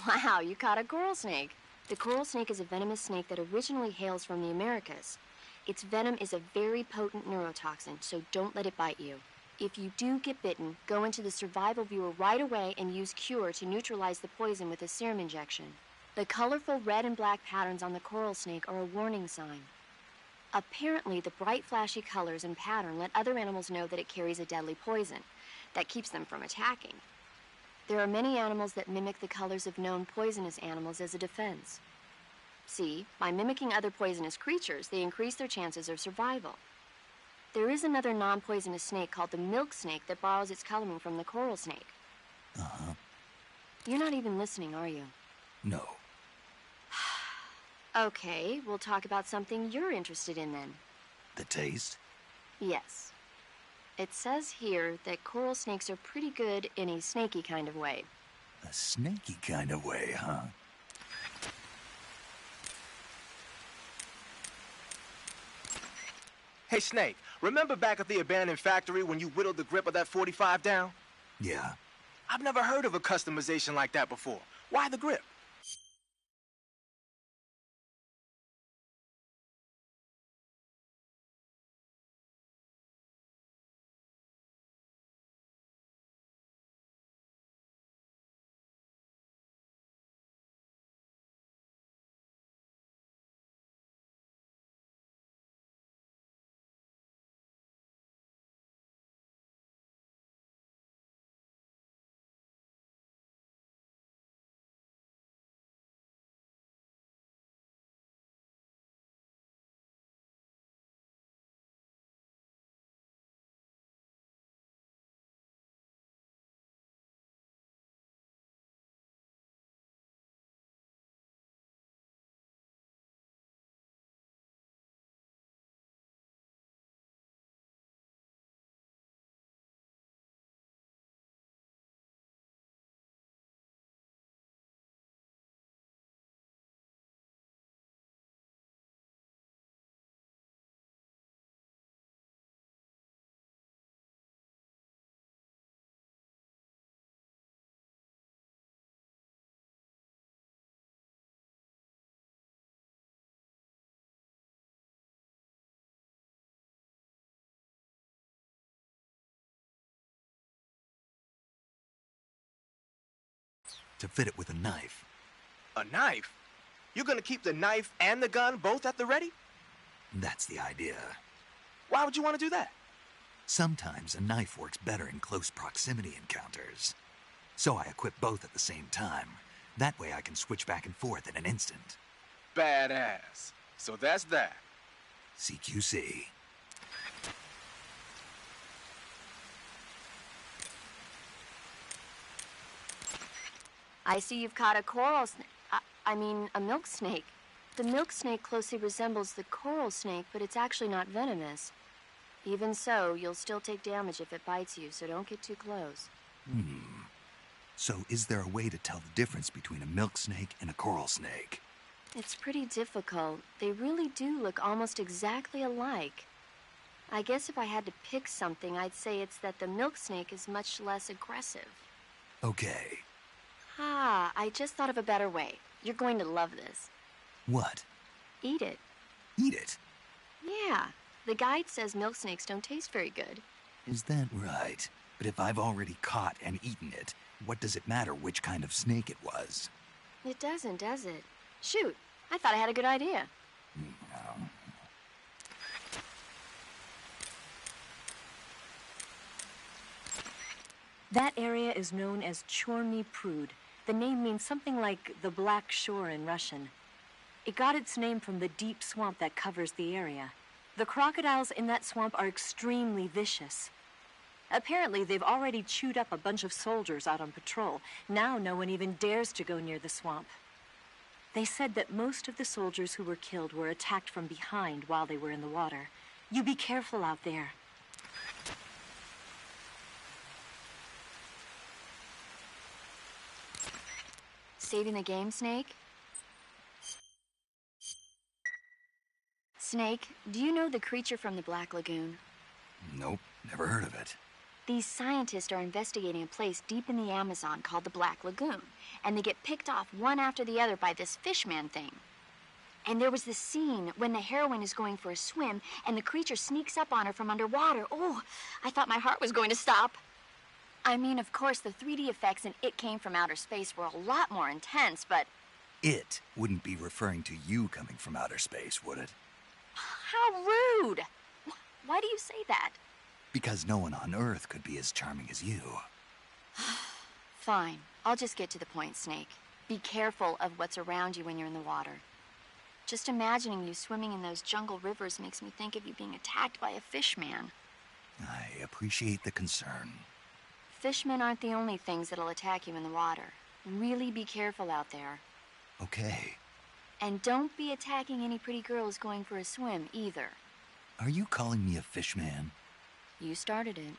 Wow, you caught a coral snake. The coral snake is a venomous snake that originally hails from the Americas. Its venom is a very potent neurotoxin, so don't let it bite you. If you do get bitten, go into the survival viewer right away and use Cure to neutralize the poison with a serum injection. The colorful red and black patterns on the coral snake are a warning sign. Apparently, the bright flashy colors and pattern let other animals know that it carries a deadly poison that keeps them from attacking. There are many animals that mimic the colors of known poisonous animals as a defense. See, by mimicking other poisonous creatures, they increase their chances of survival. There is another non-poisonous snake called the milk snake that borrows its coloring from the coral snake. Uh-huh. You're not even listening, are you? No. Okay, we'll talk about something you're interested in then. The taste? Yes. It says here that coral snakes are pretty good in a snaky kind of way. A snaky kind of way, huh? Hey, Snake, remember back at the abandoned factory when you whittled the grip of that 45 down? Yeah. I've never heard of a customization like that before. Why the grip? To fit it with a knife. A knife? You're gonna keep the knife and the gun both at the ready? That's the idea. Why would you want to do that? Sometimes a knife works better in close proximity encounters. So I equip both at the same time. That way I can switch back and forth in an instant. Badass. So that's that. CQC. I see you've caught a coral snake. A milk snake. The milk snake closely resembles the coral snake, but it's actually not venomous. Even so, you'll still take damage if it bites you, so don't get too close. So is there a way to tell the difference between a milk snake and a coral snake? It's pretty difficult. They really do look almost exactly alike. I guess if I had to pick something, I'd say it's that the milk snake is much less aggressive. Okay. I just thought of a better way. You're going to love this. What? Eat it. Eat it? Yeah. The guide says milk snakes don't taste very good. Is that right? But if I've already caught and eaten it, what does it matter which kind of snake it was? It doesn't, does it? Shoot, I thought I had a good idea. That area is known as Chorny Prud. The name means something like the Black Shore in Russian. It got its name from the deep swamp that covers the area. The crocodiles in that swamp are extremely vicious. Apparently, they've already chewed up a bunch of soldiers out on patrol. Now no one even dares to go near the swamp. They said that most of the soldiers who were killed were attacked from behind while they were in the water. You be careful out there. saving the game, Snake? Snake, do you know the creature from the Black Lagoon? Nope, never heard of it. These scientists are investigating a place deep in the Amazon called the Black Lagoon, and they get picked off one after the other by this fishman thing. And there was this scene when the heroine is going for a swim, and the creature sneaks up on her from underwater. Oh, I thought my heart was going to stop. I mean, of course, the 3D effects in It Came from Outer Space were a lot more intense, but... It wouldn't be referring to you coming from outer space, would it? How rude! Why do you say that? Because no one on Earth could be as charming as you. Fine. I'll just get to the point, Snake. Be careful of what's around you when you're in the water. Just imagining you swimming in those jungle rivers makes me think of you being attacked by a fishman. I appreciate the concern. Fishmen aren't the only things that'll attack you in the water. Really be careful out there. Okay. And don't be attacking any pretty girls going for a swim, either. Are you calling me a fishman? You started it.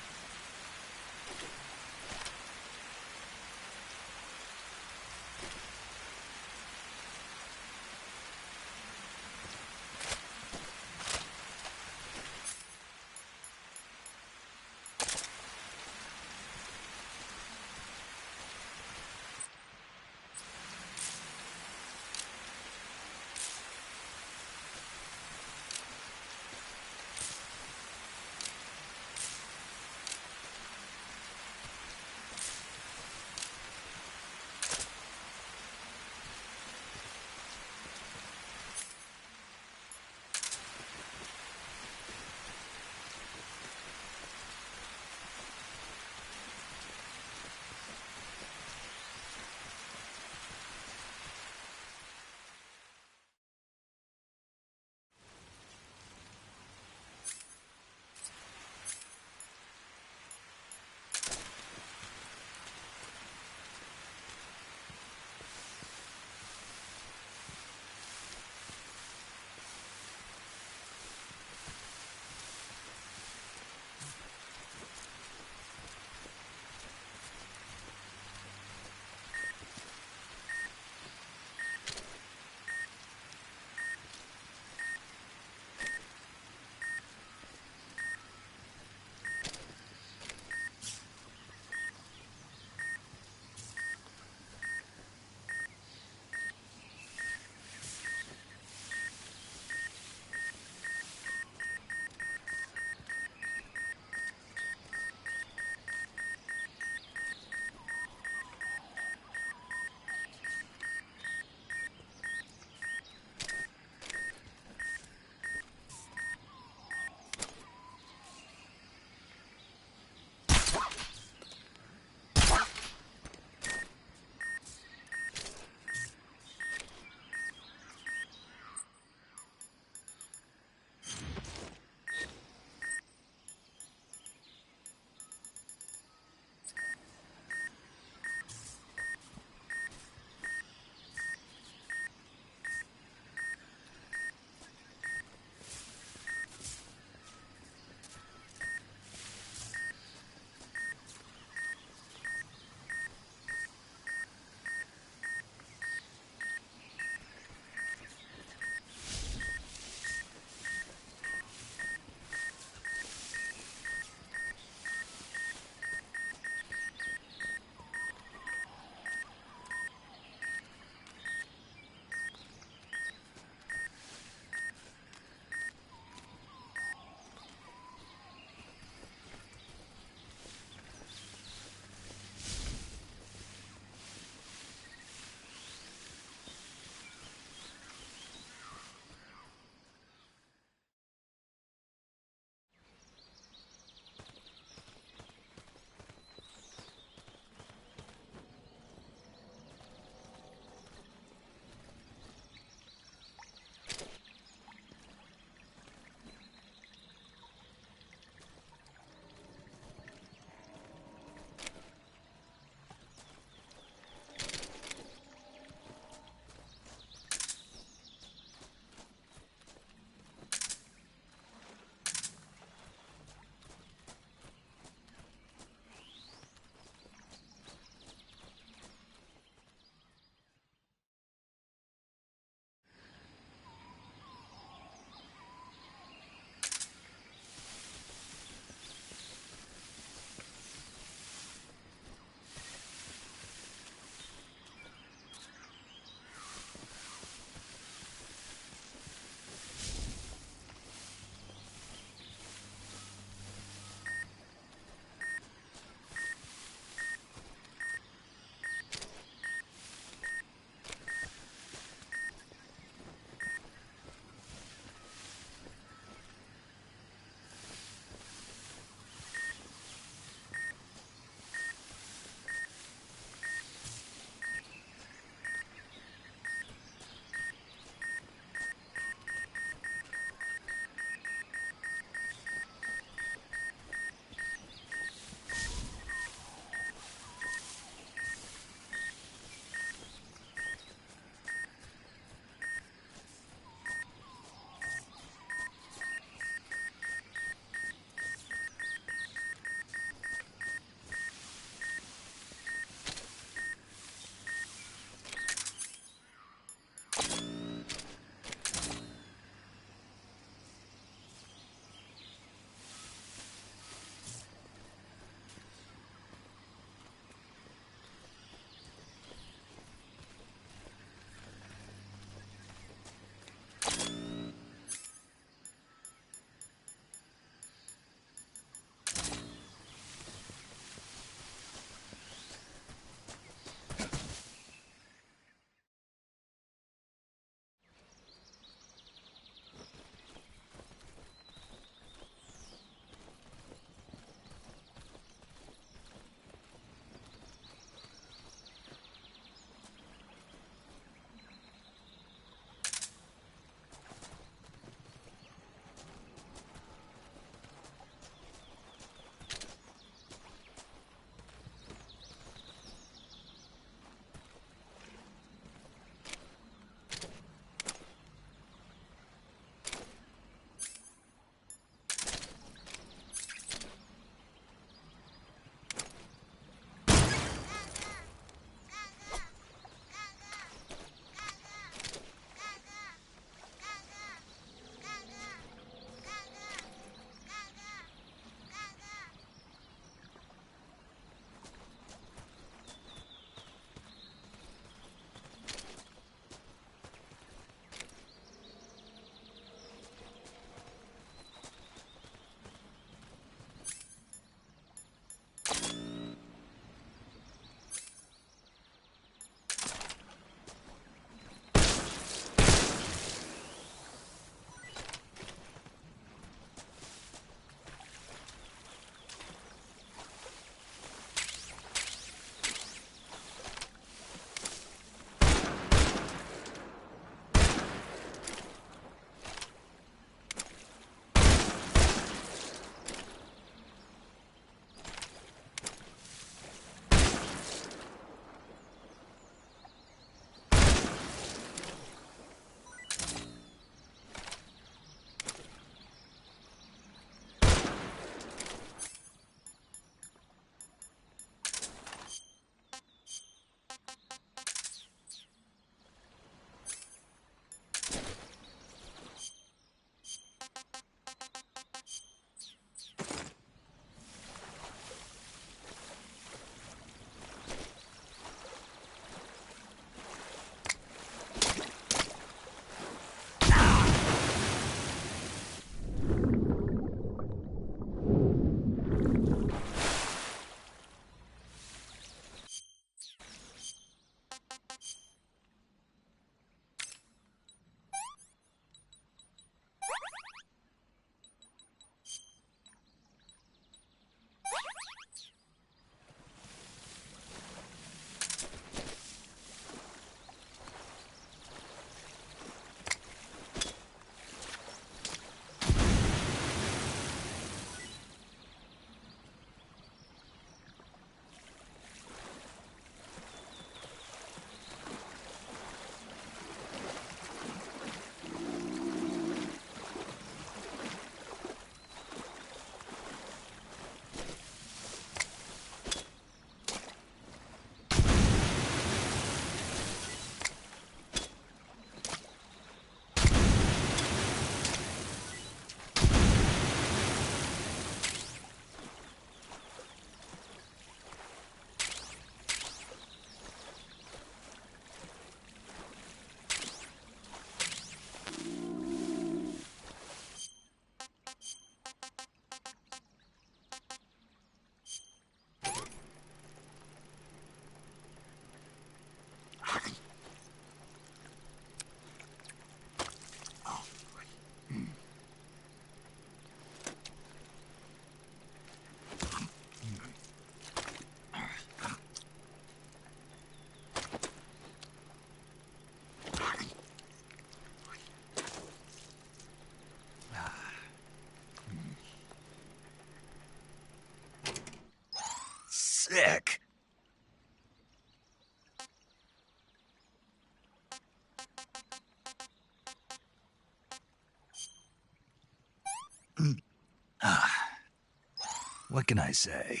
What can I say?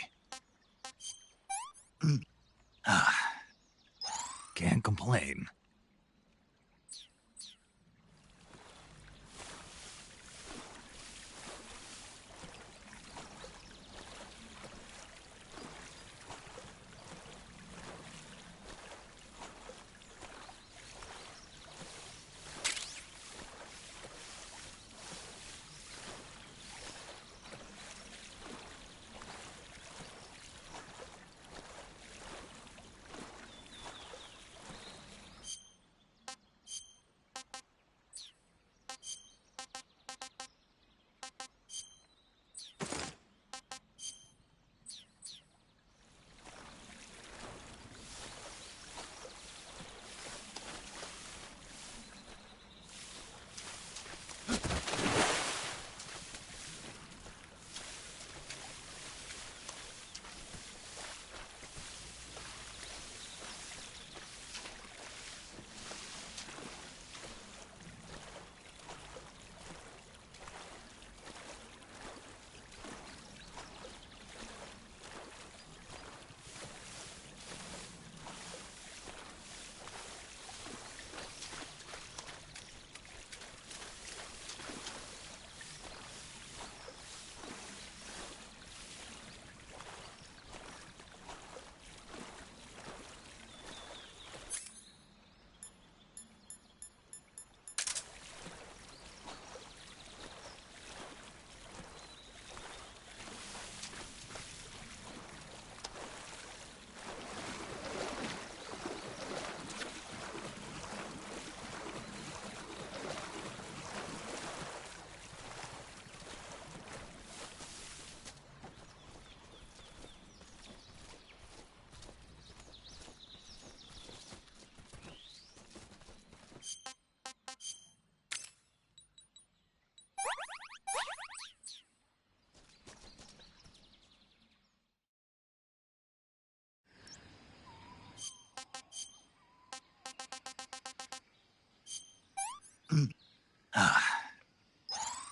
Can't complain.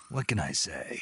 What can I say?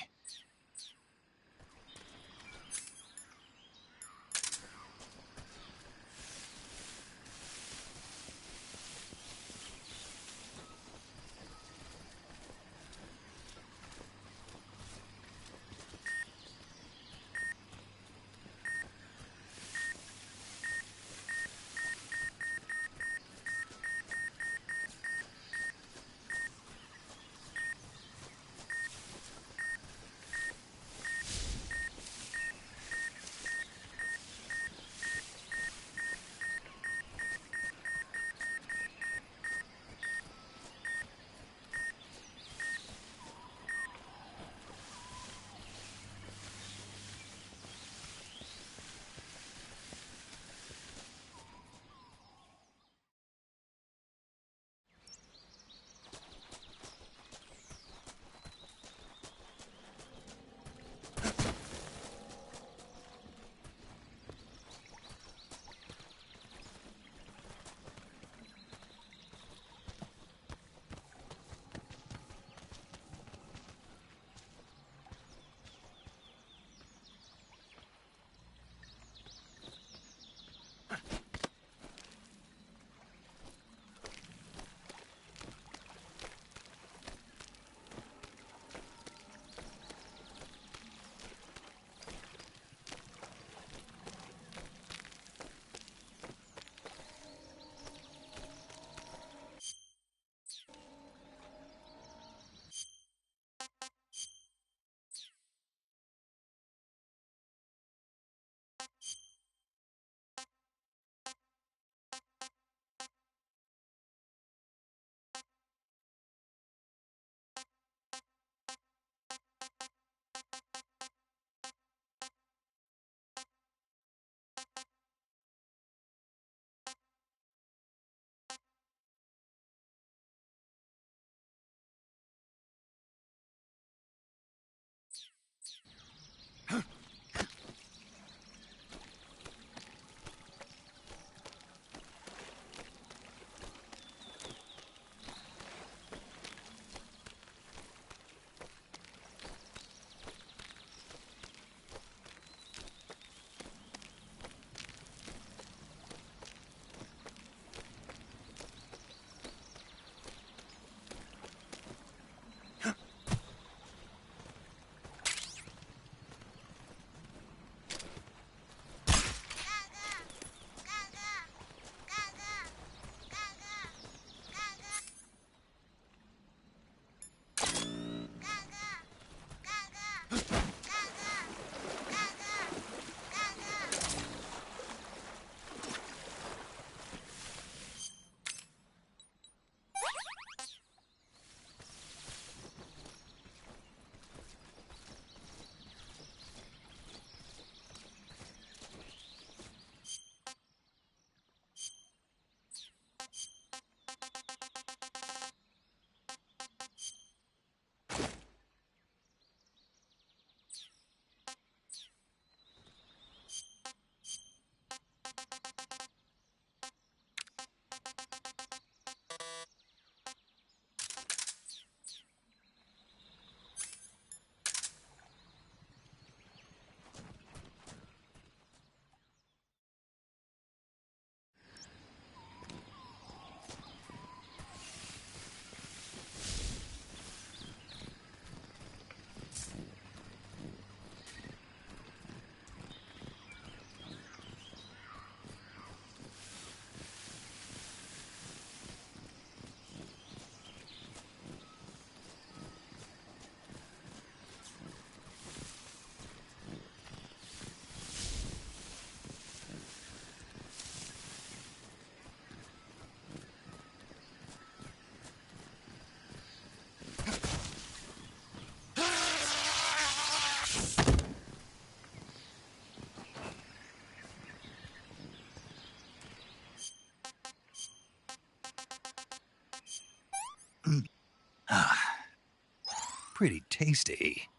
tasty.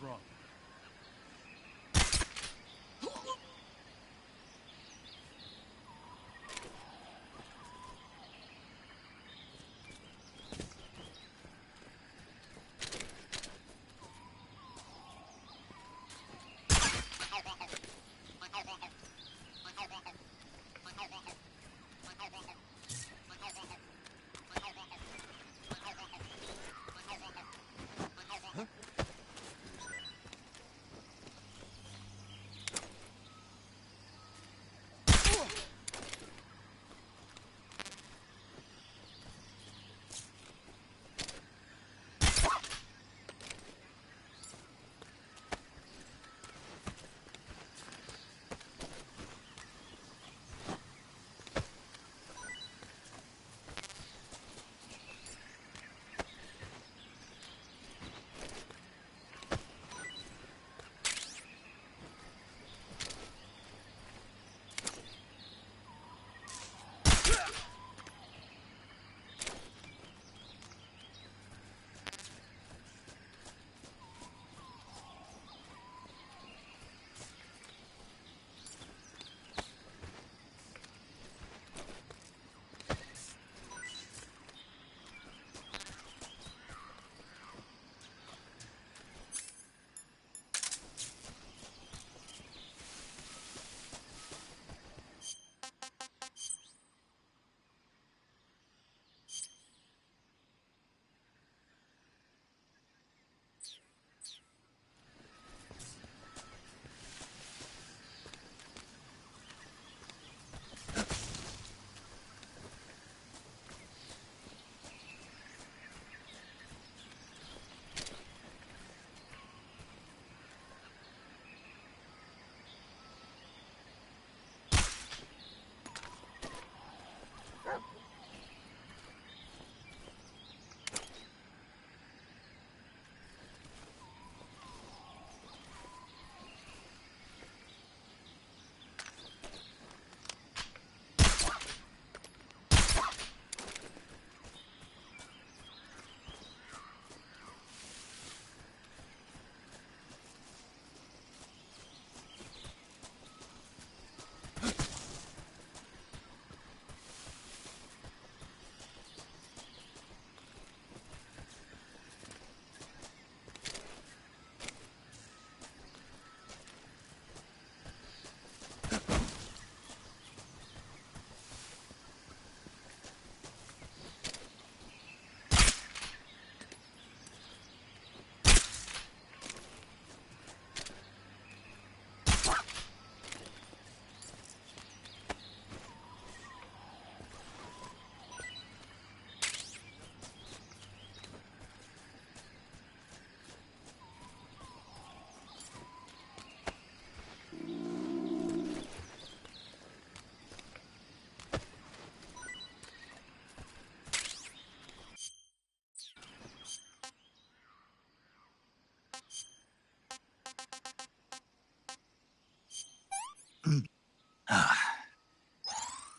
wrong?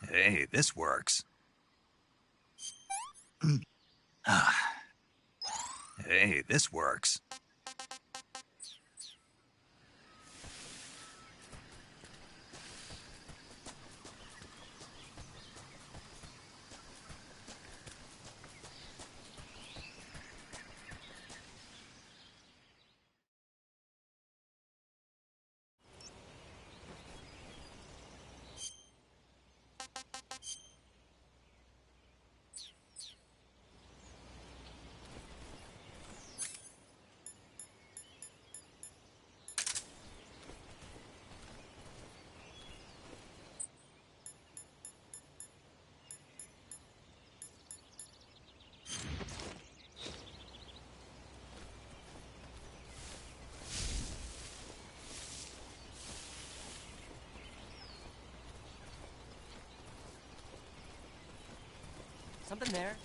Hey, this works. Hey, this works. Something there?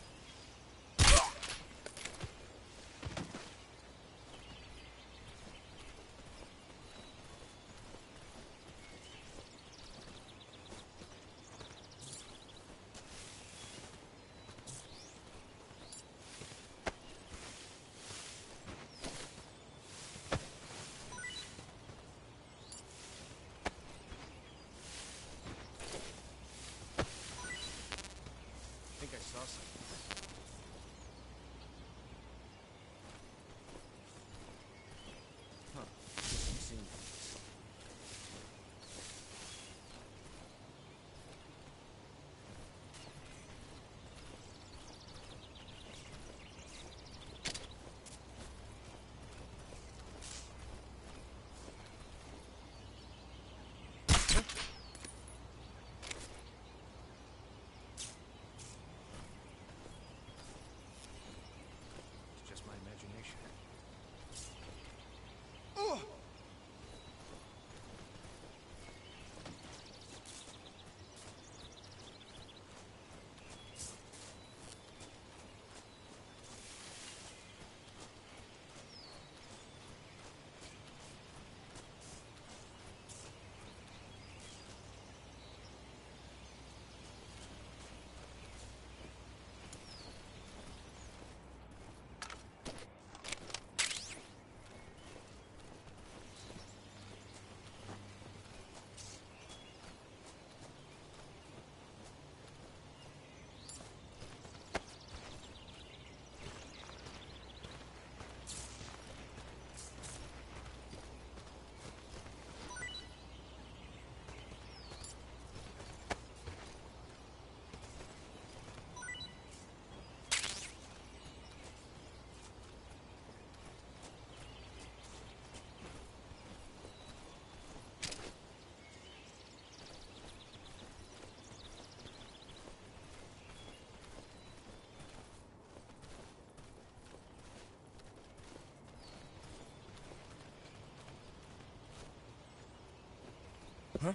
Huh?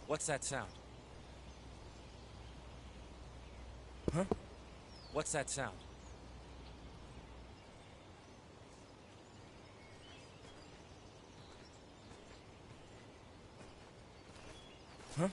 What's that sound? Huh? What's that sound? Huh?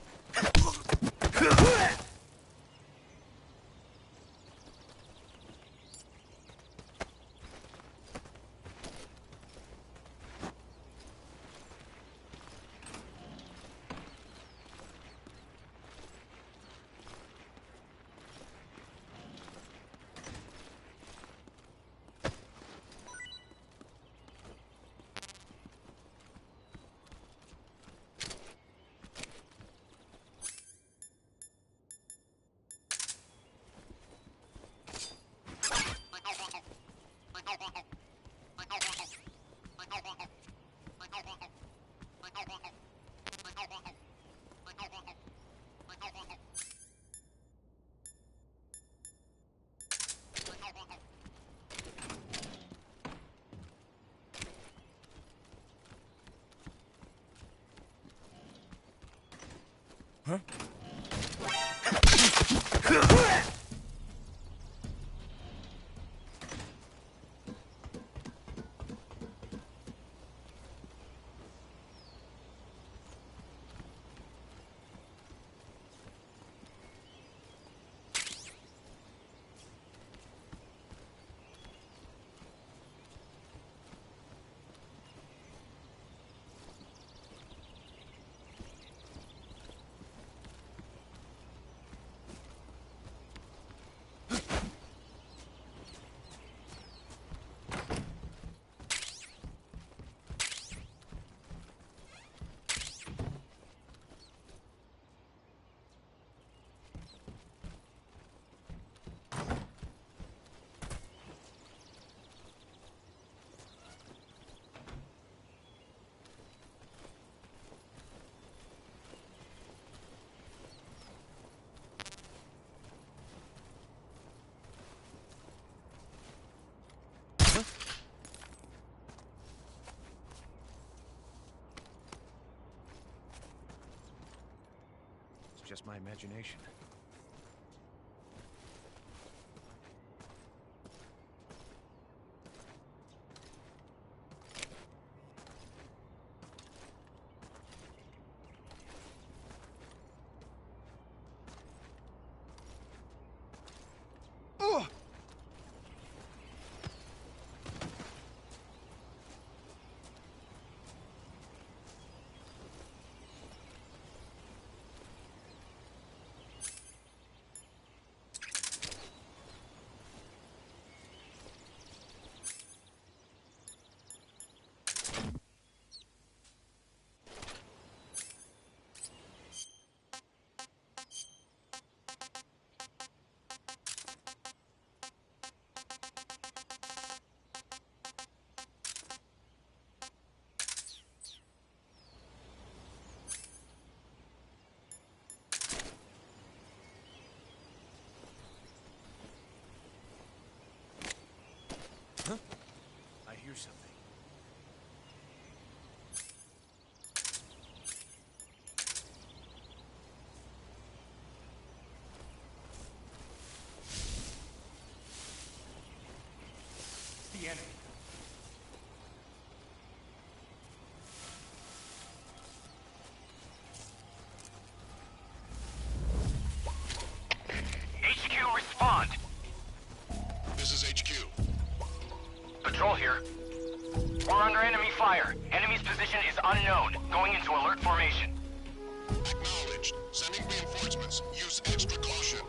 Huh? It's just my imagination. Huh? I hear something. The enemy. HQ, respond. This is HQ. Patrol here. We're under enemy fire. Enemy's position is unknown. Going into alert formation. Acknowledged. Sending reinforcements. Use extra caution.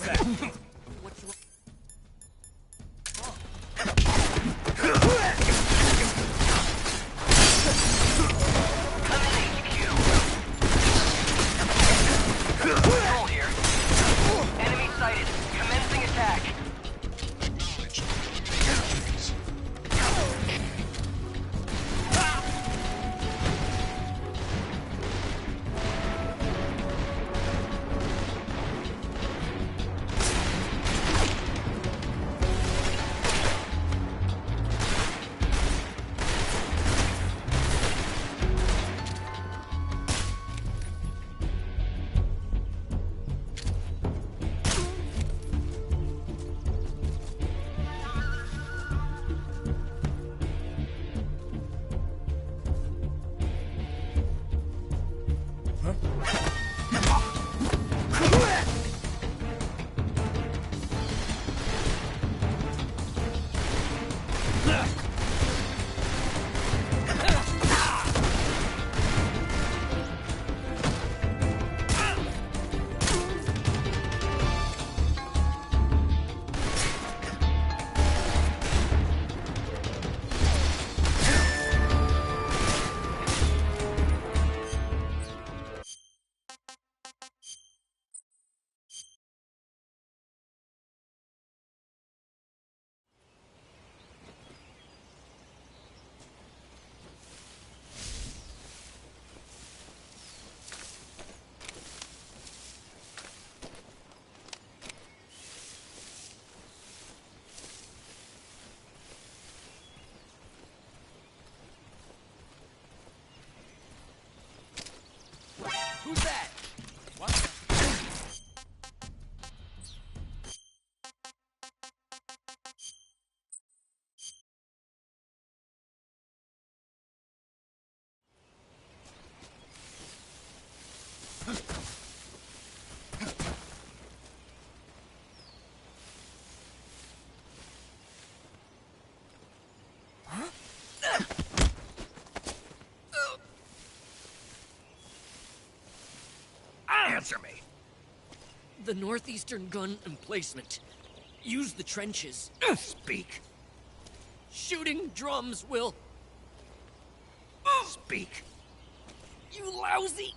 that? Control here. Enemy sighted. Commencing attack. Acknowledged. Eliminate enemies. Who's that? What? Answer me. The northeastern gun emplacement. Use the trenches. Speak. Shooting drums will... Speak. You lousy...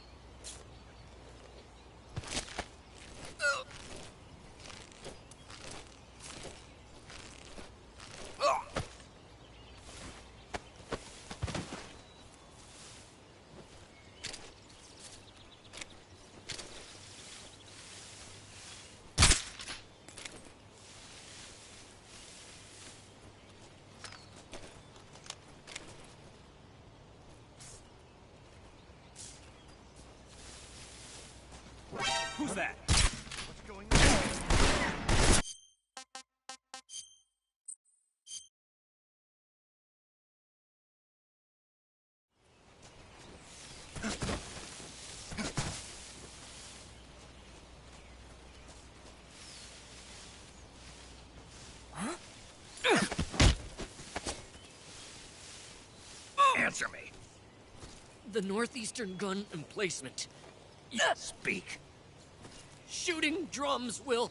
Who's that? Answer me. The northeastern gun emplacement. Speak. Shooting drums will...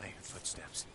I hear footsteps.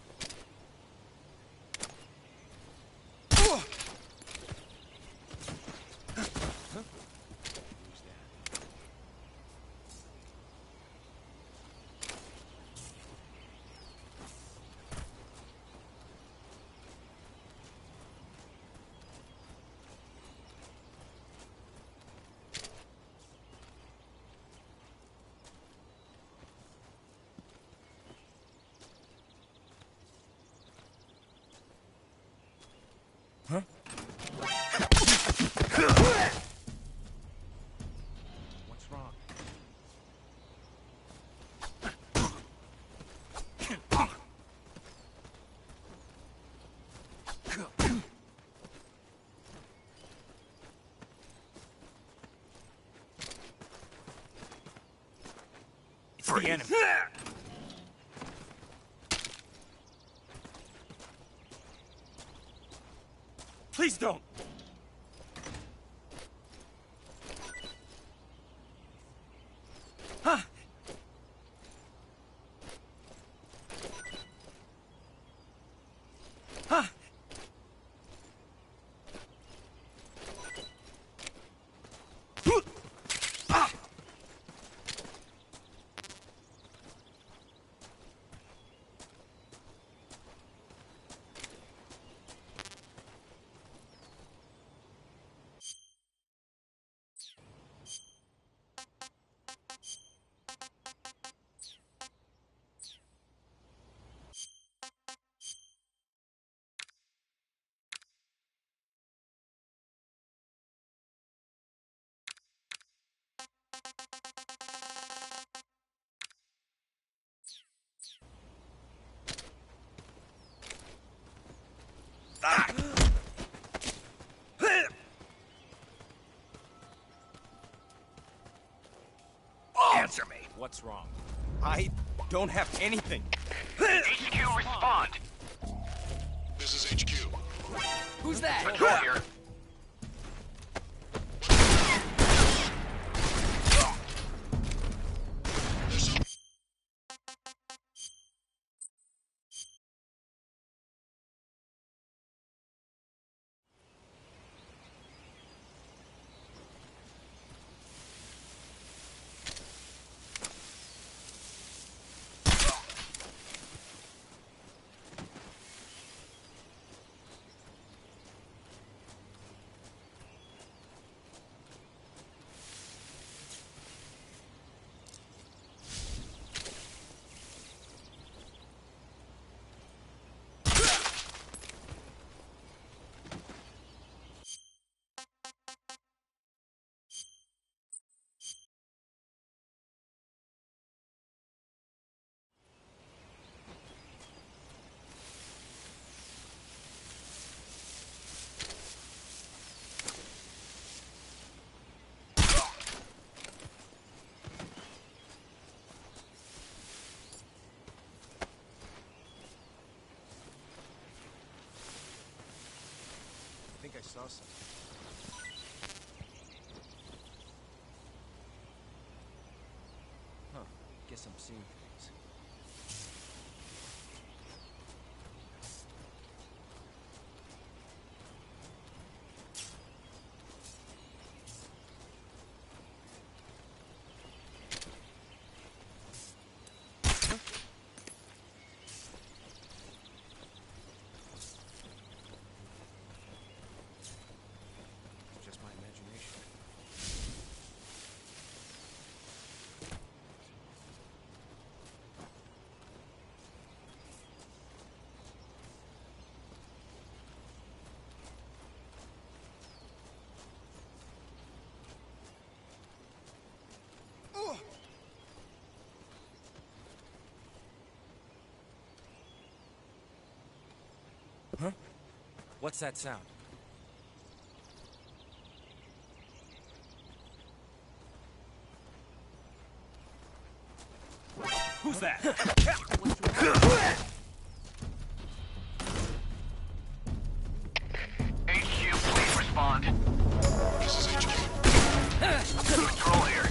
the enemy. Please don't. Huh. Huh. Ah. Answer me. What's wrong? I don't have anything. HQ, respond. This is HQ. Who's that? Patrol here. I think I saw something. Huh. Guess I'm seeing things. Just my imagination. Huh? What's that sound? Who's that? HQ, please respond. This is HQ. Patrol here.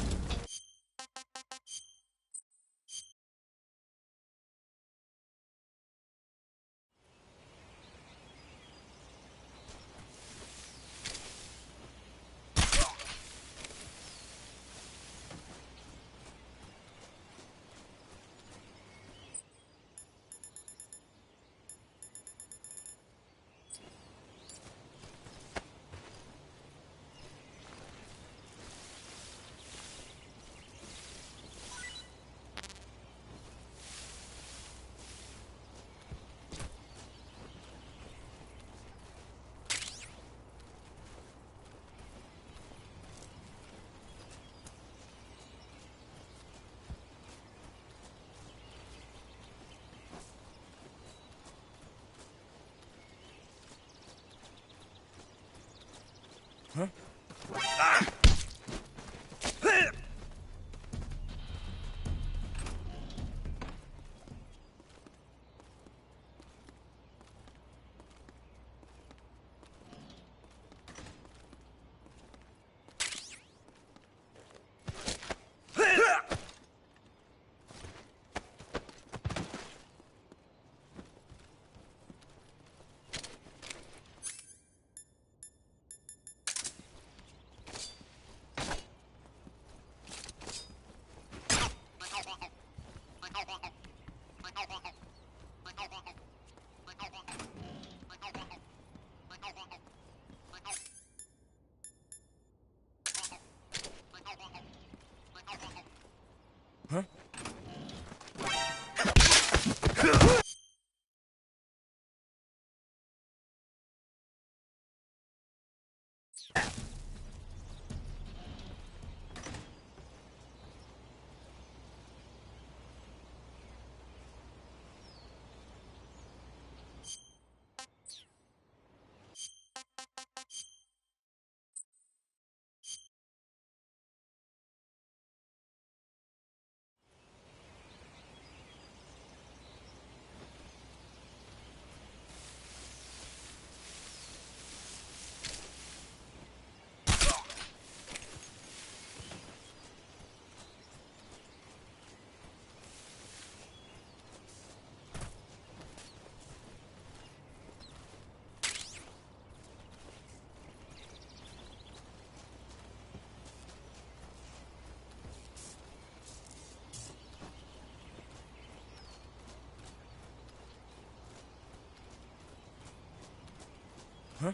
Huh? Huh?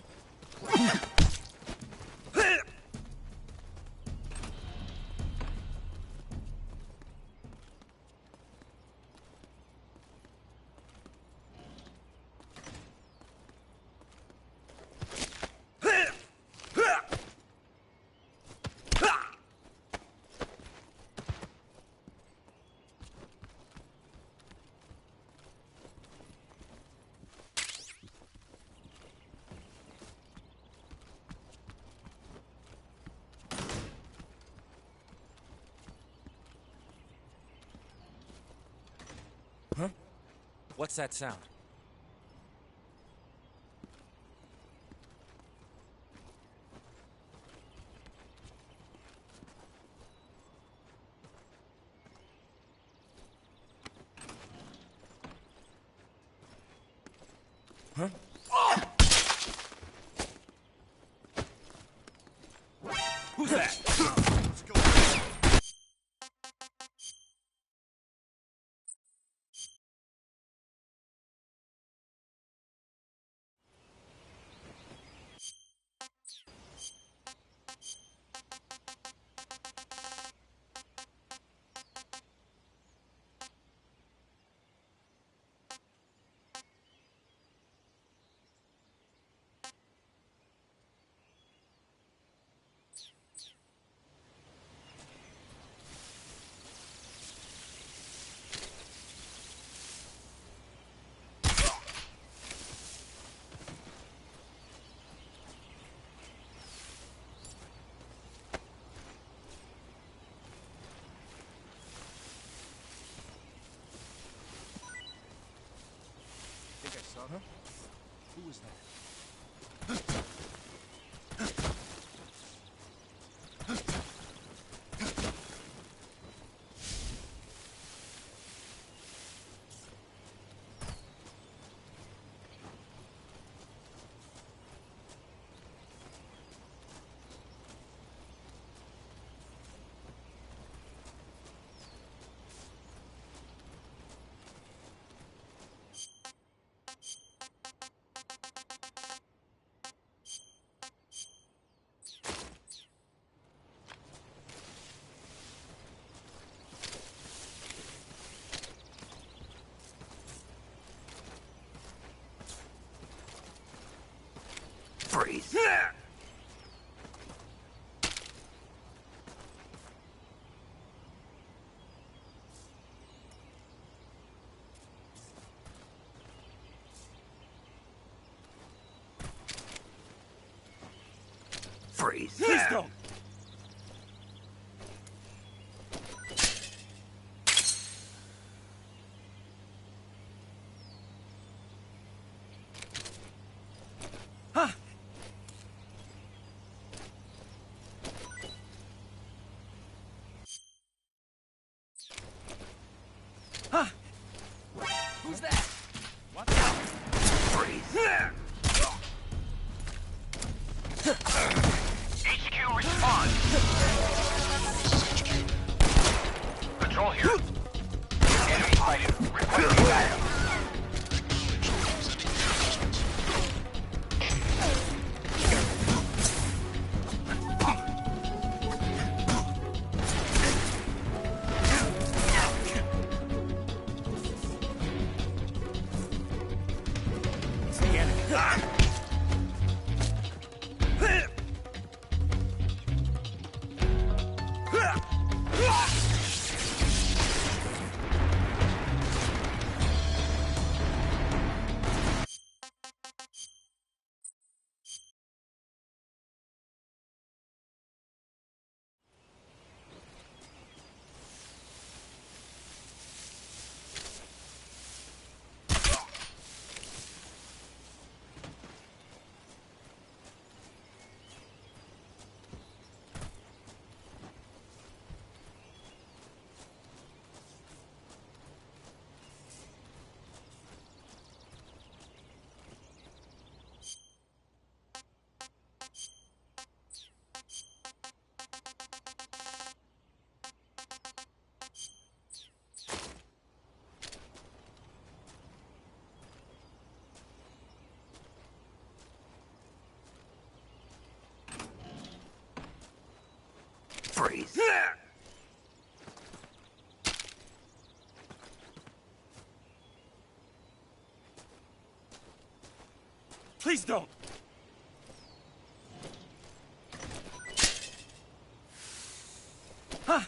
Huh? What's that sound? Huh? Who's that? Let's go. Huh? Who was that? Freeze. Freeze. Please don't. Who's that? What? HQ, respond. Patrol here. Enemy sighted. Requesting backup. Freeze. Please don't! Huh?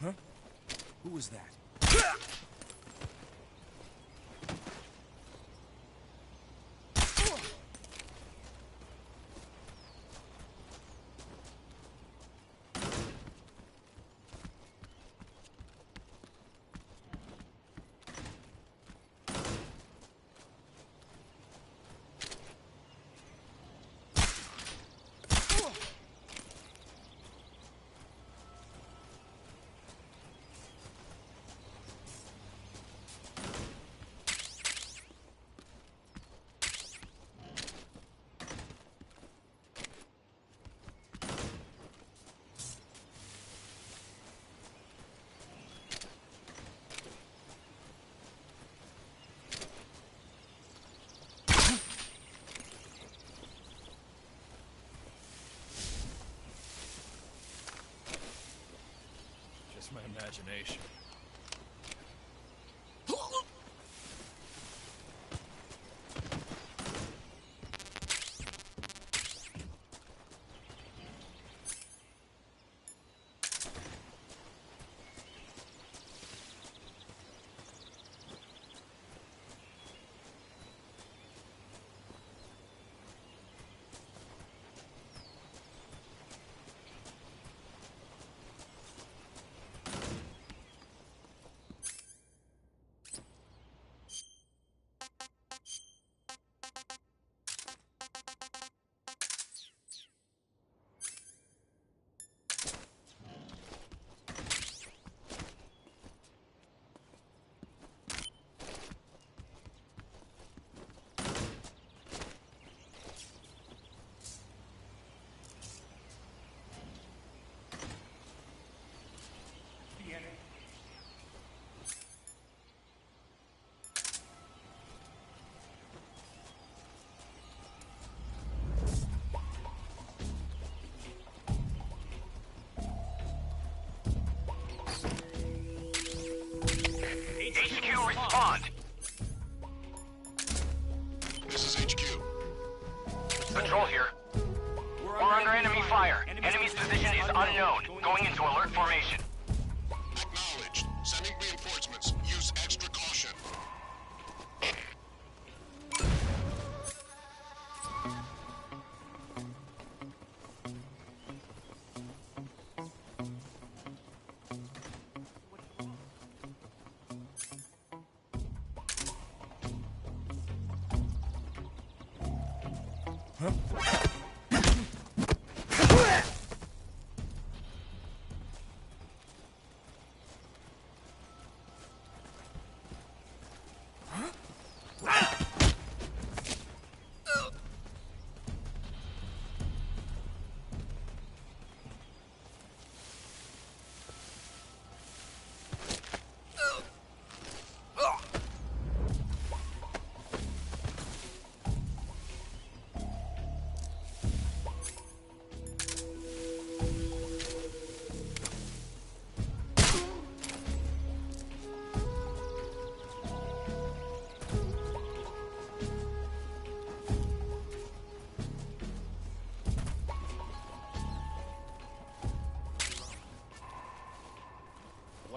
Huh? Who was that? My imagination. Patrol here. We're under enemy fire. Enemy's position is unknown. Going into alert formation. Acknowledged. Sending reinforcements. Use extra caution.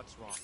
What's wrong?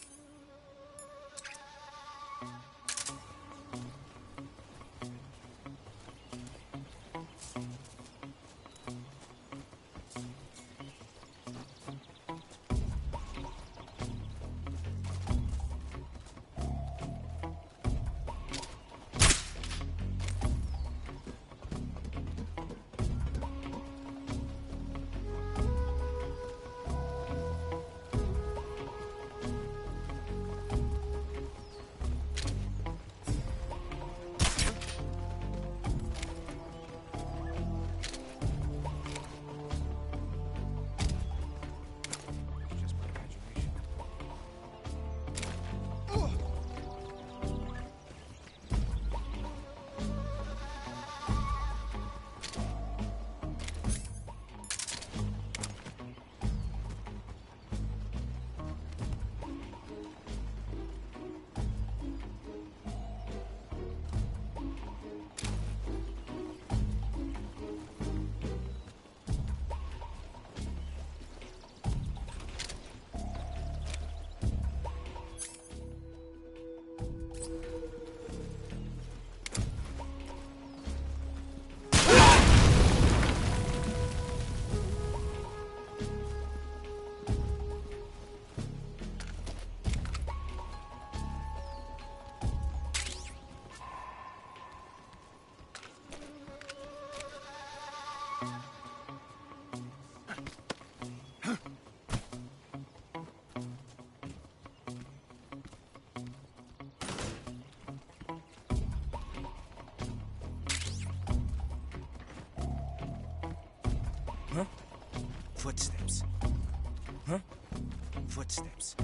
Huh? Footsteps. Huh? Footsteps.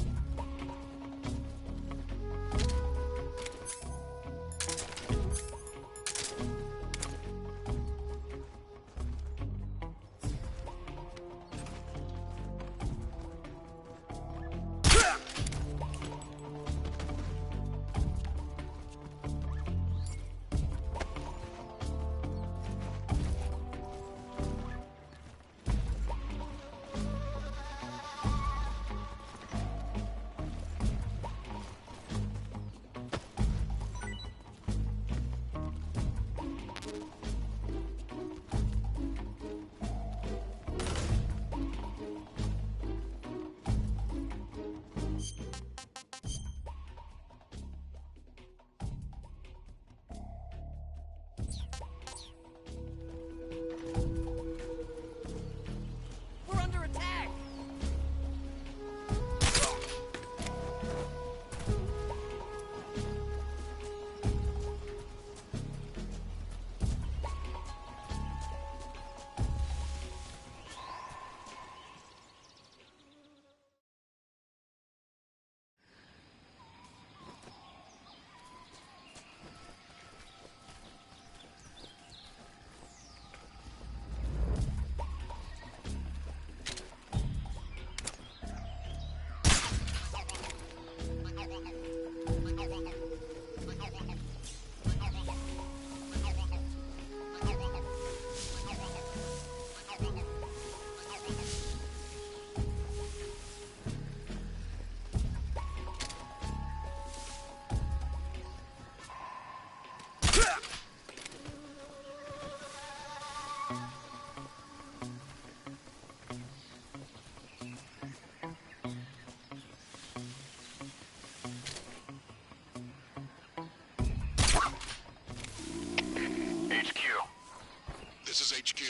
This is HQ.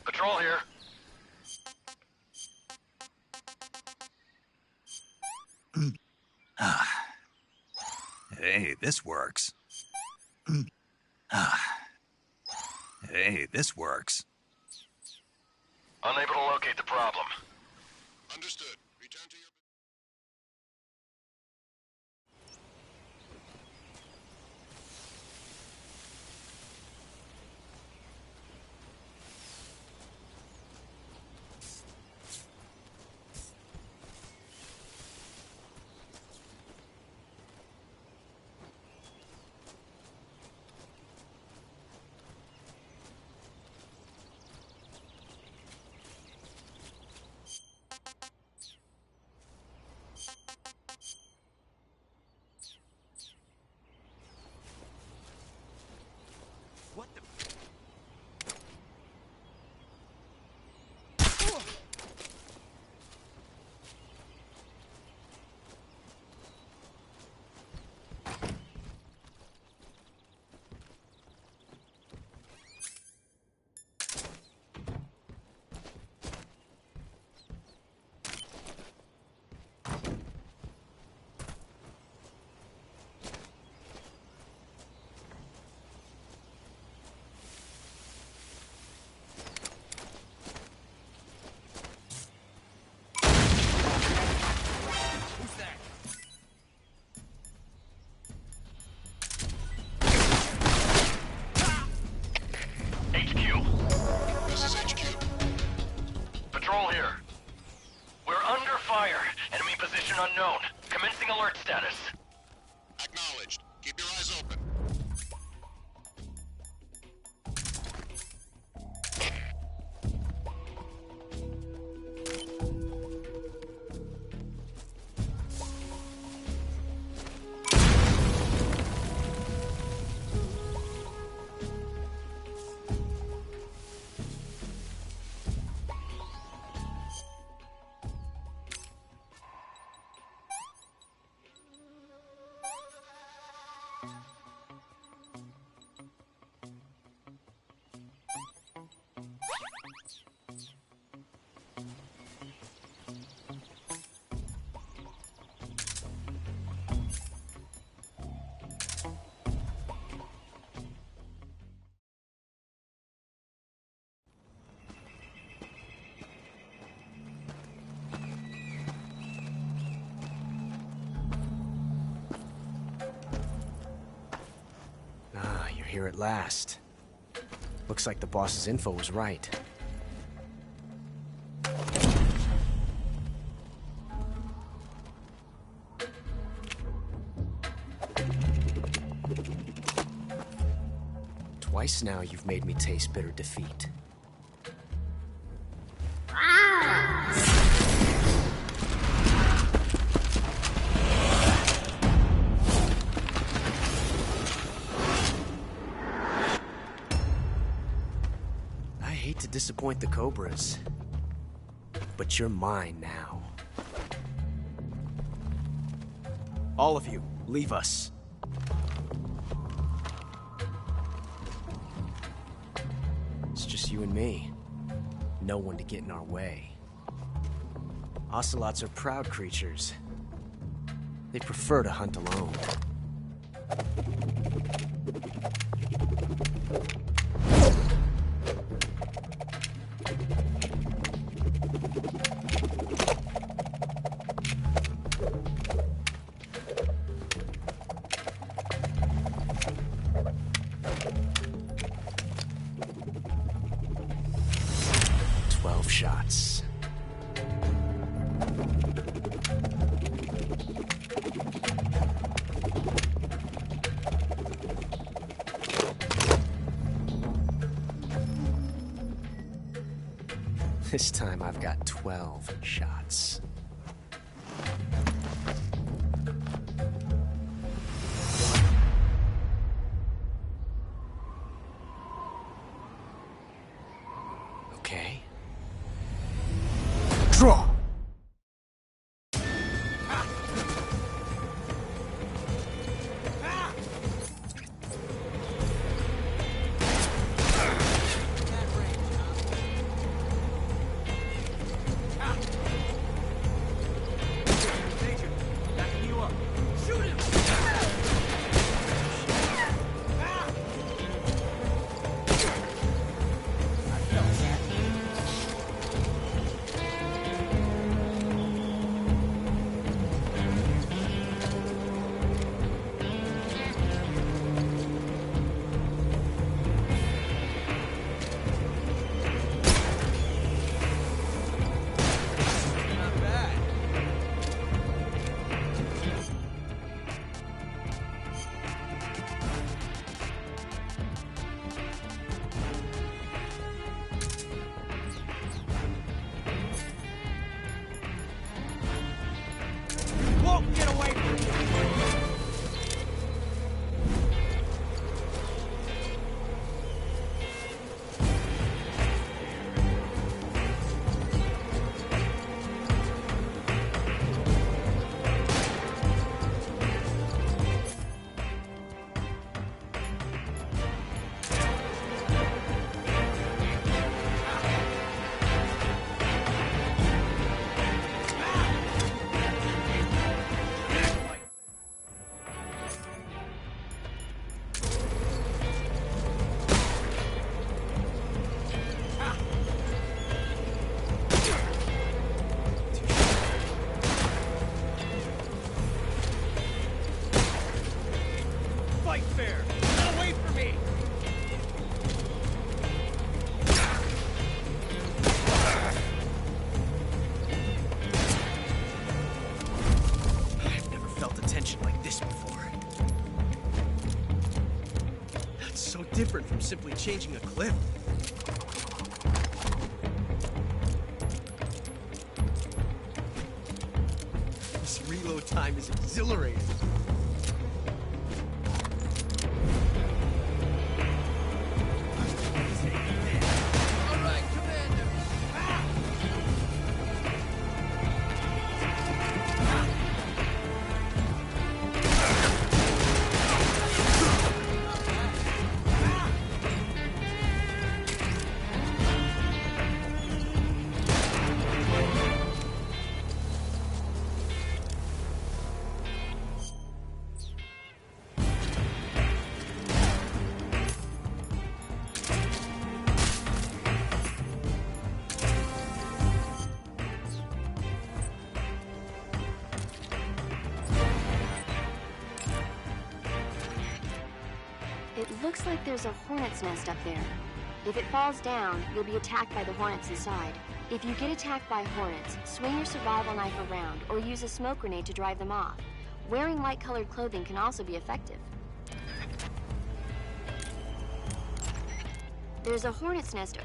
Patrol here. Hey, this works. Hey, this works. Unable to locate the problem. Understood. Return to your... What the... This is HQ. Patrol here. We're under fire. Enemy position unknown. Commencing alert status. Acknowledged. Keep your eyes open. You're here at last. Looks like the boss's info was right. Twice now you've made me taste bitter defeat. I hate to disappoint the Cobras, but you're mine now. All of you, leave us. It's just you and me. No one to get in our way. Ocelots are proud creatures. They prefer to hunt alone. Shots. This time I've got 12 shots. Okay. Draw! Won't get away from you! Fight fair! Get away from me! I've never felt a tension like this before. That's so different from simply changing a clip. This reload time is exhilarating. It looks like there's a hornet's nest up there. If it falls down, you'll be attacked by the hornets inside. If you get attacked by hornets, swing your survival knife around or use a smoke grenade to drive them off. Wearing light-colored clothing can also be effective. There's a hornet's nest.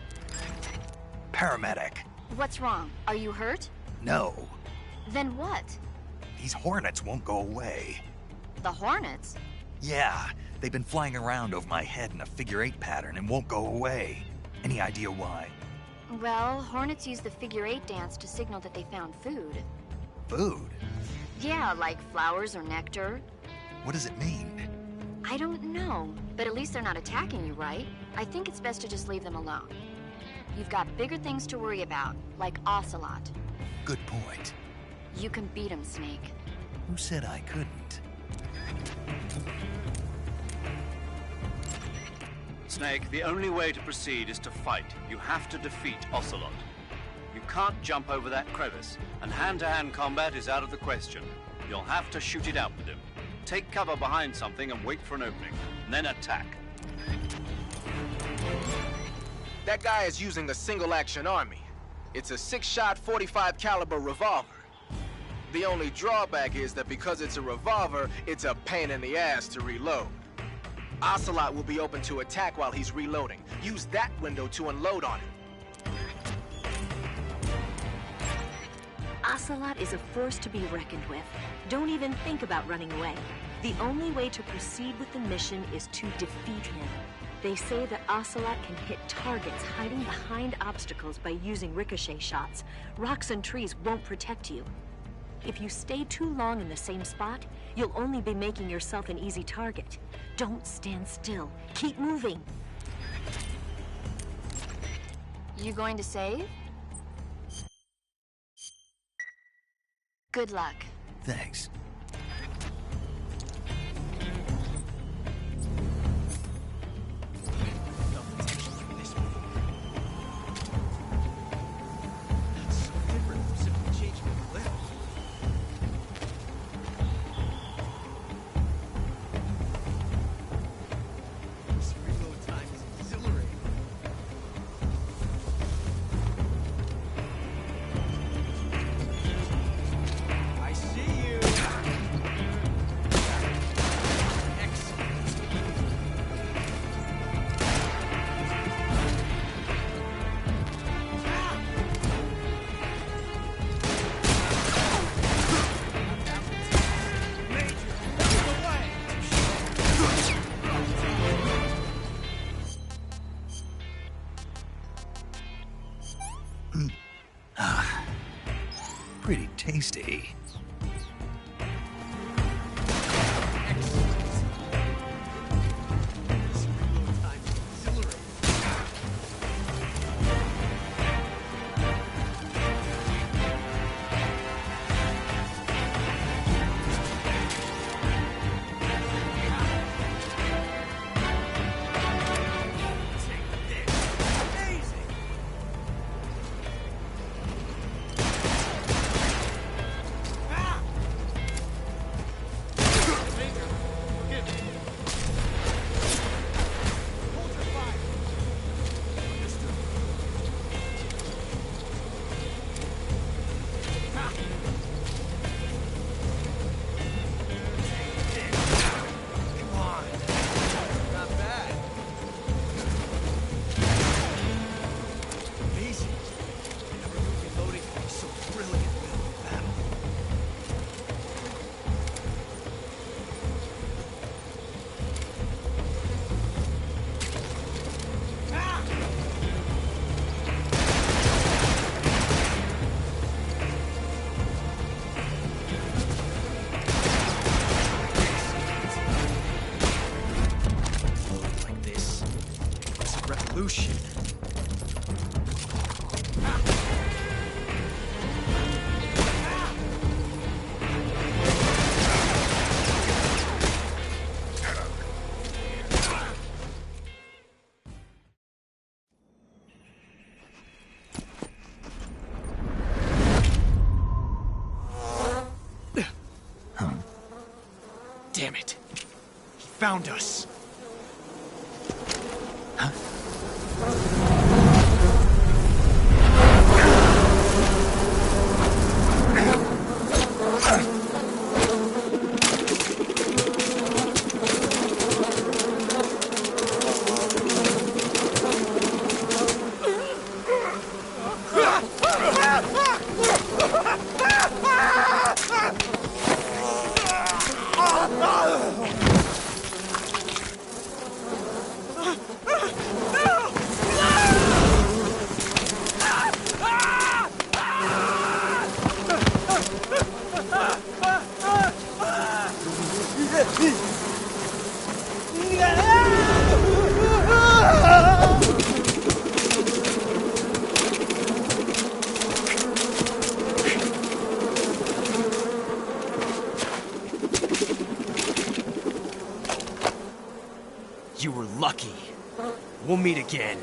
Paramedic. What's wrong? Are you hurt? No. Then what? These hornets won't go away. The hornets? Yeah, they've been flying around over my head in a figure-8 pattern and won't go away. Any idea why? Well, hornets use the figure-8 dance to signal that they found food. Food? Yeah, like flowers or nectar. What does it mean? I don't know, but at least they're not attacking you, right? I think it's best to just leave them alone. You've got bigger things to worry about, like Ocelot. Good point. You can beat him, Snake. Who said I couldn't? Snake, the only way to proceed is to fight. You have to defeat Ocelot. You can't jump over that crevice, and hand-to-hand combat is out of the question. You'll have to shoot it out with him. Take cover behind something and wait for an opening, and then attack. That guy is using a single-action army. It's a 6-shot 45 caliber revolver. The only drawback is that because it's a revolver, it's a pain in the ass to reload. Ocelot will be open to attack while he's reloading. Use that window to unload on him. Ocelot is a force to be reckoned with. Don't even think about running away. The only way to proceed with the mission is to defeat him. They say that Ocelot can hit targets hiding behind obstacles by using ricochet shots. Rocks and trees won't protect you. If you stay too long in the same spot, you'll only be making yourself an easy target. Don't stand still. Keep moving. You going to save? Good luck. Thanks. Pretty tasty. Damn it. He found us. You were lucky. We'll meet again.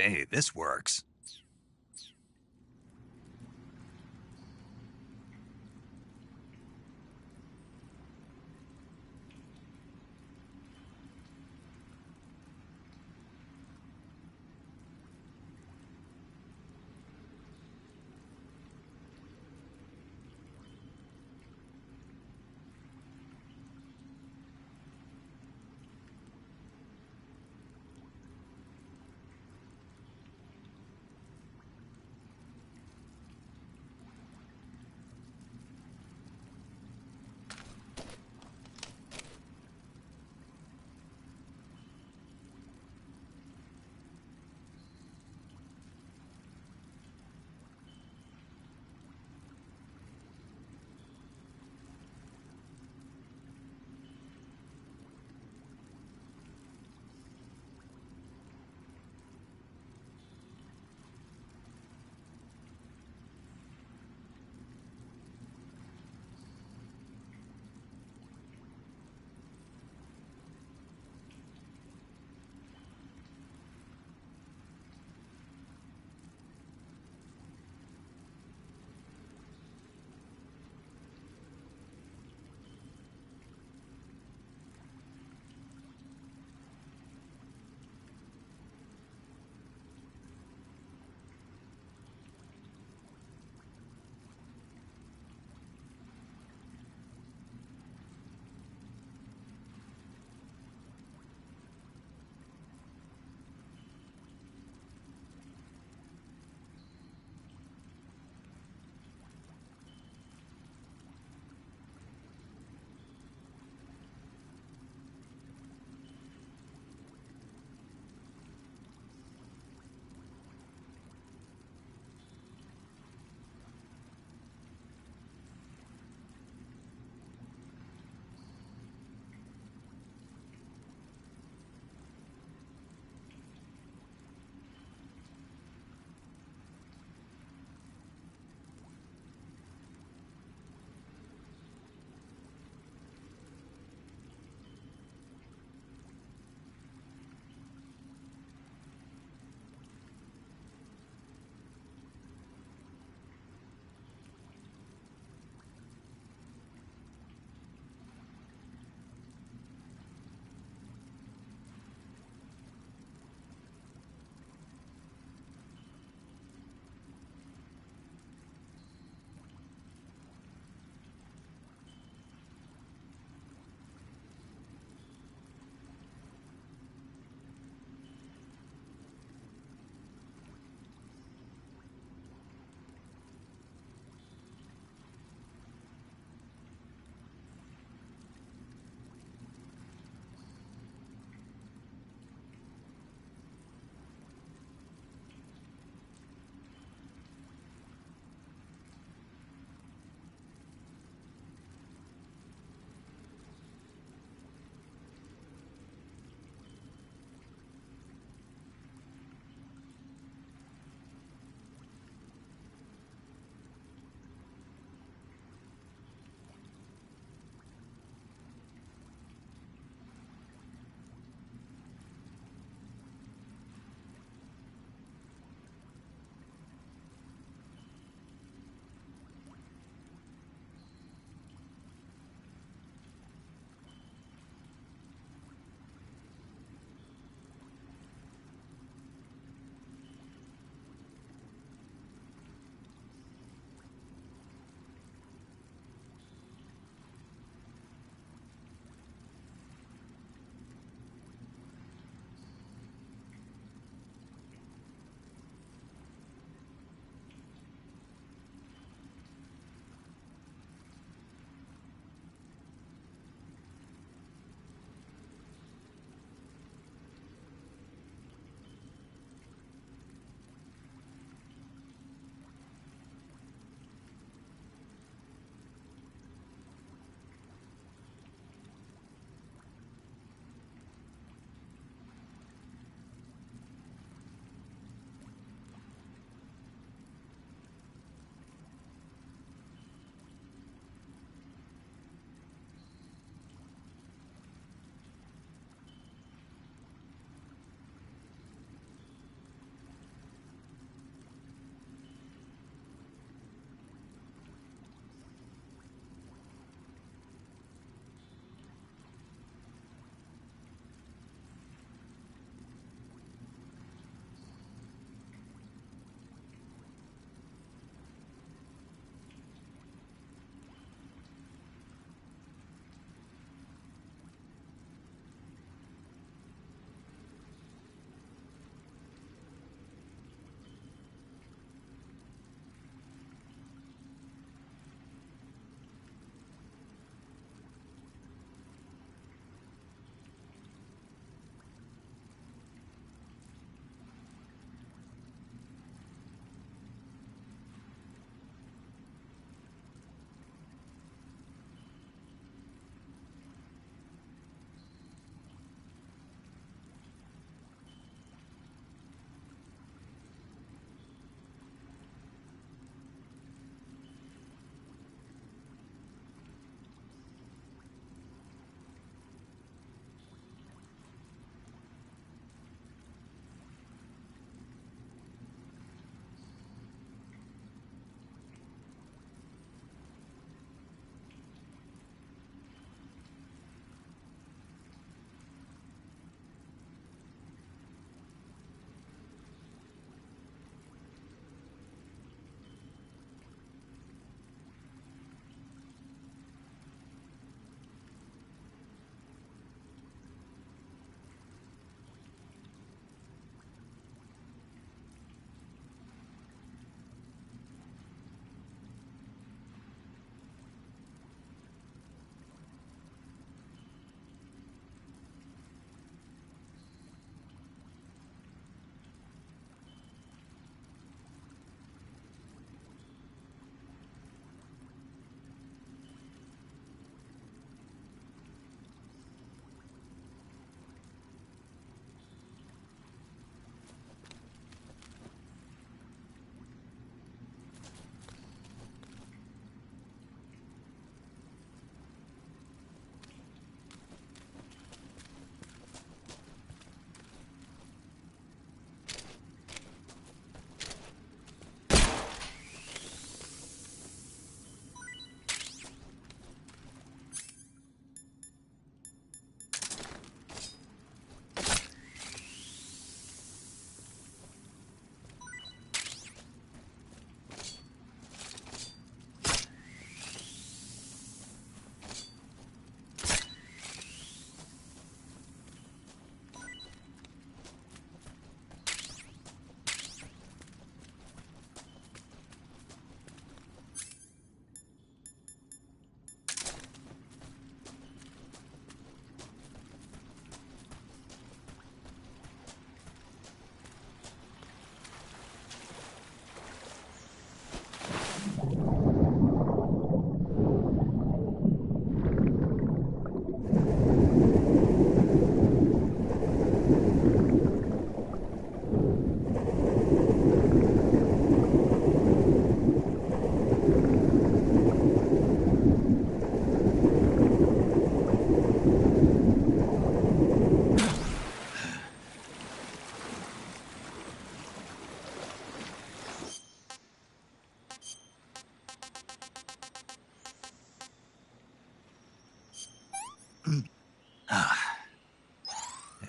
Hey, this works.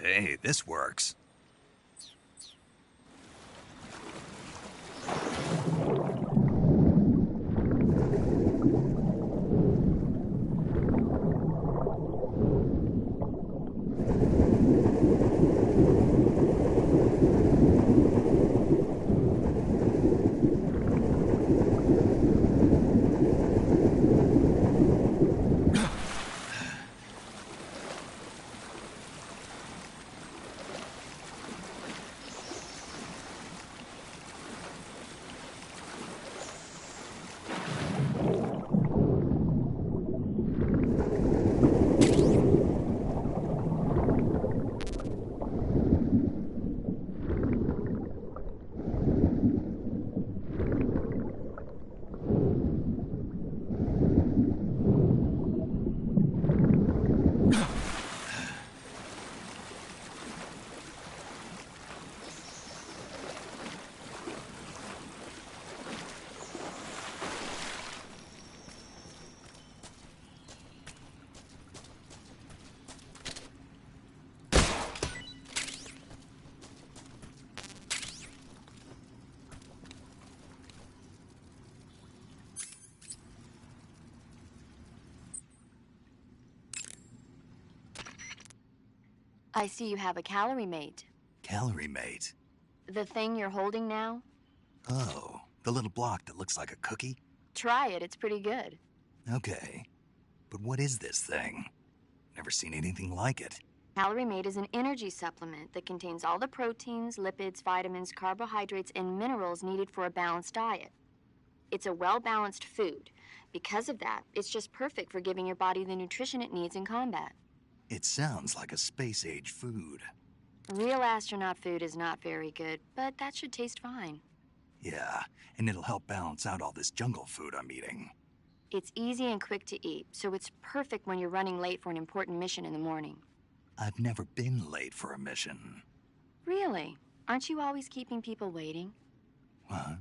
Hey, this works. I see you have a calorie mate. Calorie mate? The thing you're holding now? Oh, the little block that looks like a cookie? Try it, it's pretty good. Okay. But what is this thing? Never seen anything like it. Calorie mate is an energy supplement that contains all the proteins, lipids, vitamins, carbohydrates, and minerals needed for a balanced diet. It's a well-balanced food. Because of that, it's just perfect for giving your body the nutrition it needs in combat. It sounds like a space-age food. Real astronaut food is not very good, but that should taste fine. Yeah, and it'll help balance out all this jungle food I'm eating. It's easy and quick to eat, so it's perfect when you're running late for an important mission in the morning. I've never been late for a mission. Really? Aren't you always keeping people waiting? What?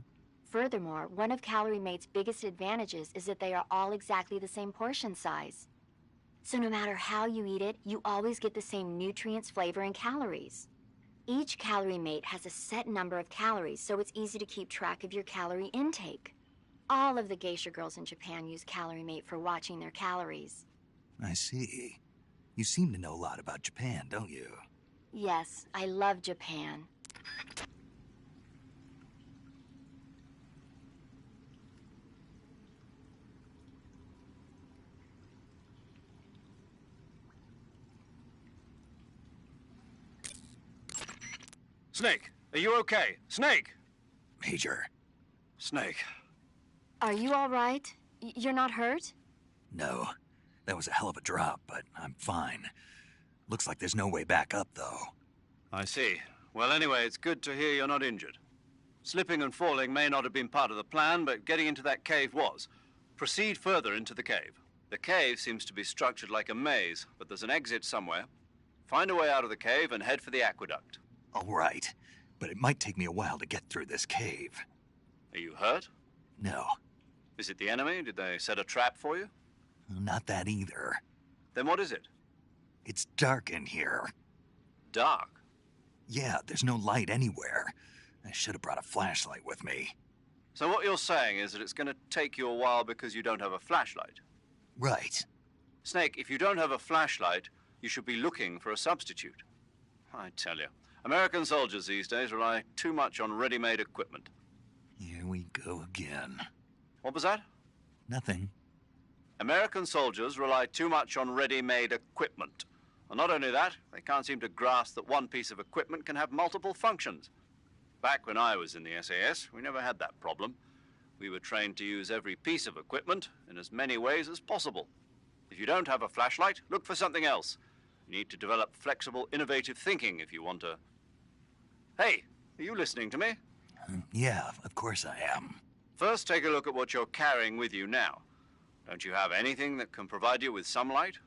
Furthermore, one of Calorie Mate's biggest advantages is that they are all exactly the same portion size. So no matter how you eat it, you always get the same nutrients, flavor, and calories. Each Calorie Mate has a set number of calories, so it's easy to keep track of your calorie intake. All of the geisha girls in Japan use Calorie Mate for watching their calories. I see. You seem to know a lot about Japan, don't you? Yes, I love Japan. Snake, are you okay? Snake! Major. Snake. Are you all right? You're not hurt? No. That was a hell of a drop, but I'm fine. Looks like there's no way back up, though. I see. Well, anyway, it's good to hear you're not injured. Slipping and falling may not have been part of the plan, but getting into that cave was. Proceed further into the cave. The cave seems to be structured like a maze, but there's an exit somewhere. Find a way out of the cave and head for the aqueduct. All right, but it might take me a while to get through this cave. Are you hurt? No. Is it the enemy? Did they set a trap for you? Not that either. Then what is it? It's dark in here. Dark? Yeah, there's no light anywhere. I should have brought a flashlight with me. So what you're saying is that it's going to take you a while because you don't have a flashlight? Right. Snake, if you don't have a flashlight, you should be looking for a substitute. I tell you, American soldiers these days rely too much on ready-made equipment. Here we go again. What was that? Nothing. American soldiers rely too much on ready-made equipment. And not only that, they can't seem to grasp that one piece of equipment can have multiple functions. Back when I was in the SAS, we never had that problem. We were trained to use every piece of equipment in as many ways as possible. If you don't have a flashlight, look for something else. You need to develop flexible, innovative thinking if you want to... Hey, are you listening to me? Yeah, of course I am. First, take a look at what you're carrying with you now. Don't you have anything that can provide you with some light?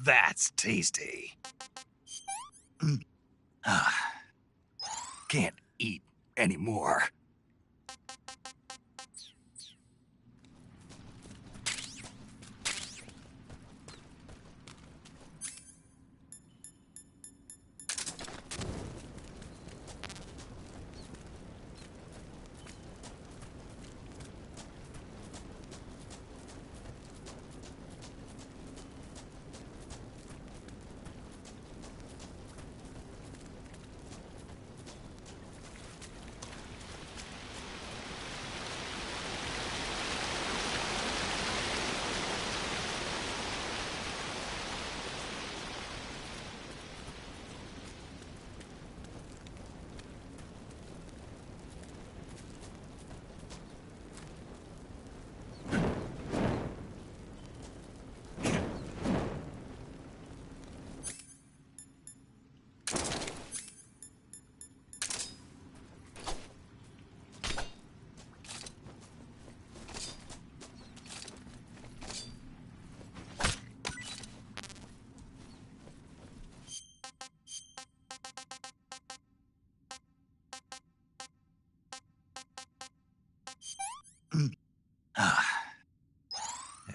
That's tasty. Can't eat anymore.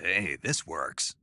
Hey, this works.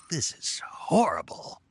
This is horrible.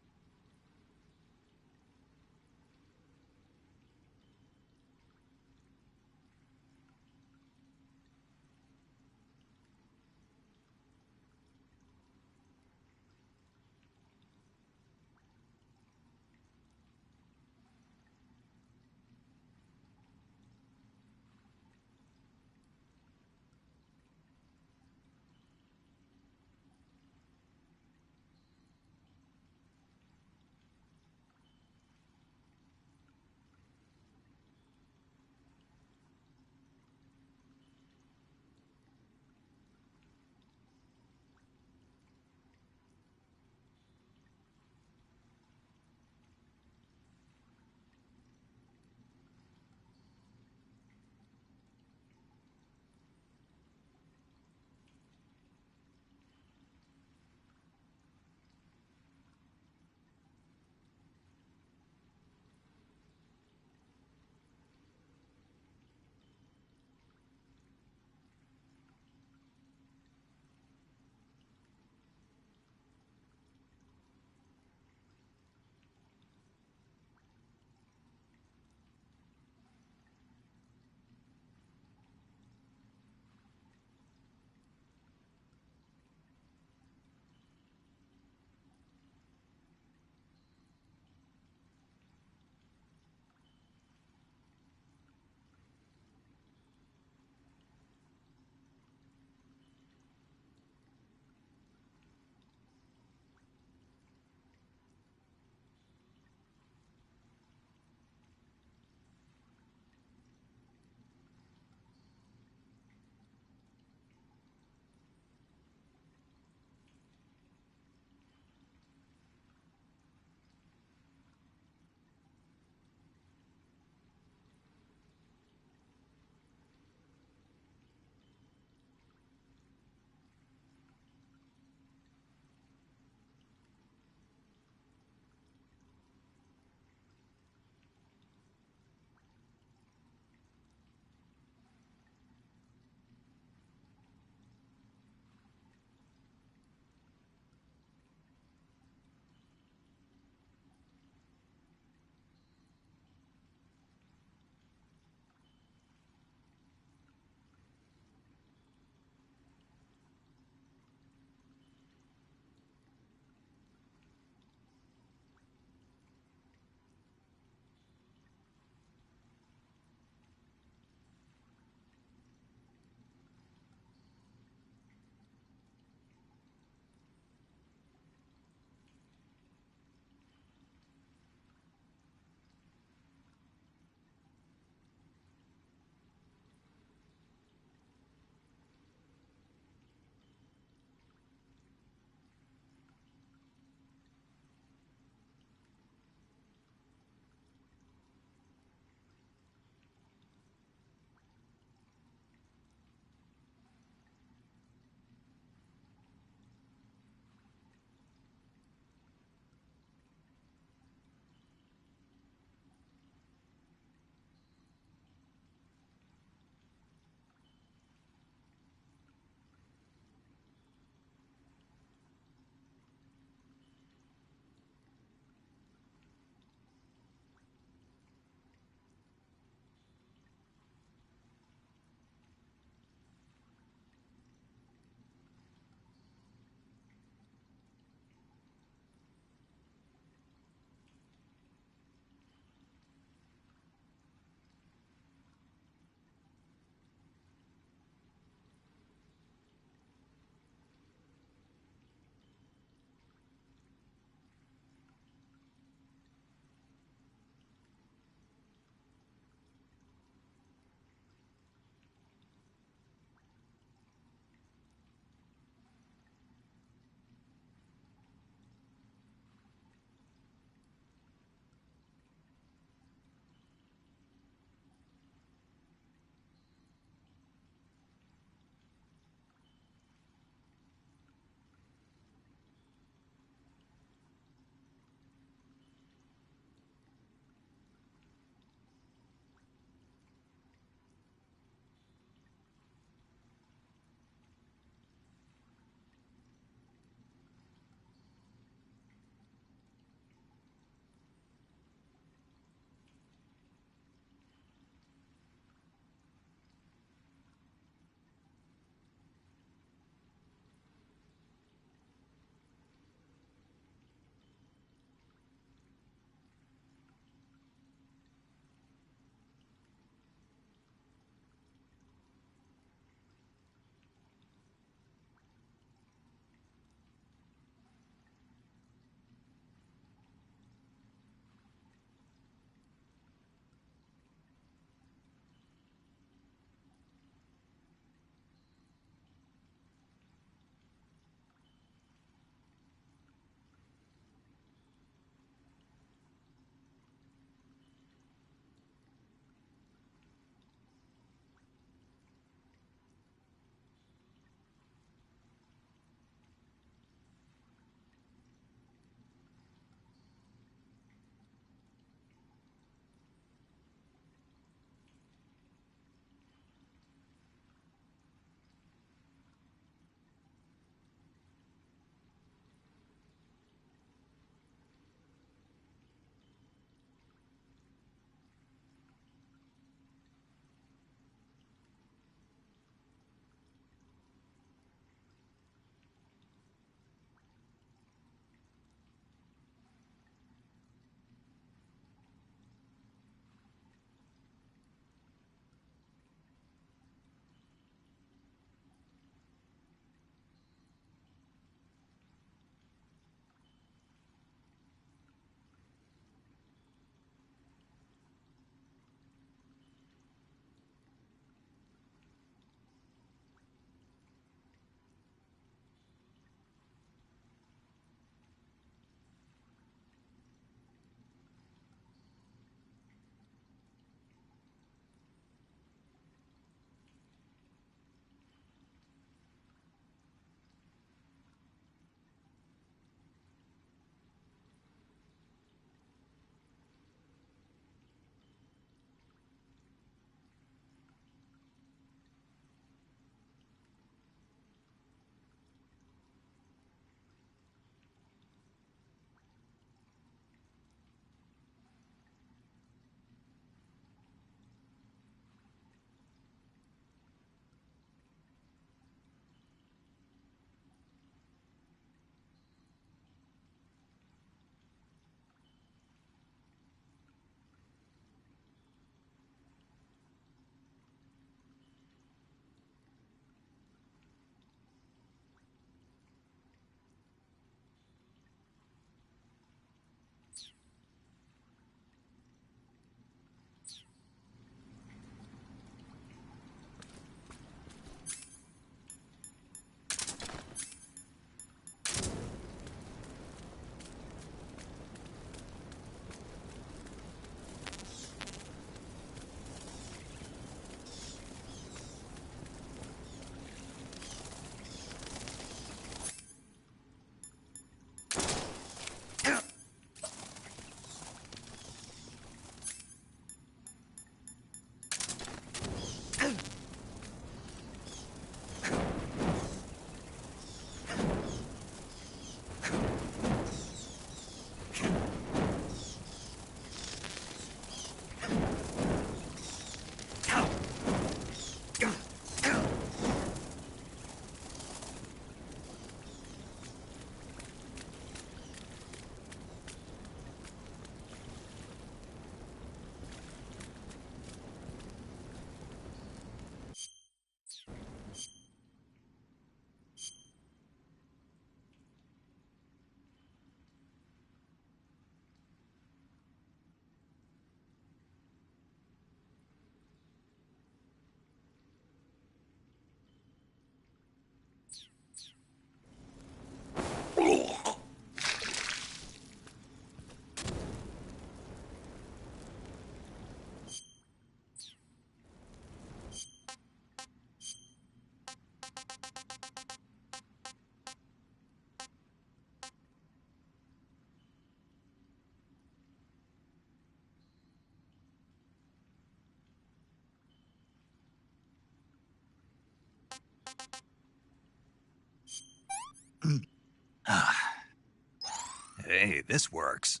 Hey, this works.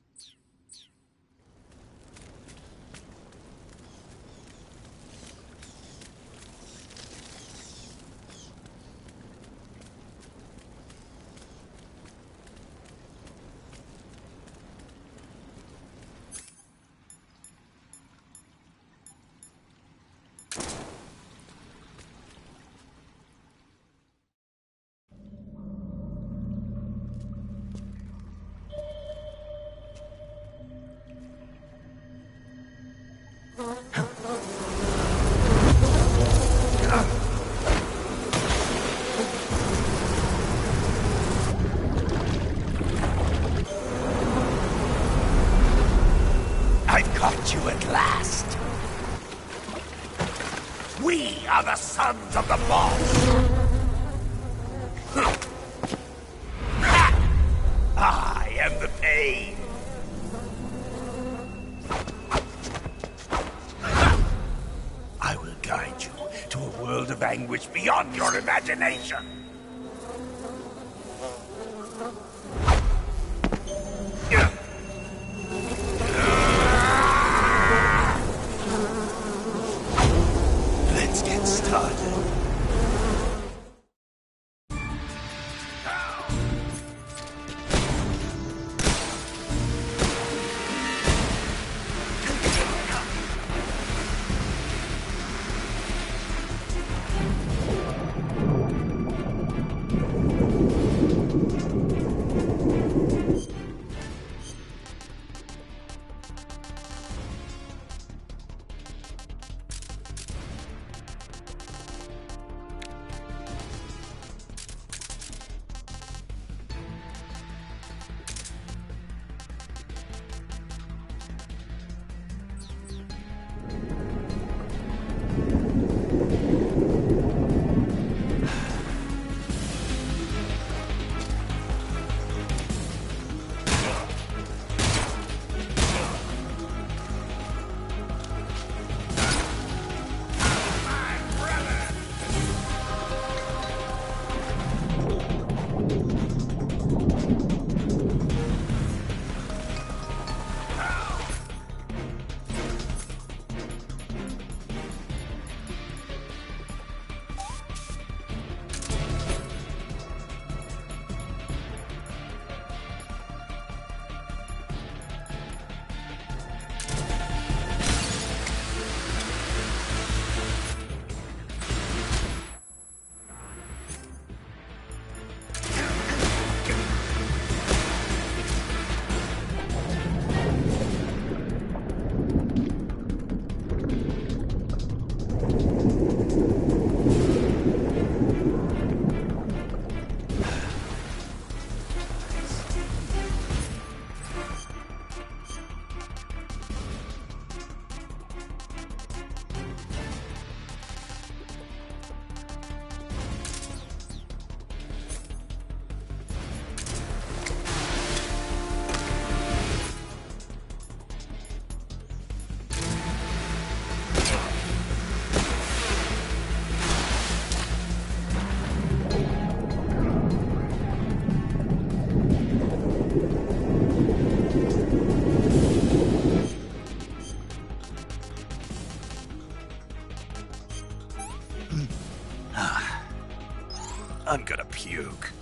I've caught you at last. We are the sons of the boss. I am the pain. I will guide you to a world of anguish beyond your imagination. Let's get started. I'm gonna puke.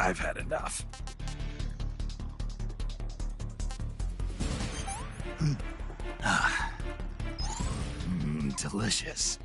I've had enough. Delicious.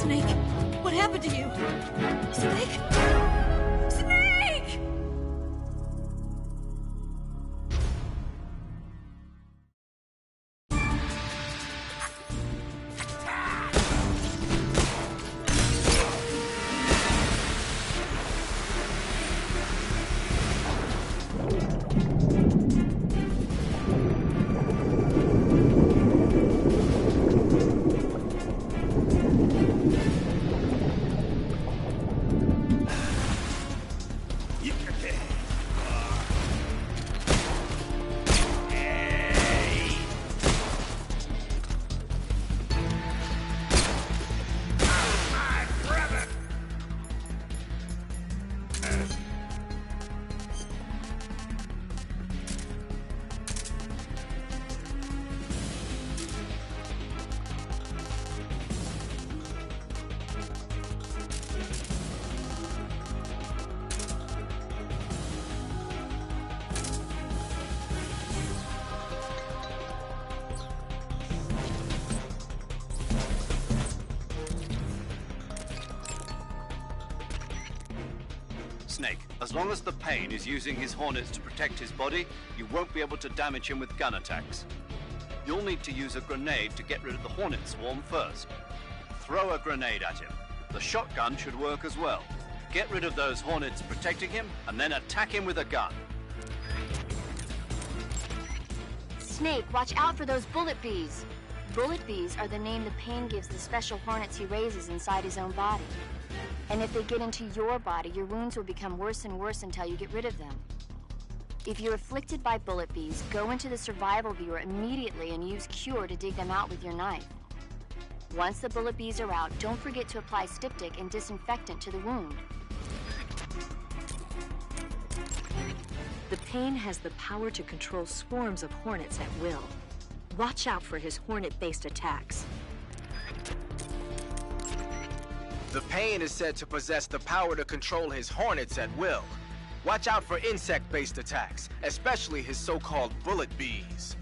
Snake, what happened to you? Snake? Snake! Snake, as long as the Pain is using his Hornets to protect his body, you won't be able to damage him with gun attacks. You'll need to use a grenade to get rid of the Hornet swarm first. Throw a grenade at him. The shotgun should work as well. Get rid of those Hornets protecting him, and then attack him with a gun. Snake, watch out for those bullet bees. Bullet bees are the name the Pain gives the special hornets he raises inside his own body. And if they get into your body, your wounds will become worse and worse until you get rid of them. If you're afflicted by bullet bees, go into the survival viewer immediately and use Cure to dig them out with your knife. Once the bullet bees are out, don't forget to apply styptic and disinfectant to the wound. The Pain has the power to control swarms of hornets at will. Watch out for his hornet-based attacks. The Pain is said to possess the power to control his hornets at will. Watch out for insect-based attacks, especially his so-called bullet bees.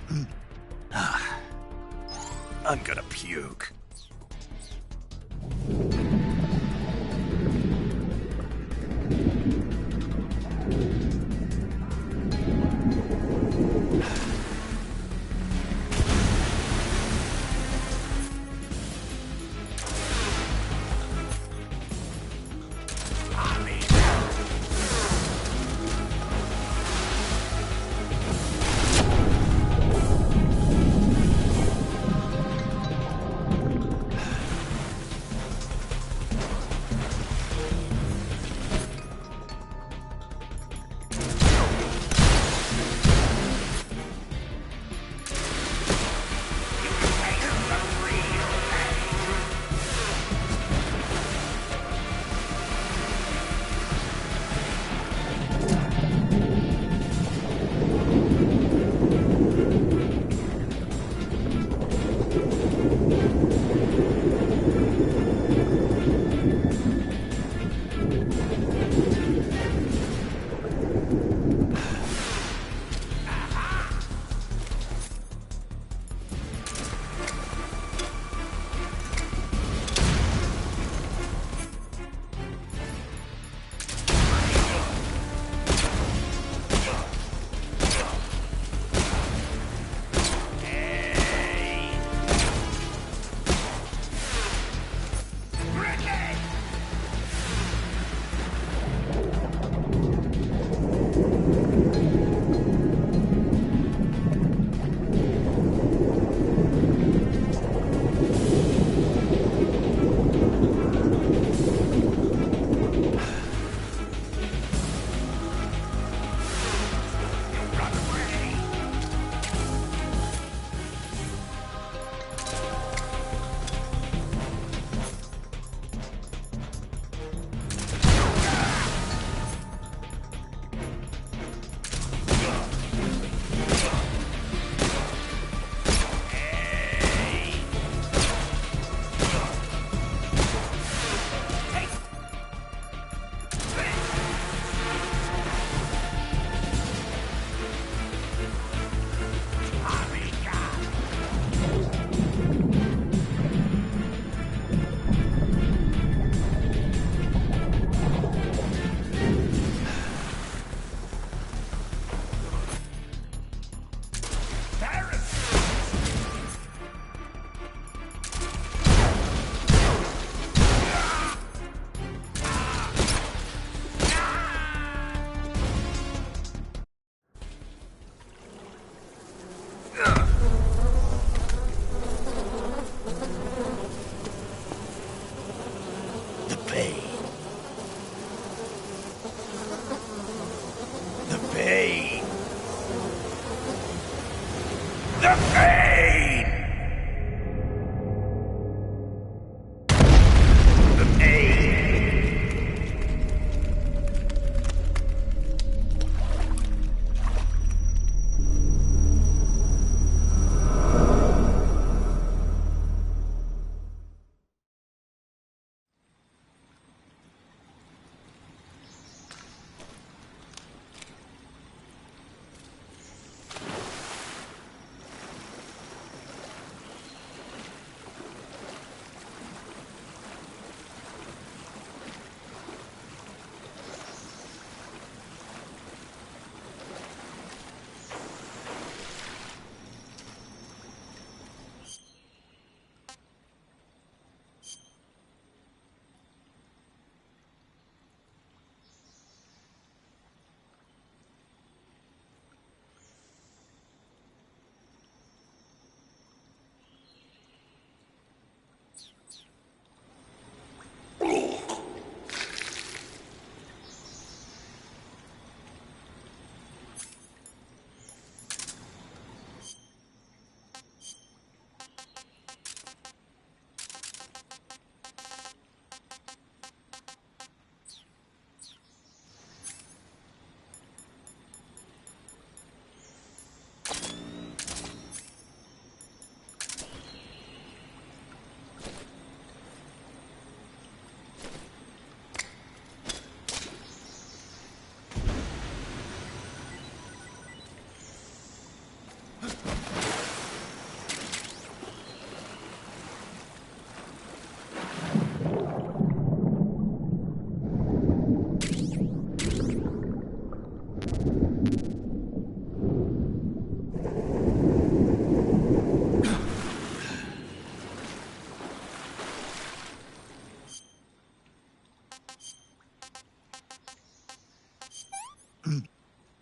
I'm gonna puke.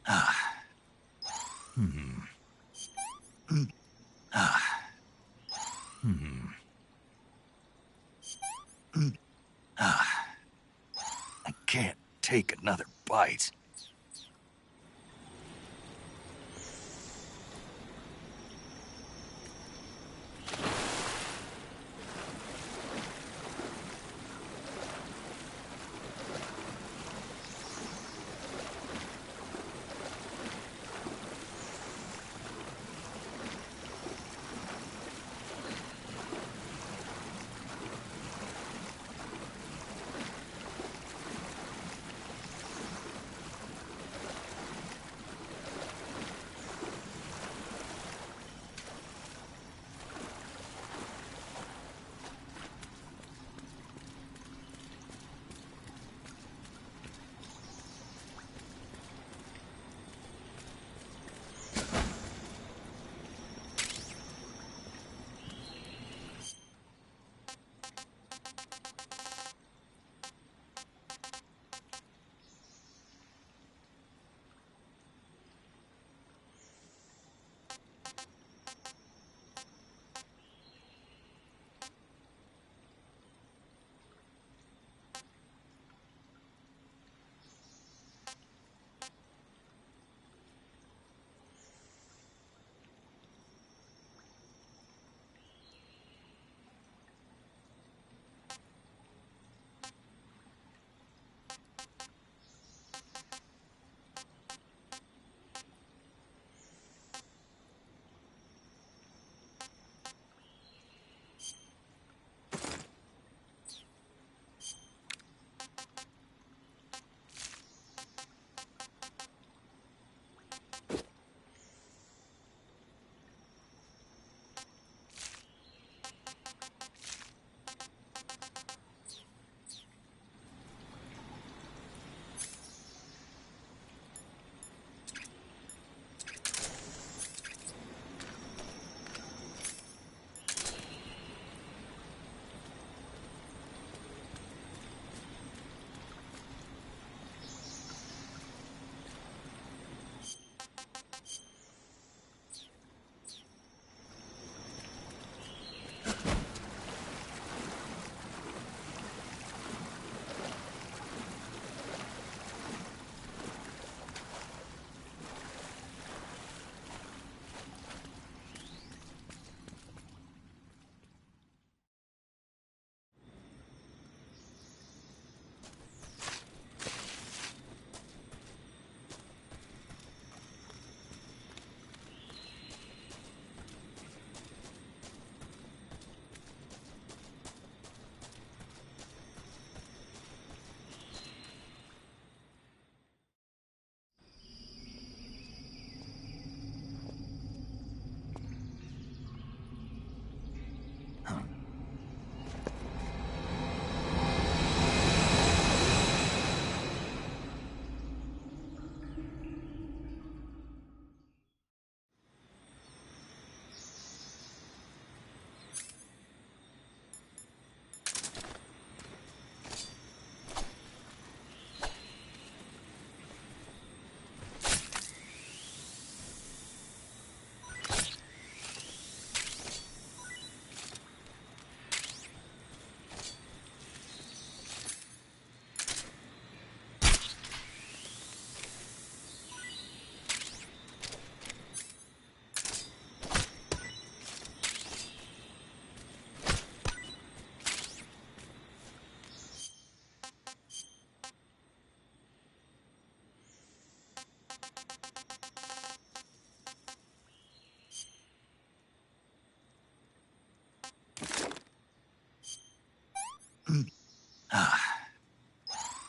I can't take another bite.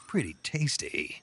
Pretty tasty.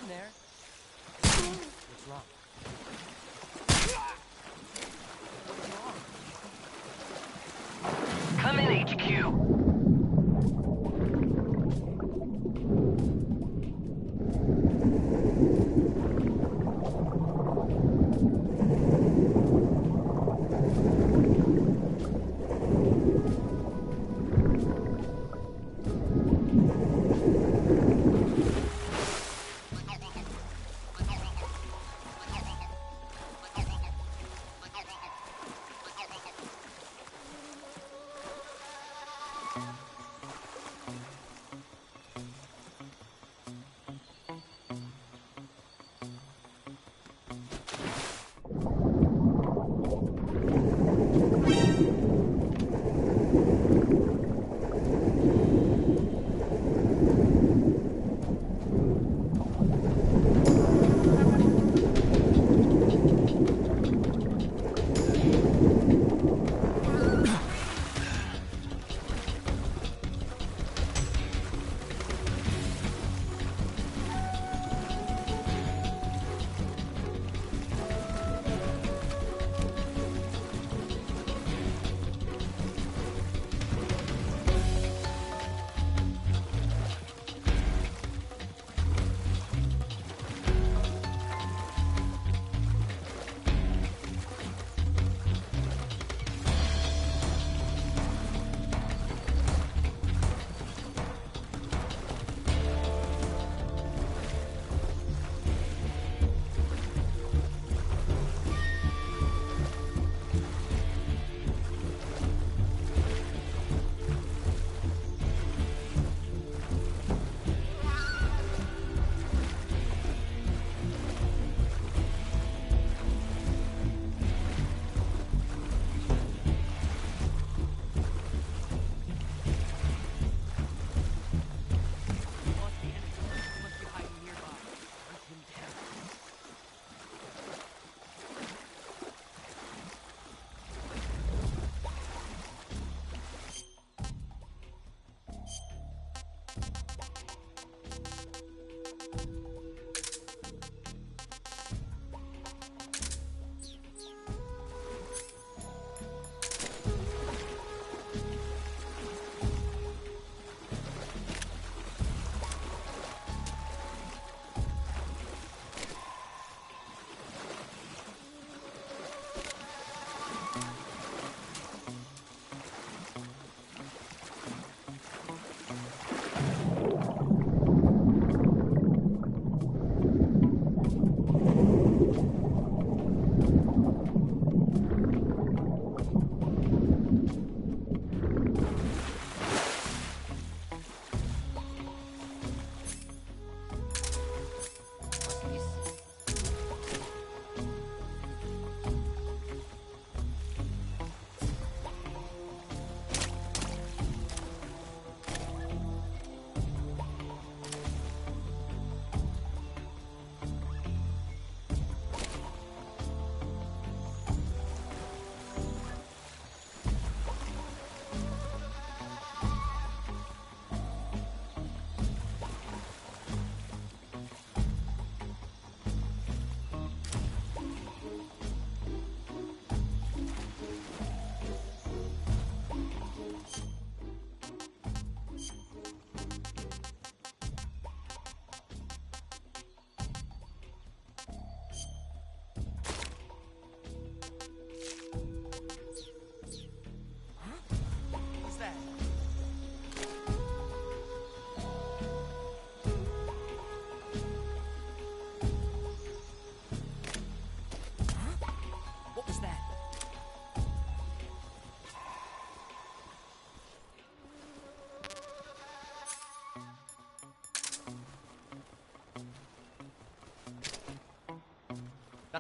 There. What's wrong? Come in, HQ.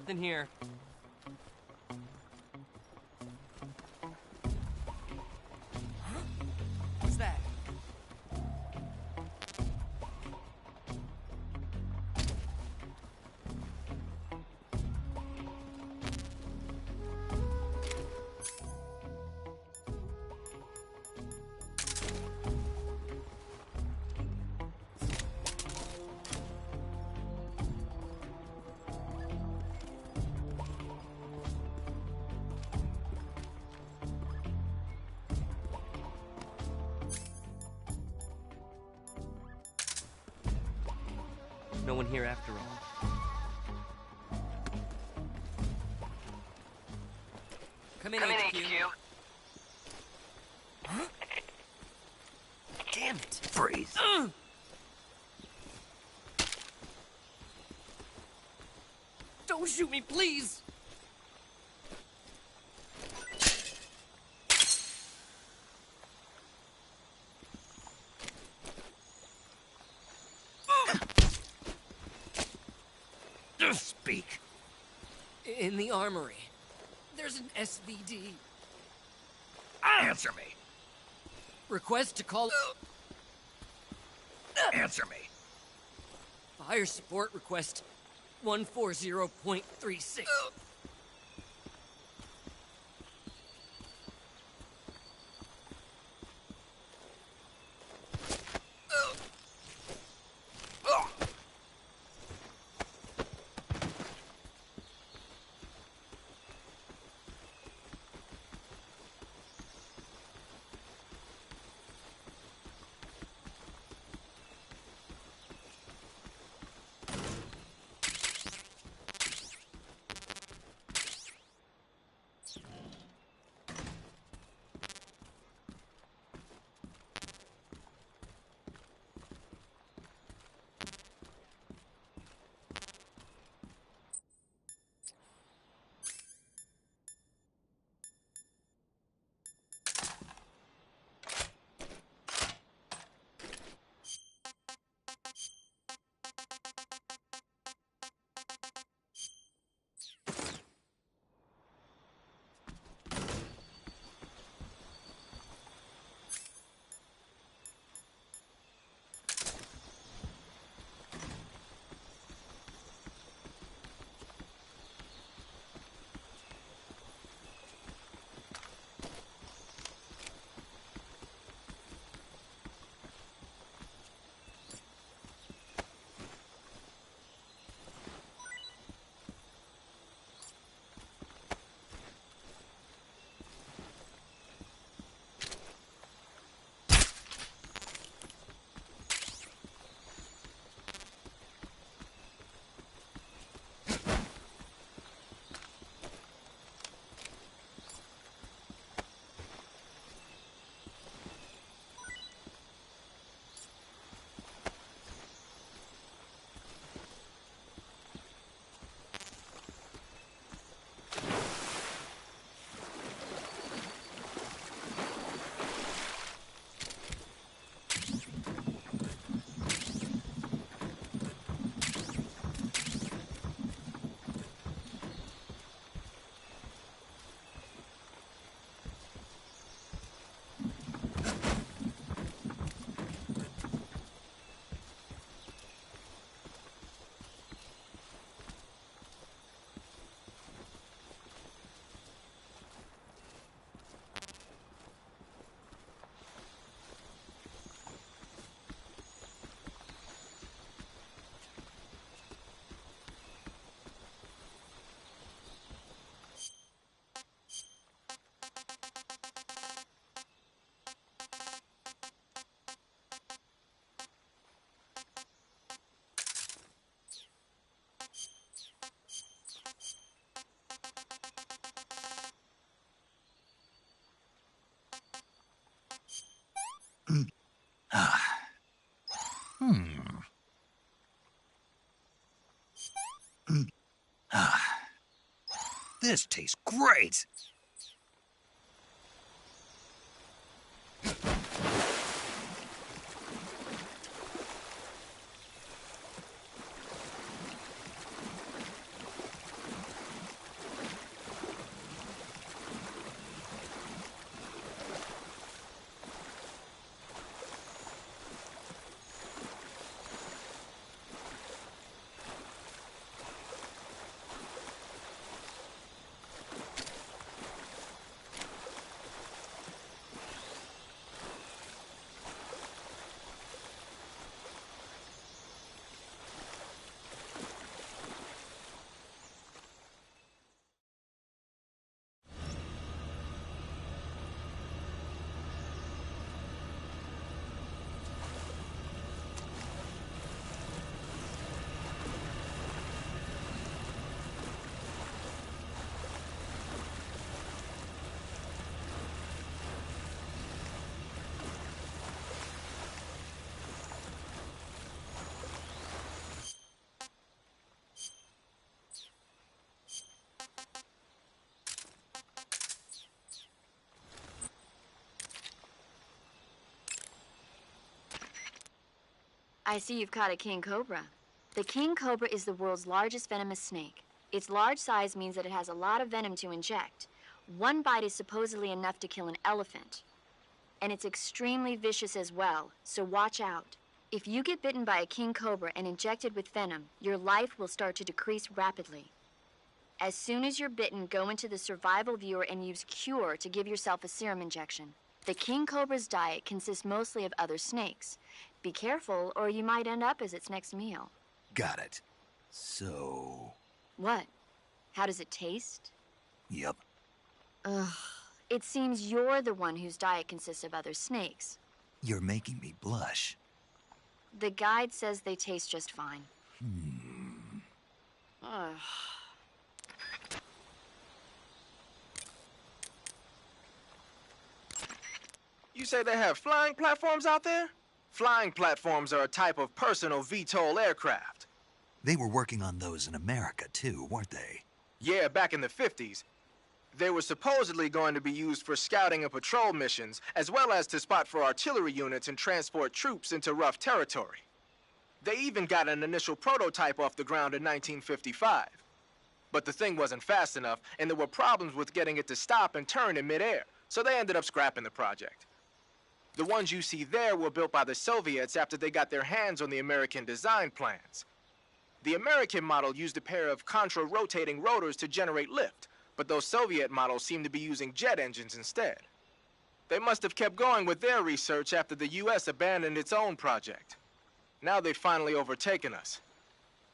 Nothing here. What's that? No one here after all. Come in, HQ. Huh? Damn it. Freeze. Don't shoot me, please! Speak. In the armory. There's an SVD. Answer me. Request to call... Answer me. Fire support request 140.36. This tastes great. I see you've caught a king cobra. The king cobra is the world's largest venomous snake. Its large size means that it has a lot of venom to inject. One bite is supposedly enough to kill an elephant. And it's extremely vicious as well, so watch out. If you get bitten by a king cobra and injected with venom, your life will start to decrease rapidly. As soon as you're bitten, go into the survival viewer and use Cure to give yourself a serum injection. The king cobra's diet consists mostly of other snakes. Be careful, or you might end up as its next meal. Got it. So... What? How does it taste? Yep. Ugh. It seems you're the one whose diet consists of other snakes. You're making me blush. The guide says they taste just fine. Ugh. You say they have flying platforms out there? Flying platforms are a type of personal VTOL aircraft. They were working on those in America, too, weren't they? Yeah, back in the 50s. They were supposedly going to be used for scouting and patrol missions, as well as to spot for artillery units and transport troops into rough territory. They even got an initial prototype off the ground in 1955. But the thing wasn't fast enough, and there were problems with getting it to stop and turn in midair, so they ended up scrapping the project. The ones you see there were built by the Soviets after they got their hands on the American design plans. The American model used a pair of contra-rotating rotors to generate lift, but those Soviet models seem to be using jet engines instead. They must have kept going with their research after the US abandoned its own project. Now they've finally overtaken us.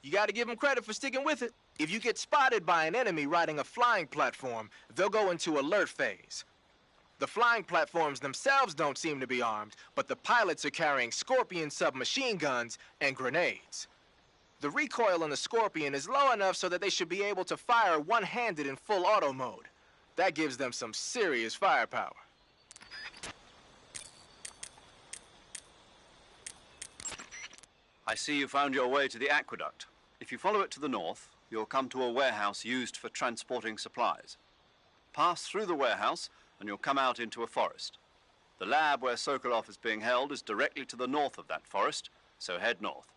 You gotta give them credit for sticking with it. If you get spotted by an enemy riding a flying platform, they'll go into alert phase. The flying platforms themselves don't seem to be armed, but the pilots are carrying Scorpion submachine guns and grenades. The recoil on the Scorpion is low enough so that they should be able to fire one-handed in full auto mode. That gives them some serious firepower. I see you found your way to the aqueduct. If you follow it to the north, you'll come to a warehouse used for transporting supplies. Pass through the warehouse, and you'll come out into a forest. The lab where Sokolov is being held is directly to the north of that forest, so head north.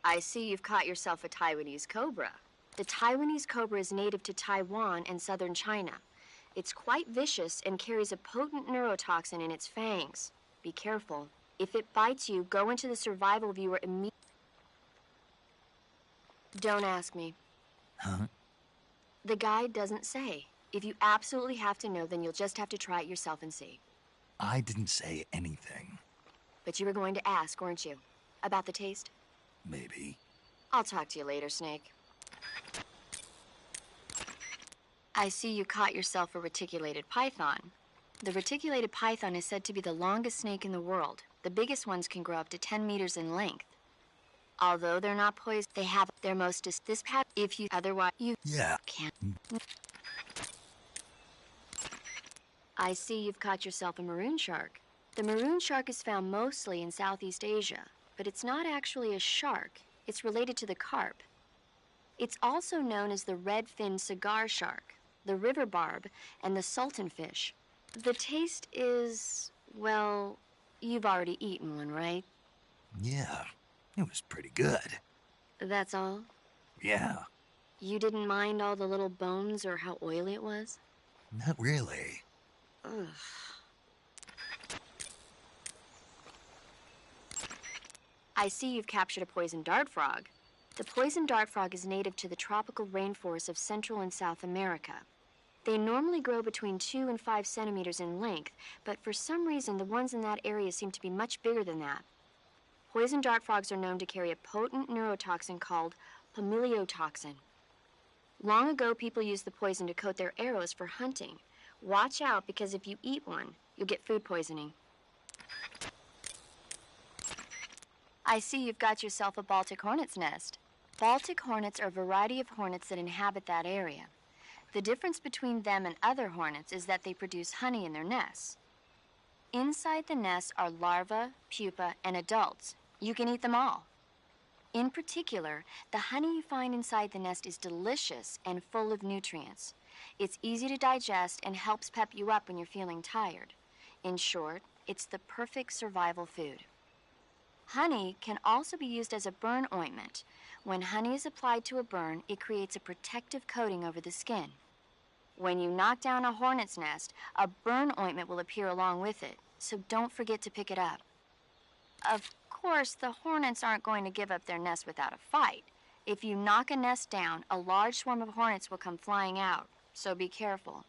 I see you've caught yourself a Taiwanese cobra. The Taiwanese cobra is native to Taiwan and southern China. It's quite vicious and carries a potent neurotoxin in its fangs. Be careful. If it bites you, go into the survival viewer immediately. Don't ask me. Huh? The guide doesn't say. If you absolutely have to know, then you'll just have to try it yourself and see. I didn't say anything. But you were going to ask, weren't you? About the taste? Maybe. I'll talk to you later, Snake. I see you caught yourself a reticulated python. The reticulated python is said to be the longest snake in the world. The biggest ones can grow up to 10 meters in length. Although they're not poisoned, they have their most this pat. If you otherwise you can't. I see you've caught yourself a maroon shark. The maroon shark is found mostly in Southeast Asia, but it's not actually a shark. It's related to the carp. It's also known as the red-finned cigar shark, the river barb, and the sultan fish. The taste is, well, you've already eaten one, right? Yeah, it was pretty good. That's all? Yeah. You didn't mind all the little bones or how oily it was? Not really. Ugh. I see you've captured a poison dart frog. The poison dart frog is native to the tropical rainforests of Central and South America. They normally grow between 2 and 5 centimeters in length, but for some reason the ones in that area seem to be much bigger than that. Poison dart frogs are known to carry a potent neurotoxin called pamiliotoxin. Long ago, people used the poison to coat their arrows for hunting. Watch out, because if you eat one, you'll get food poisoning. I see you've got yourself a Baltic hornet's nest. Baltic hornets are a variety of hornets that inhabit that area. The difference between them and other hornets is that they produce honey in their nests. Inside the nests are larvae, pupa, and adults. You can eat them all. In particular, the honey you find inside the nest is delicious and full of nutrients. It's easy to digest and helps pep you up when you're feeling tired. In short, it's the perfect survival food. Honey can also be used as a burn ointment. When honey is applied to a burn, it creates a protective coating over the skin. When you knock down a hornet's nest, a burn ointment will appear along with it, so don't forget to pick it up. Of course, the hornets aren't going to give up their nest without a fight. If you knock a nest down, a large swarm of hornets will come flying out, so be careful.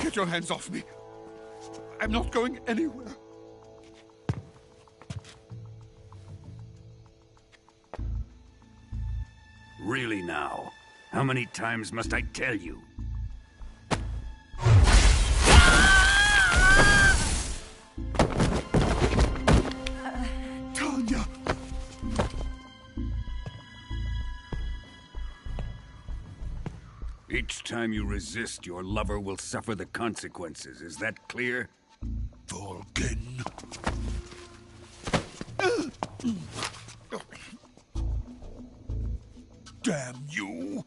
Get your hands off me. I'm not going anywhere. Really now? How many times must I tell you? Tanya! Each time you resist, your lover will suffer the consequences. Is that clear? Volgin. Damn you!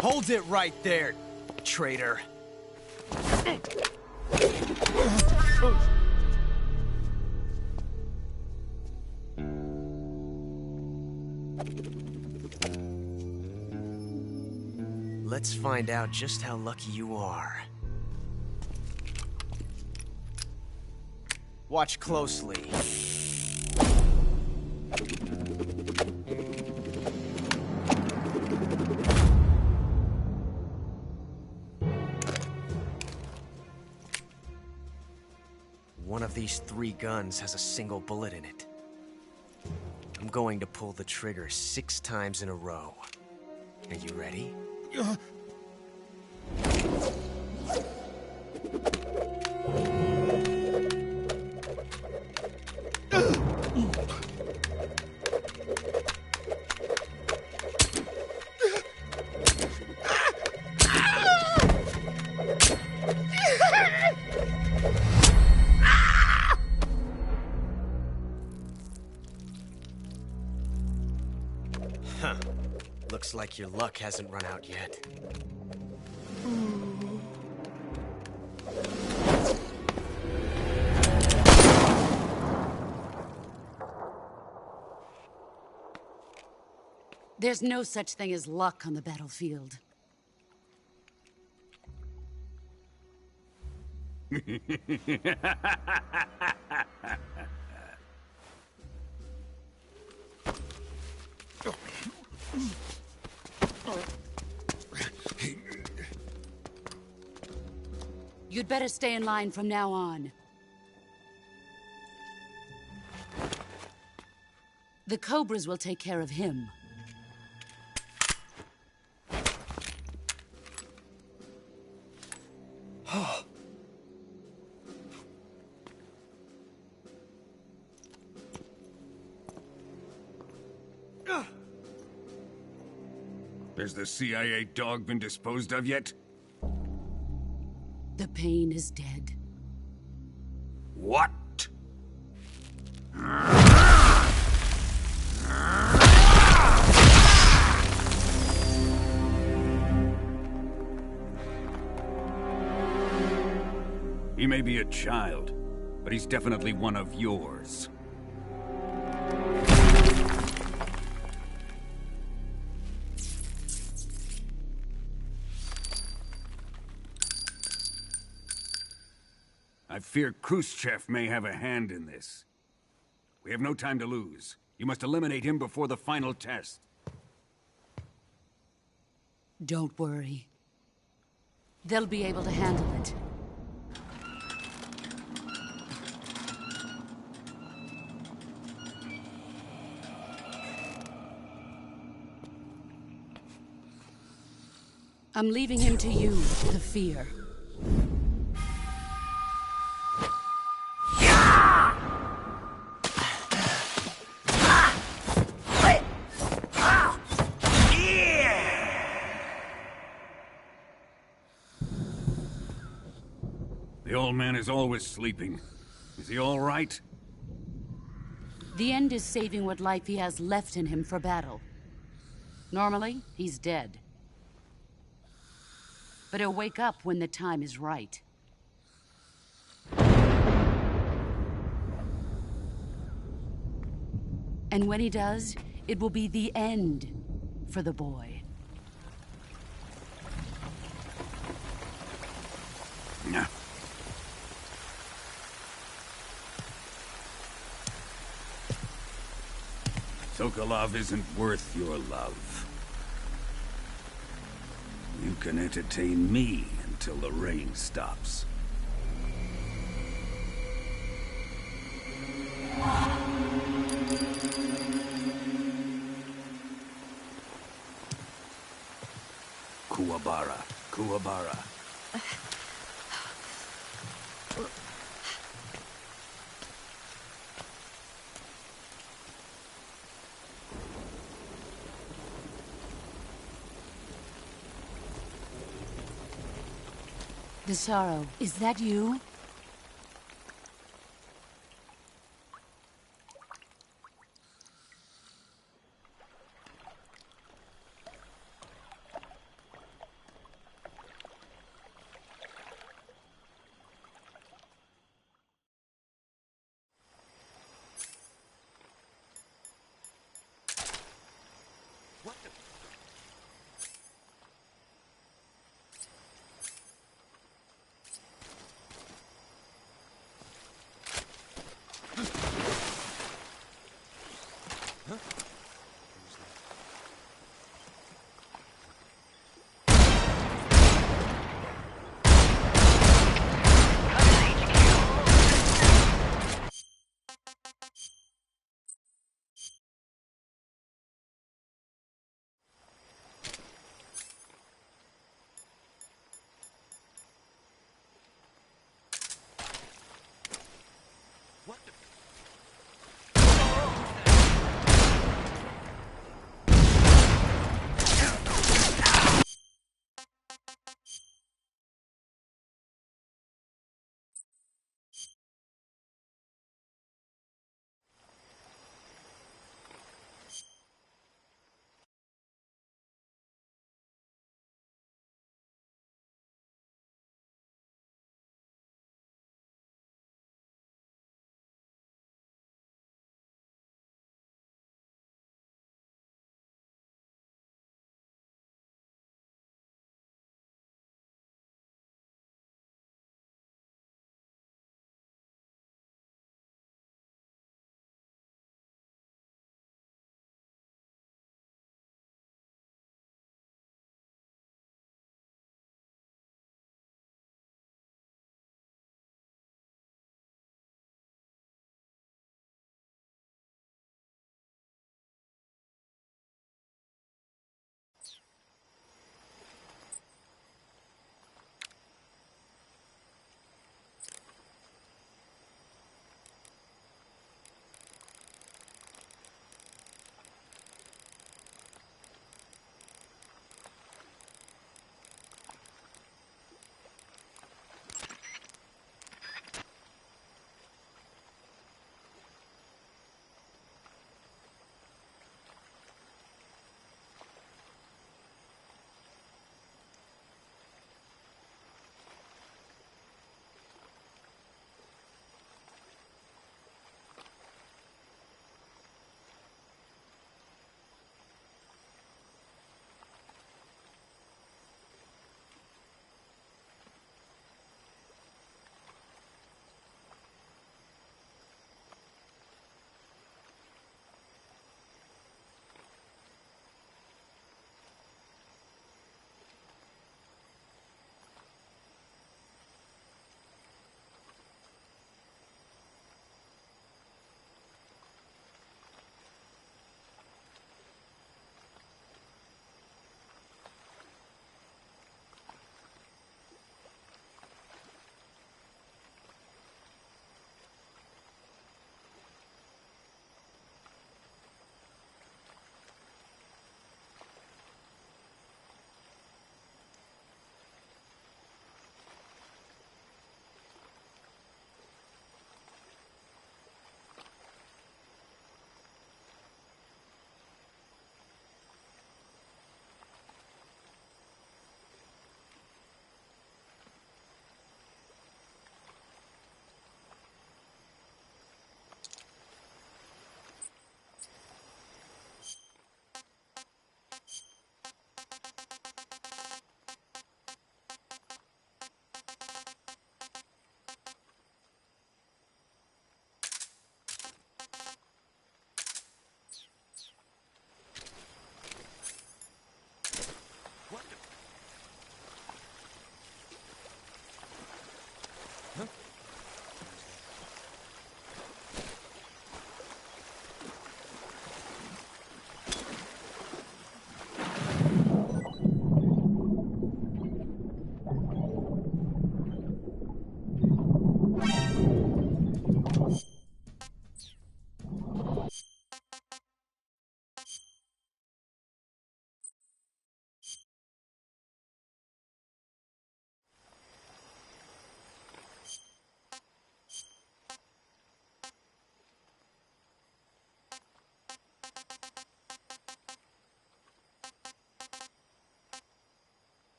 Hold it right there, traitor. Let's find out just how lucky you are. Watch closely. One of these 3 guns has a single bullet in it. I'm going to pull the trigger 6 times in a row. Are you ready? Huh. Looks like your luck hasn't run out yet. There's no such thing as luck on the battlefield. You'd better stay in line from now on. The Cobras will take care of him. Has the CIA dog been disposed of yet? The pain is dead. What? He may be a child, but he's definitely one of yours. I fear Khrushchev may have a hand in this. We have no time to lose. You must eliminate him before the final test. Don't worry. They'll be able to handle it. I'm leaving him to you, the fear. The old man is always sleeping. Is he all right? The end is saving what life he has left in him for battle. Normally, he's dead. But he'll wake up when the time is right. And when he does, it will be the end for the boy. Yeah. Sokolov isn't worth your love. You can entertain me until the rain stops. Kuwabara, Kuwabara. Desaro, is that you?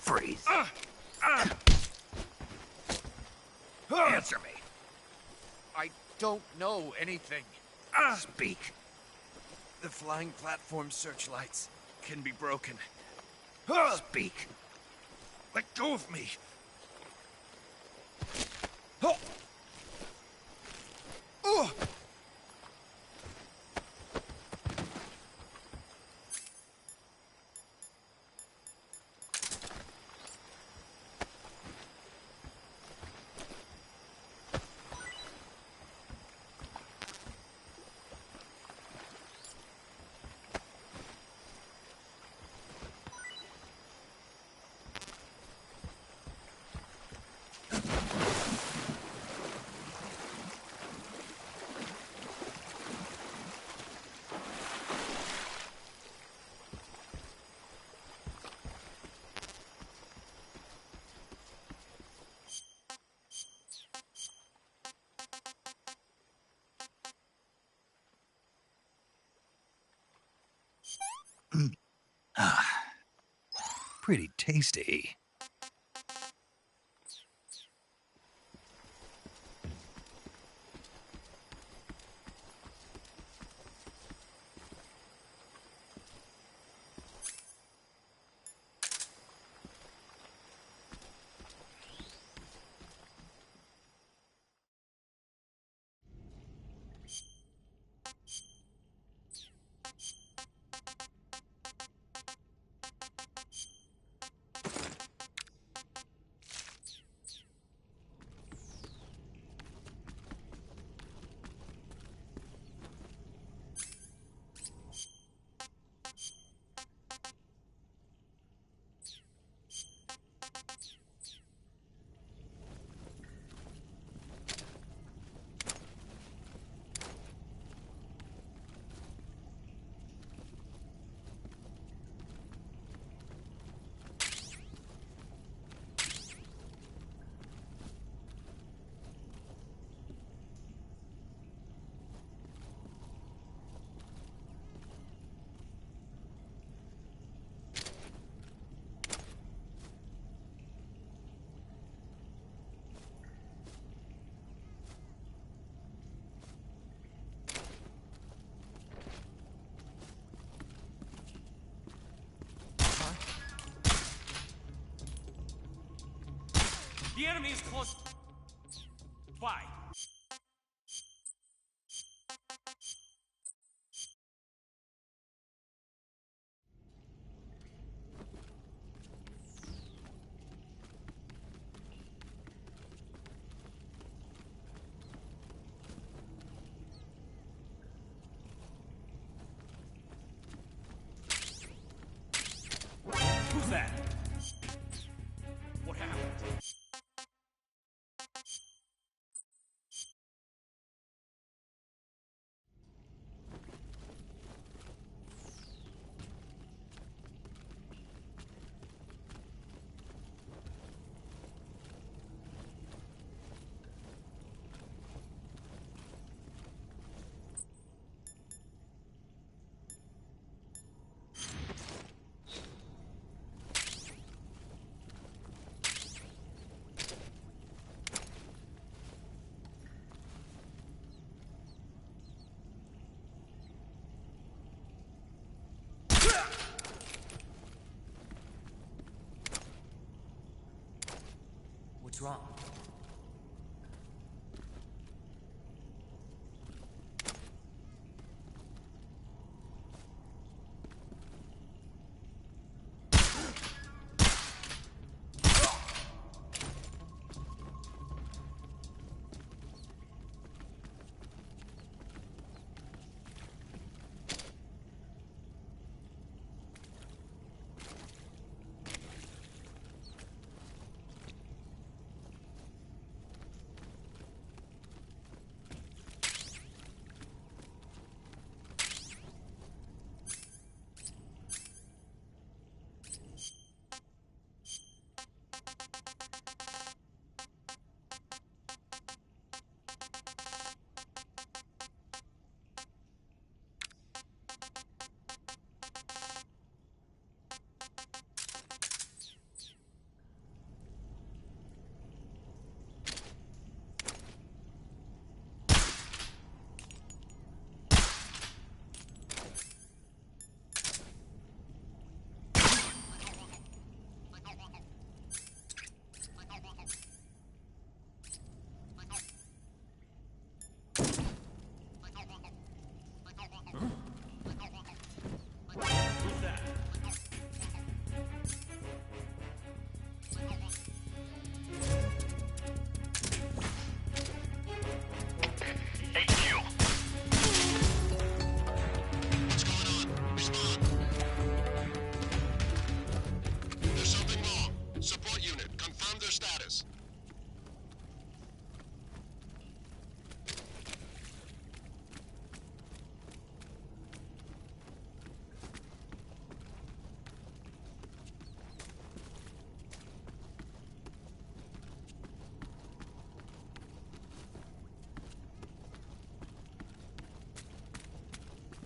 Freeze. Answer me. I don't know anything. Speak. The flying platform searchlights can be broken. Speak. Let go of me. Pretty tasty. The enemy is close. Why? What's wrong?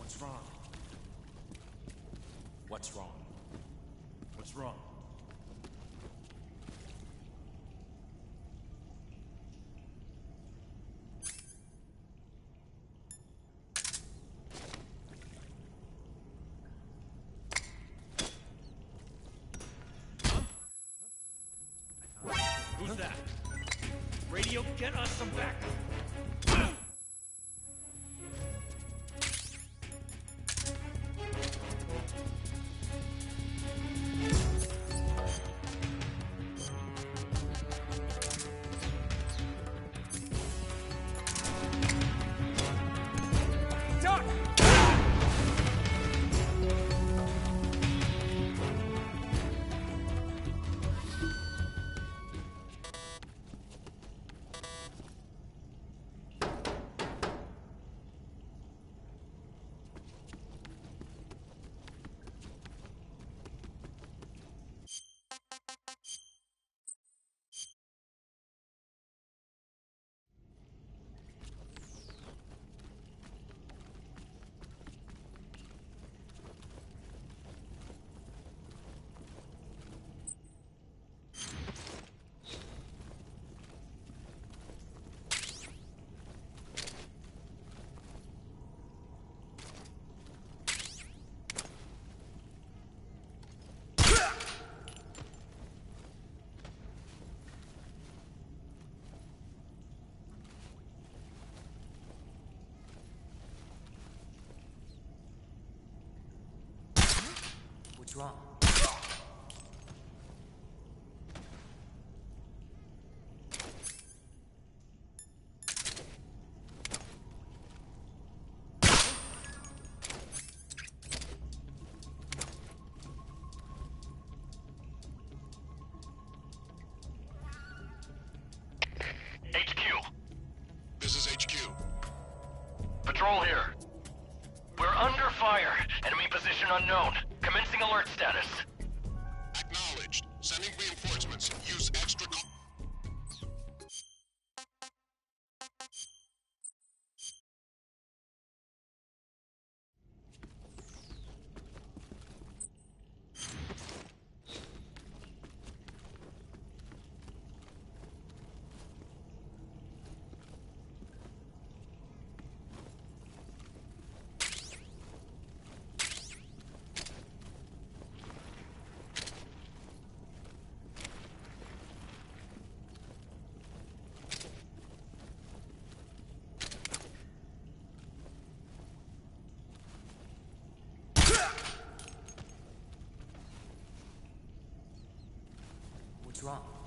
What's wrong? What's wrong? What's wrong? Who's that? Radio, get us some backup! Duck! What's wrong? This is HQ. Patrol here. We're under fire. Enemy position unknown. Commencing alert status. Acknowledged. Sending reinforcements. Use extra... What's wrong?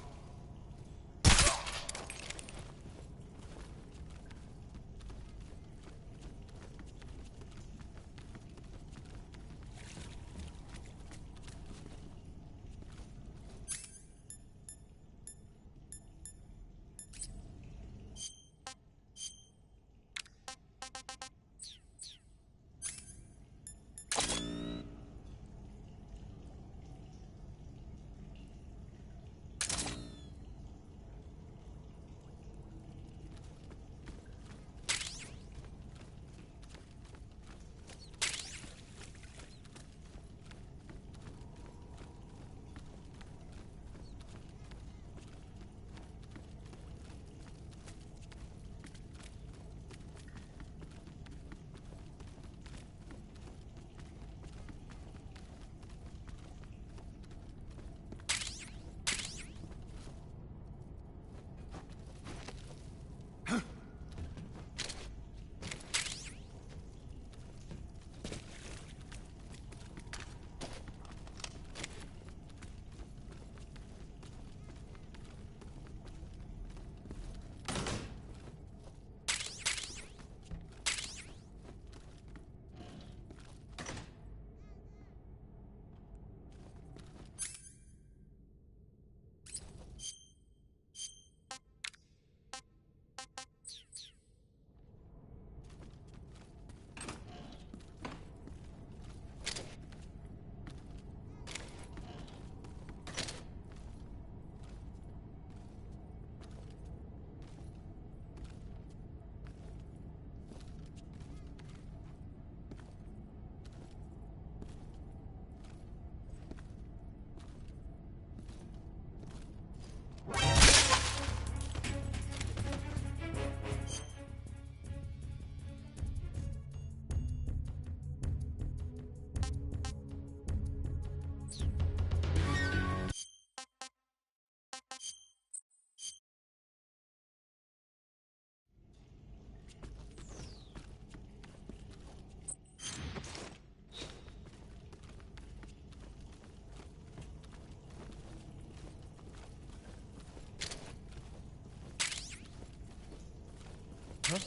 Huh?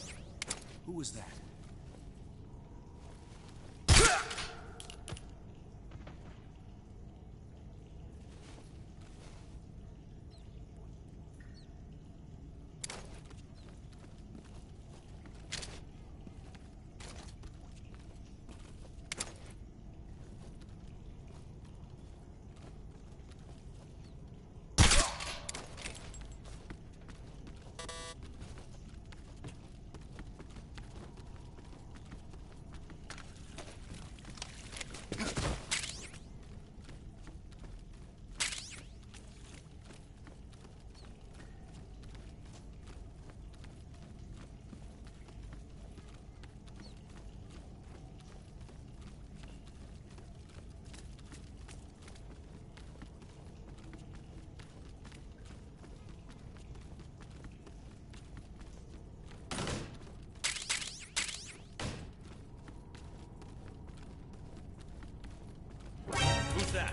Who was that? Who's that?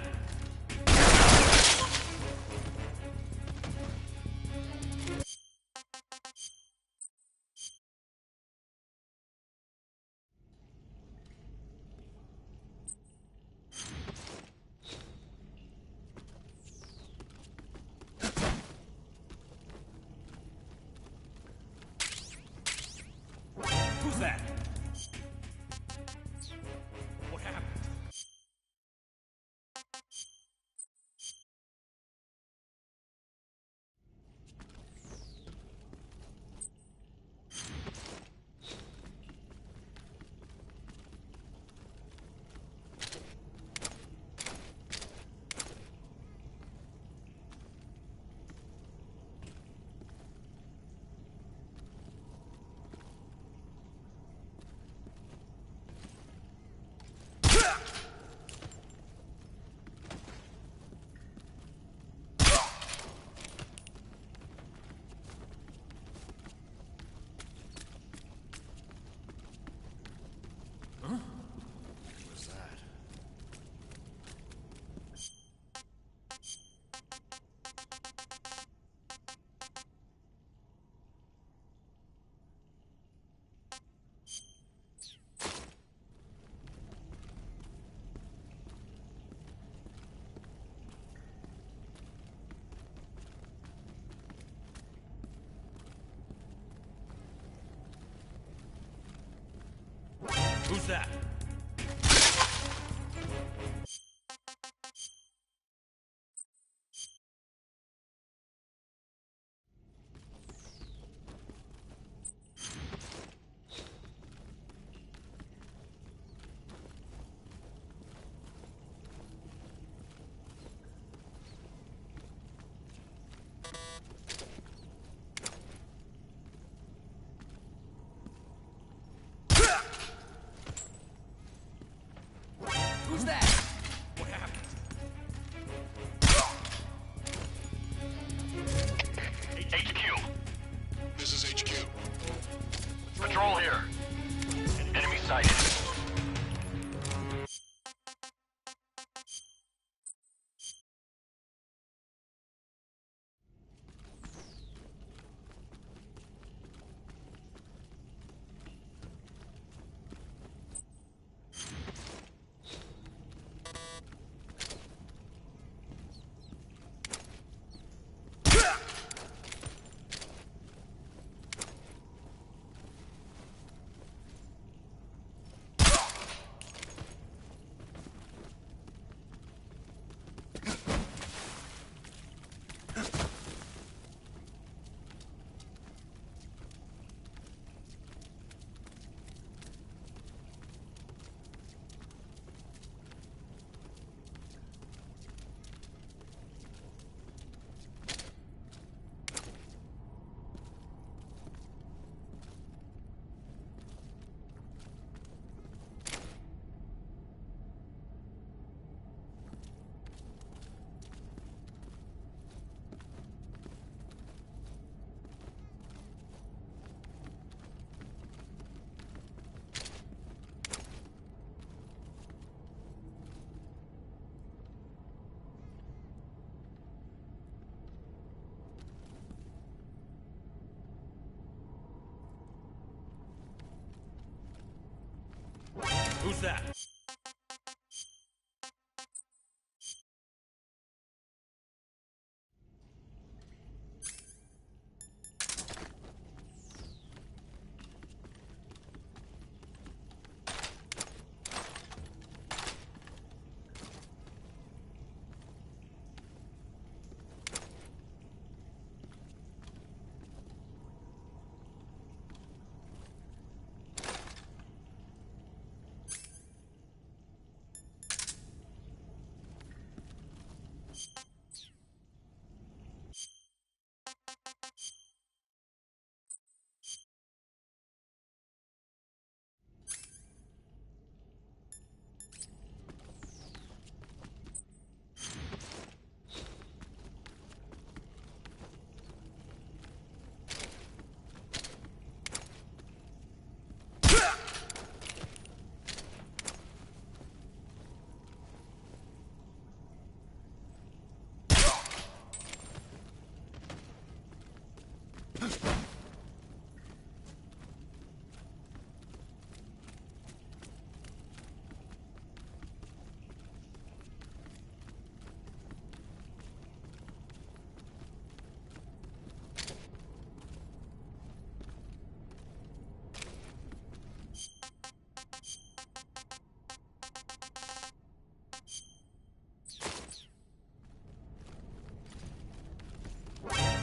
Who's that? What happened? Who's that? Who's that? What happened? HQ. This is HQ. Patrol here. Enemy sighted. Who's that?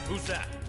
Who's that?